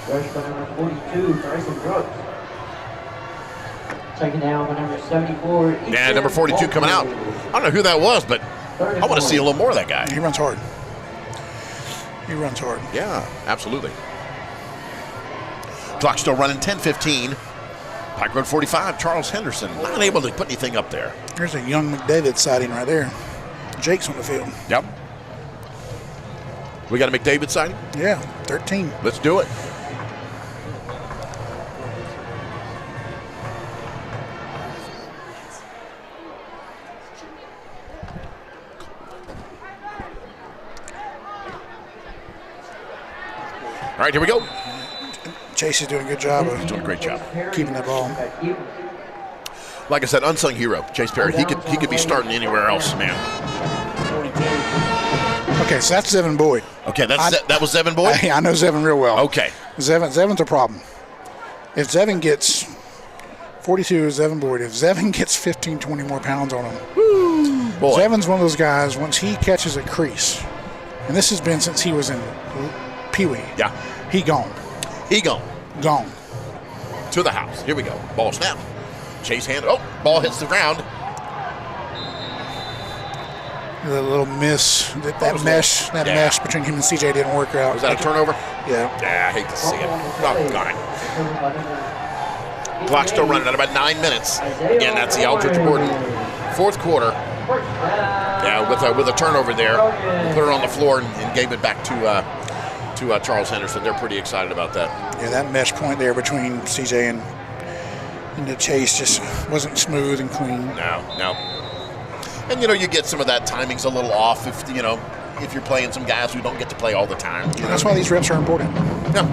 Rush by number 42, Bryson Brooks. Taken down by number 74. Yeah, number 42 coming out. I don't know who that was, but I want to see a little more of that guy. He runs hard. Yeah, absolutely. Clock still running, 10:15. Pike Road 45, Charles Henderson. Not able to put anything up there. There's a young McDavid sighting right there. Jake's on the field. Yep. We got a McDavid sighting? Yeah, 13. Let's do it. All right, here we go. Chase is doing a good job. He's doing a great job. Keeping that ball. Like I said, unsung hero, Chase Perry. He could be starting anywhere else, man. Okay, so that's Zevin Boyd. Okay, that was Zevin Boyd? I know Zevin real well. Okay. Zevin's a problem. If Zevin gets 42 is Zevin Boyd. If Zevin gets 15, 20 more pounds on him, boy. Zevin's one of those guys, once he catches a crease, and this has been since he was in Pee-wee. Yeah. He gone. Gone. To the house. Here we go. Ball snap. Chase hand. Oh, ball hits the ground. The little miss, that mesh between him and CJ didn't work out. Was that a turnover? Yeah. Yeah, I hate to see it. Oh, God. Clock still running at about 9 minutes. Again, that's the Aldridge Borden fourth quarter. Yeah, with a turnover there. Put it on the floor and gave it back to Charles Henderson. They're pretty excited about that. Yeah, that mesh point there between CJ and the Chase just wasn't smooth and clean. No. And, you get some of that timing's a little off if you're playing some guys who don't get to play all the time. That's why these reps are important. Yeah.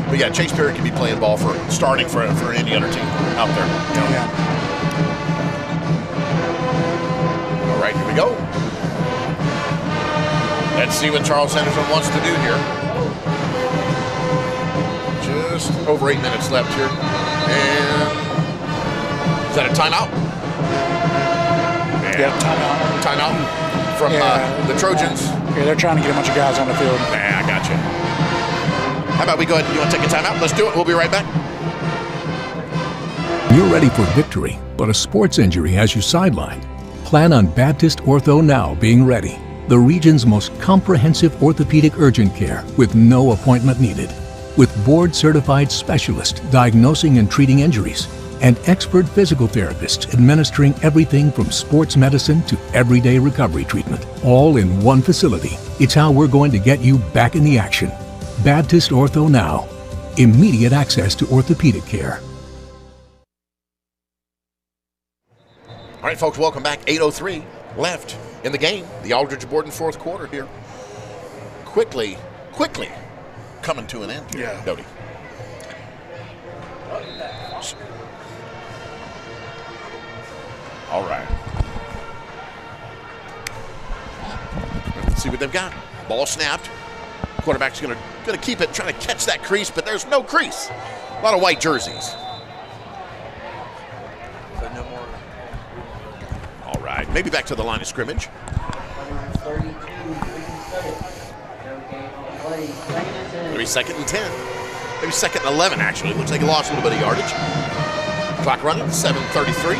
But, yeah, Chase Perry can be playing ball starting for any other team out there. Yeah. All right, here we go. Let's see what Charles Henderson wants to do here. Just over 8 minutes left here. And is that a timeout? Yeah, timeout. from the Trojans. Yeah, they're trying to get a bunch of guys on the field. Yeah, I got you. How about we go ahead? You want to take a timeout? Let's do it. We'll be right back. You're ready for victory, but a sports injury has you sidelined. Plan on Baptist Ortho Now being ready. The region's most comprehensive orthopedic urgent care with no appointment needed. With board-certified specialists diagnosing and treating injuries, and expert physical therapists administering everything from sports medicine to everyday recovery treatment, all in one facility. It's how we're going to get you back in the action. Baptist Ortho Now. Immediate access to orthopedic care. All right, folks, welcome back. 8:03 left in the game. The Aldridge Borden fourth quarter here. Quickly coming to an end here, Cody. All right. Let's see what they've got. Ball snapped. Quarterback's going to keep it, trying to catch that crease, but there's no crease. A lot of white jerseys. All right, maybe back to the line of scrimmage. 32, second and 10. Maybe second and 11, actually. Looks like he lost a little bit of yardage. Clock running, 7:33.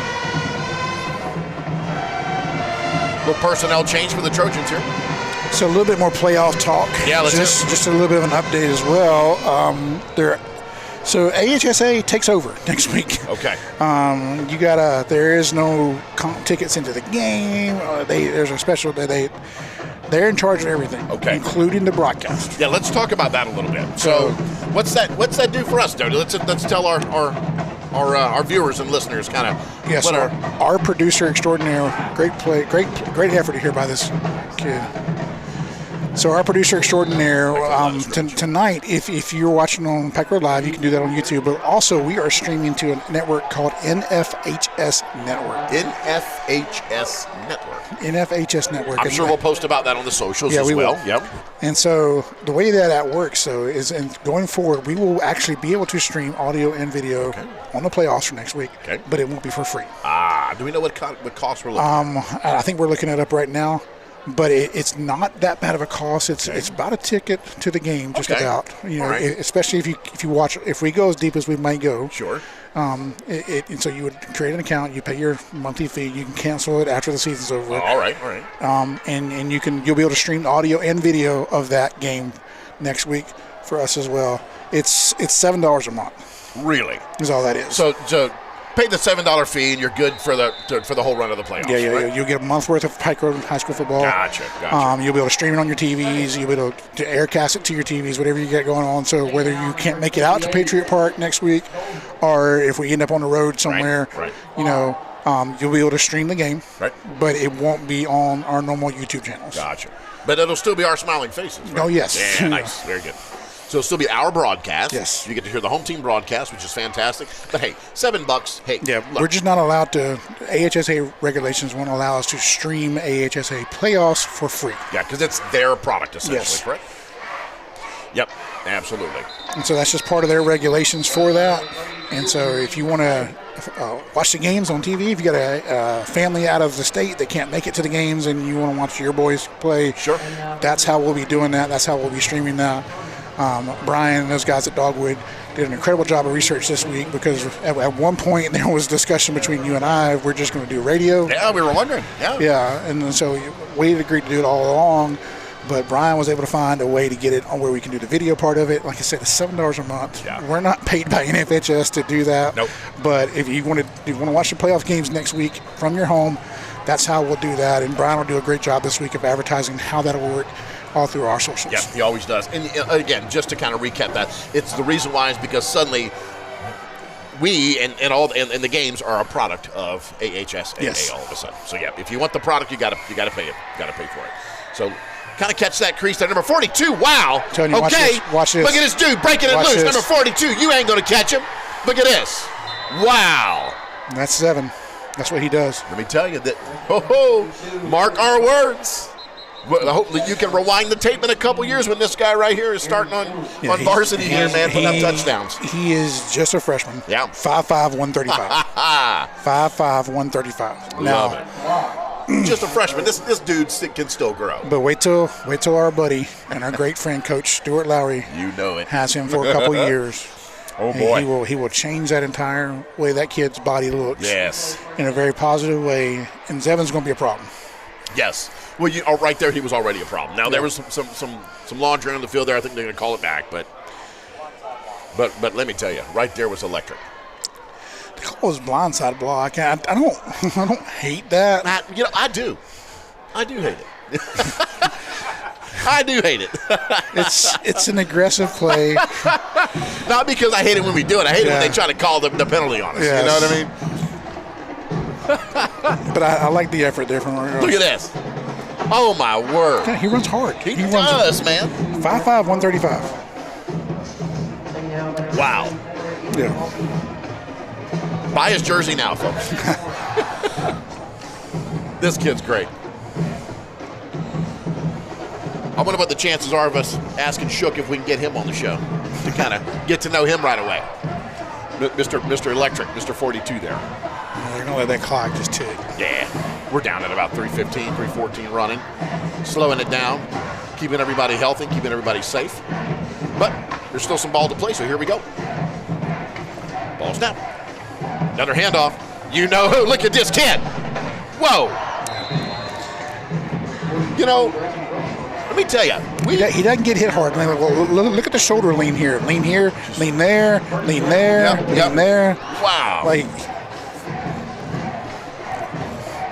Little personnel change for the Trojans here. So a little bit more playoff talk. Yeah, let's just a little bit of an update as well. So AHSA takes over next week. Okay. There is no tickets into the game. There's a special they're in charge of everything, including the broadcast. Yeah, let's talk about that a little bit. So, what's that do for us, Dodie? Let's tell our viewers and listeners kind of. Yes, our producer extraordinaire, great effort here by this kid. So our producer extraordinaire, tonight, if you're watching on Pike Road Live, you can do that on YouTube. But also, we are streaming to a network called NFHS Network. NFHS Network. NFHS Network. I'm sure we'll post about that on the socials as well. Will. Yep. And so the way that works, is going forward, we will actually be able to stream audio and video on the playoffs for next week. Okay. But it won't be for free. Do we know what cost we're looking at? I think we're looking it up right now. But it's not that bad of a cost. It's about a ticket to the game, just about. Especially if you watch. If we go as deep as we might go. Sure. And so you would create an account. You pay your monthly fee. You can cancel it after the season's over. All right. And you'll be able to stream audio and video of that game next week for us as well. It's $7 a month. Really? Is all that is. So pay the $7 fee, and you're good for the whole run of the playoffs. Yeah. Right? You'll get a month worth of Pike Road high school football. Gotcha. You'll be able to stream it on your TVs. You'll be able to aircast it to your TVs, whatever you get going on. So whether you can't make it out to Patriot Park next week, or if we end up on the road somewhere, you'll be able to stream the game. Right. But it won't be on our normal YouTube channels. Gotcha. But it'll still be our smiling faces. Right? Oh yes. Yeah, nice. Very good. So it'll still be our broadcast. Yes. You get to hear the home team broadcast, which is fantastic. But hey, $7. Hey. Yeah, we're just not allowed to. AHSA regulations won't allow us to stream AHSA playoffs for free. Yeah, because it's their product essentially, yes. Correct? Yep, absolutely. And so that's just part of their regulations for that. And so if you want to watch the games on TV, if you got a family out of the state that can't make it to the games and you want to watch your boys play, sure. That's how we'll be doing that. That's how we'll be streaming that. Brian and those guys at Dogwood did an incredible job of research this week because at one point there was discussion between you and I. We're just going to do radio. Yeah, we were wondering. Yeah, and so we had agreed to do it all along, but Brian was able to find a way to get it on where we can do the video part of it. Like I said, it's $7 a month. Yeah. We're not paid by NFHS to do that. Nope. But if you want to watch the playoff games next week from your home, that's how we'll do that. And Brian will do a great job this week of advertising how that'll work all through our socials. Yeah, he always does. And again, just to kind of recap that, it's the reason why is because suddenly we and the games are a product of AHSAA yes. all of a sudden. So yeah, if you want the product, you got to pay it. You got to pay for it. So kind of catch that crease there. Number 42. Wow. Tony, okay. Watch this. Look at this dude breaking it loose. Number 42. You ain't going to catch him. Look at this. Wow. And that's 7. That's what he does. Let me tell you that. Mark our words. Hopefully you can rewind the tape in a couple years when this guy right here is starting on varsity here, man, putting up touchdowns. He is just a freshman. Yeah. 5'5", 135. 5'5", 135. Love it. just a freshman. This dude can still grow. But wait till our buddy and our great friend, Coach Stuart Lowry, has him for a couple years. Oh boy, he will change that entire way that kid's body looks. Yes, in a very positive way, and Zevin's going to be a problem. Yes. Well, right there, he was already a problem. Now there was some laundry on the field there. I think they're going to call it back, but let me tell you, right there was electric. They call it blindside block. I don't hate that. I do hate it. I do hate it. It's an aggressive play. Not because I hate it when we do it. I hate it when they try to call the penalty on us. Yes. You know what I mean? But I like the effort there from our Look at this. Oh, my word. Yeah, he runs hard. He does, man. 5'5", 135. Wow. Yeah. Buy his jersey now, folks. This kid's great. I wonder what the chances are of us asking Shook if we can get him on the show to kind of get to know him right away. Mr. Electric, Mr. 42 there. They're going to let that clock just tick. Yeah. We're down at about 3:15, 3:14 running. Slowing it down, keeping everybody healthy, keeping everybody safe. But there's still some ball to play, so here we go. Ball snap. Another handoff. You know who? Look at this kid. Whoa. You know, let me tell you. He doesn't get hit hard. Well, look at the shoulder lean here. Lean here, lean there, lean there, lean there. Wow.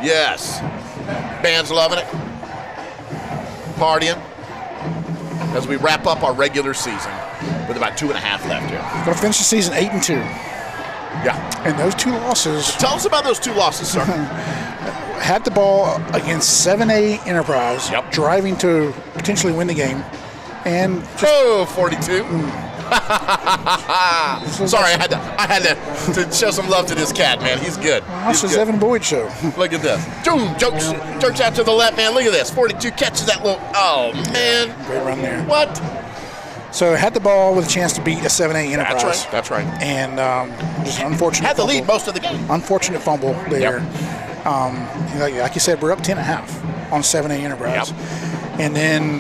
Yes. Band's loving it. Partying. As we wrap up our regular season with about 2.5 left here. Going to finish the season 8-2. Yeah. And those 2 losses. Tell us about those 2 losses, sir. Had the ball against 7A Enterprise, driving to potentially win the game, and 42. Sorry, I had to show some love to this cat, man. He's good. That's the Evan Boyd show. Look at this. Boom, jerks out to the left, man. Look at this. 42 catches that little. Oh man, great run there. What? So had the ball with a chance to beat a 7A Enterprise. That's right. And just unfortunate. Had the lead most of the game. Unfortunate fumble there. Like you said, we're up 10.5 on 7A Enterprise. Yep. And then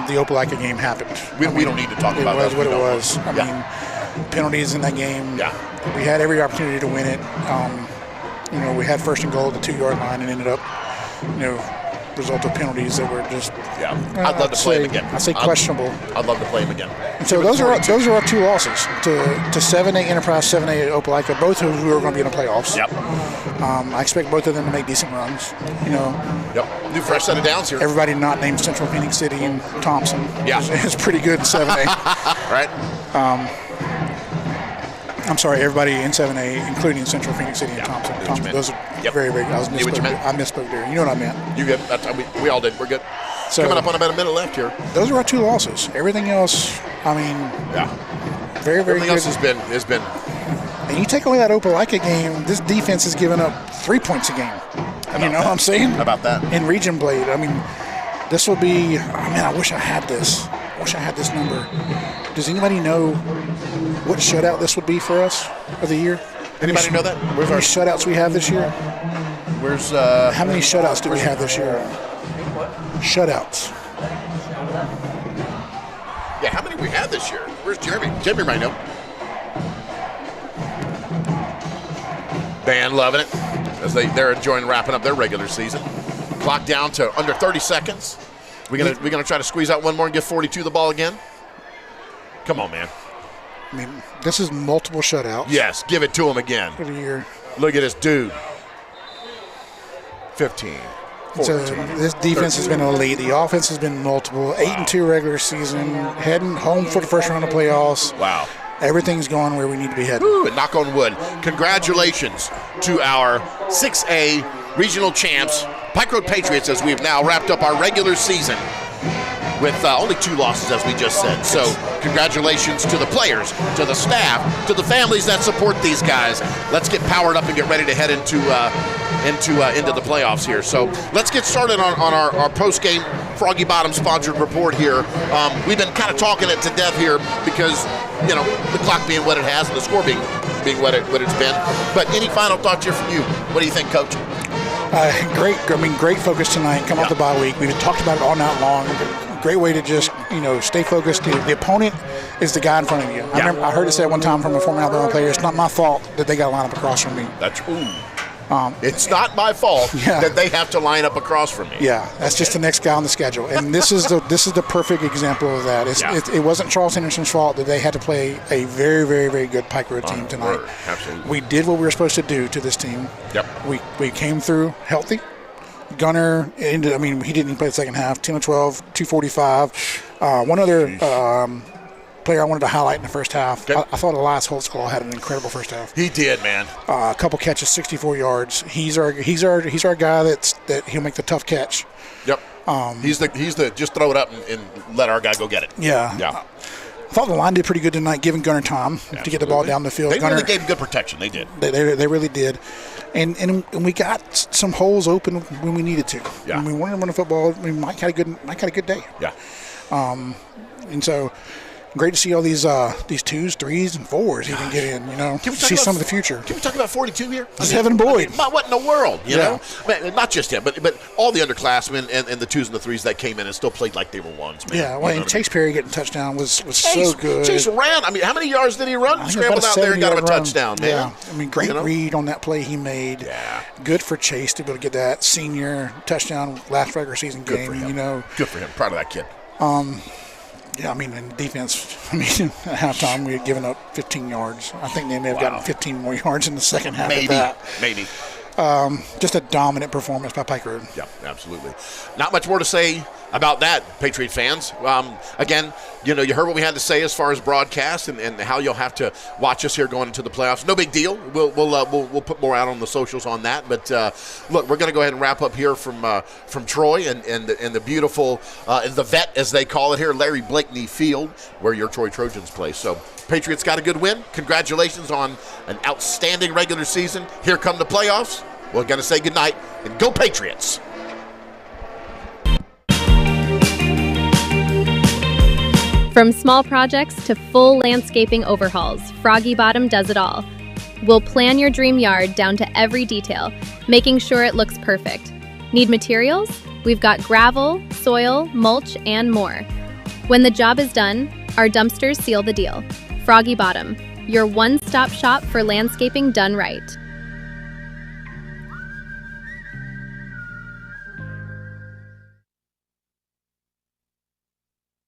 the Opelika game happened. We don't need to talk about that. It was what it was. I mean, penalties in that game. Yeah. We had every opportunity to win it. We had first and goal at the 2-yard line and ended up, result of penalties that were just. Yeah. I'd love to play him again. I'd say questionable. I'd love to play him again. And so those are our 2 losses to 7A Enterprise, 7A Opelika, both of who are going to be in the playoffs. Yep. I expect both of them to make decent runs. Yep. New fresh set of downs here. Everybody not named Central Phoenix City and Thompson. Yeah. It's pretty good in 7A. Right. I'm sorry, everybody in 7A, including Central Phoenix City and Thompson. Those are very, very good. I misspoke there. You know what I meant. You good. We all did. We're good. So, coming up on about a minute left here. Those are our 2 losses. Everything else, very, very Everything good. else has been. And you take away that Opelika game, this defense has given up 3 points a game. You know what I'm saying? How about that? In Region Blade. I mean, this will be, I wish I had this. I wish I had this number. Does anybody know what shutout this would be for us for the year? Anybody know that? How many shutouts we have this year? How many shutouts do we have this year? Shutouts. Yeah, how many we had this year? Where's Jeremy? Jeremy might know. Band loving it as they're enjoying wrapping up their regular season. Clock down to under 30 seconds. We gonna try to squeeze out one more and give 42 the ball again. Come on, man. I mean, this is multiple shutouts. Yes, give it to him again. For the year. Look at this dude. 15. 14, so this defense 13. Has been elite. The offense has been multiple. 8-2 regular season. Heading home for the first round of playoffs. Wow. Everything's going where we need to be heading. Ooh, and knock on wood. Congratulations to our 6A regional champs, Pike Road Patriots, as we've now wrapped up our regular season with only 2 losses, as we just said. So congratulations to the players, to the staff, to the families that support these guys. Let's get powered up and get ready to head into the playoffs here. So let's get started on our post-game Froggy Bottom sponsored report here. We've been kind of talking it to death here because, the clock being what it has and the score being what it's been. But any final thoughts here from you? What do you think, Coach? Great focus tonight. Come off the bye week. We've talked about it all night long. Great way to just, stay focused. The opponent is the guy in front of you. I heard it said one time from a former Alabama player, it's not my fault that they got to line up across from me. That's it's not my fault that they have to line up across from me. Yeah, that's just the next guy on the schedule. And this is the perfect example of that. It wasn't Charles Henderson's fault that they had to play a very, very, very good Pike Road team tonight. Absolutely. We did what we were supposed to do to this team. Yep. We came through healthy. Gunner he didn't even play the second half. 10 of 12, 245. One other player I wanted to highlight in the first half. Okay. I thought Elias Holtzclaw had an incredible first half. He did, man. A couple catches, 64 yards. He's our guy that he'll make the tough catch. Yep. He's the just throw it up and let our guy go get it. Yeah. I thought the line did pretty good tonight, giving Gunner time to get the ball down the field. They really gave good protection. They did. They really did. And we got some holes open when we needed to. Yeah. When we wanted to run the football, Mike had a good day. Yeah. And so great to see all these 2s, 3s, and 4s even get in, see some of the future. Can we talk about 42 here? Evan Boyd. What in the world, you know? Not just him, but all the underclassmen and the 2s and the 3s that came in and still played like they were 1s, man. Yeah, and Chase Perry getting a touchdown was so good. Chase ran. How many yards did he run? Scrambled out there and got him a touchdown, man. Yeah, great read on that play he made. Yeah. Good for Chase to be able to get that senior touchdown last regular season game. Good for him. Proud of that kid. Yeah, in defense, at halftime we had given up 15 yards. I think they may have gotten 15 more yards in the second half of that. Maybe. Just a dominant performance by Pike Road. Yeah, absolutely. Not much more to say about that, Patriot fans. Again, you heard what we had to say as far as broadcast and how you'll have to watch us here going into the playoffs. No big deal. We'll put more out on the socials on that. But look, we're going to go ahead and wrap up here from Troy and the beautiful the vet, as they call it here, Larry Blakeney Field, where your Troy Trojans play. So Patriots got a good win. Congratulations on an outstanding regular season. Here come the playoffs. We're going to say goodnight and go Patriots. From small projects to full landscaping overhauls, Froggy Bottom does it all. We'll plan your dream yard down to every detail, making sure it looks perfect. Need materials? We've got gravel, soil, mulch, and more. When the job is done, our dumpsters seal the deal. Froggy Bottom, your one-stop shop for landscaping done right.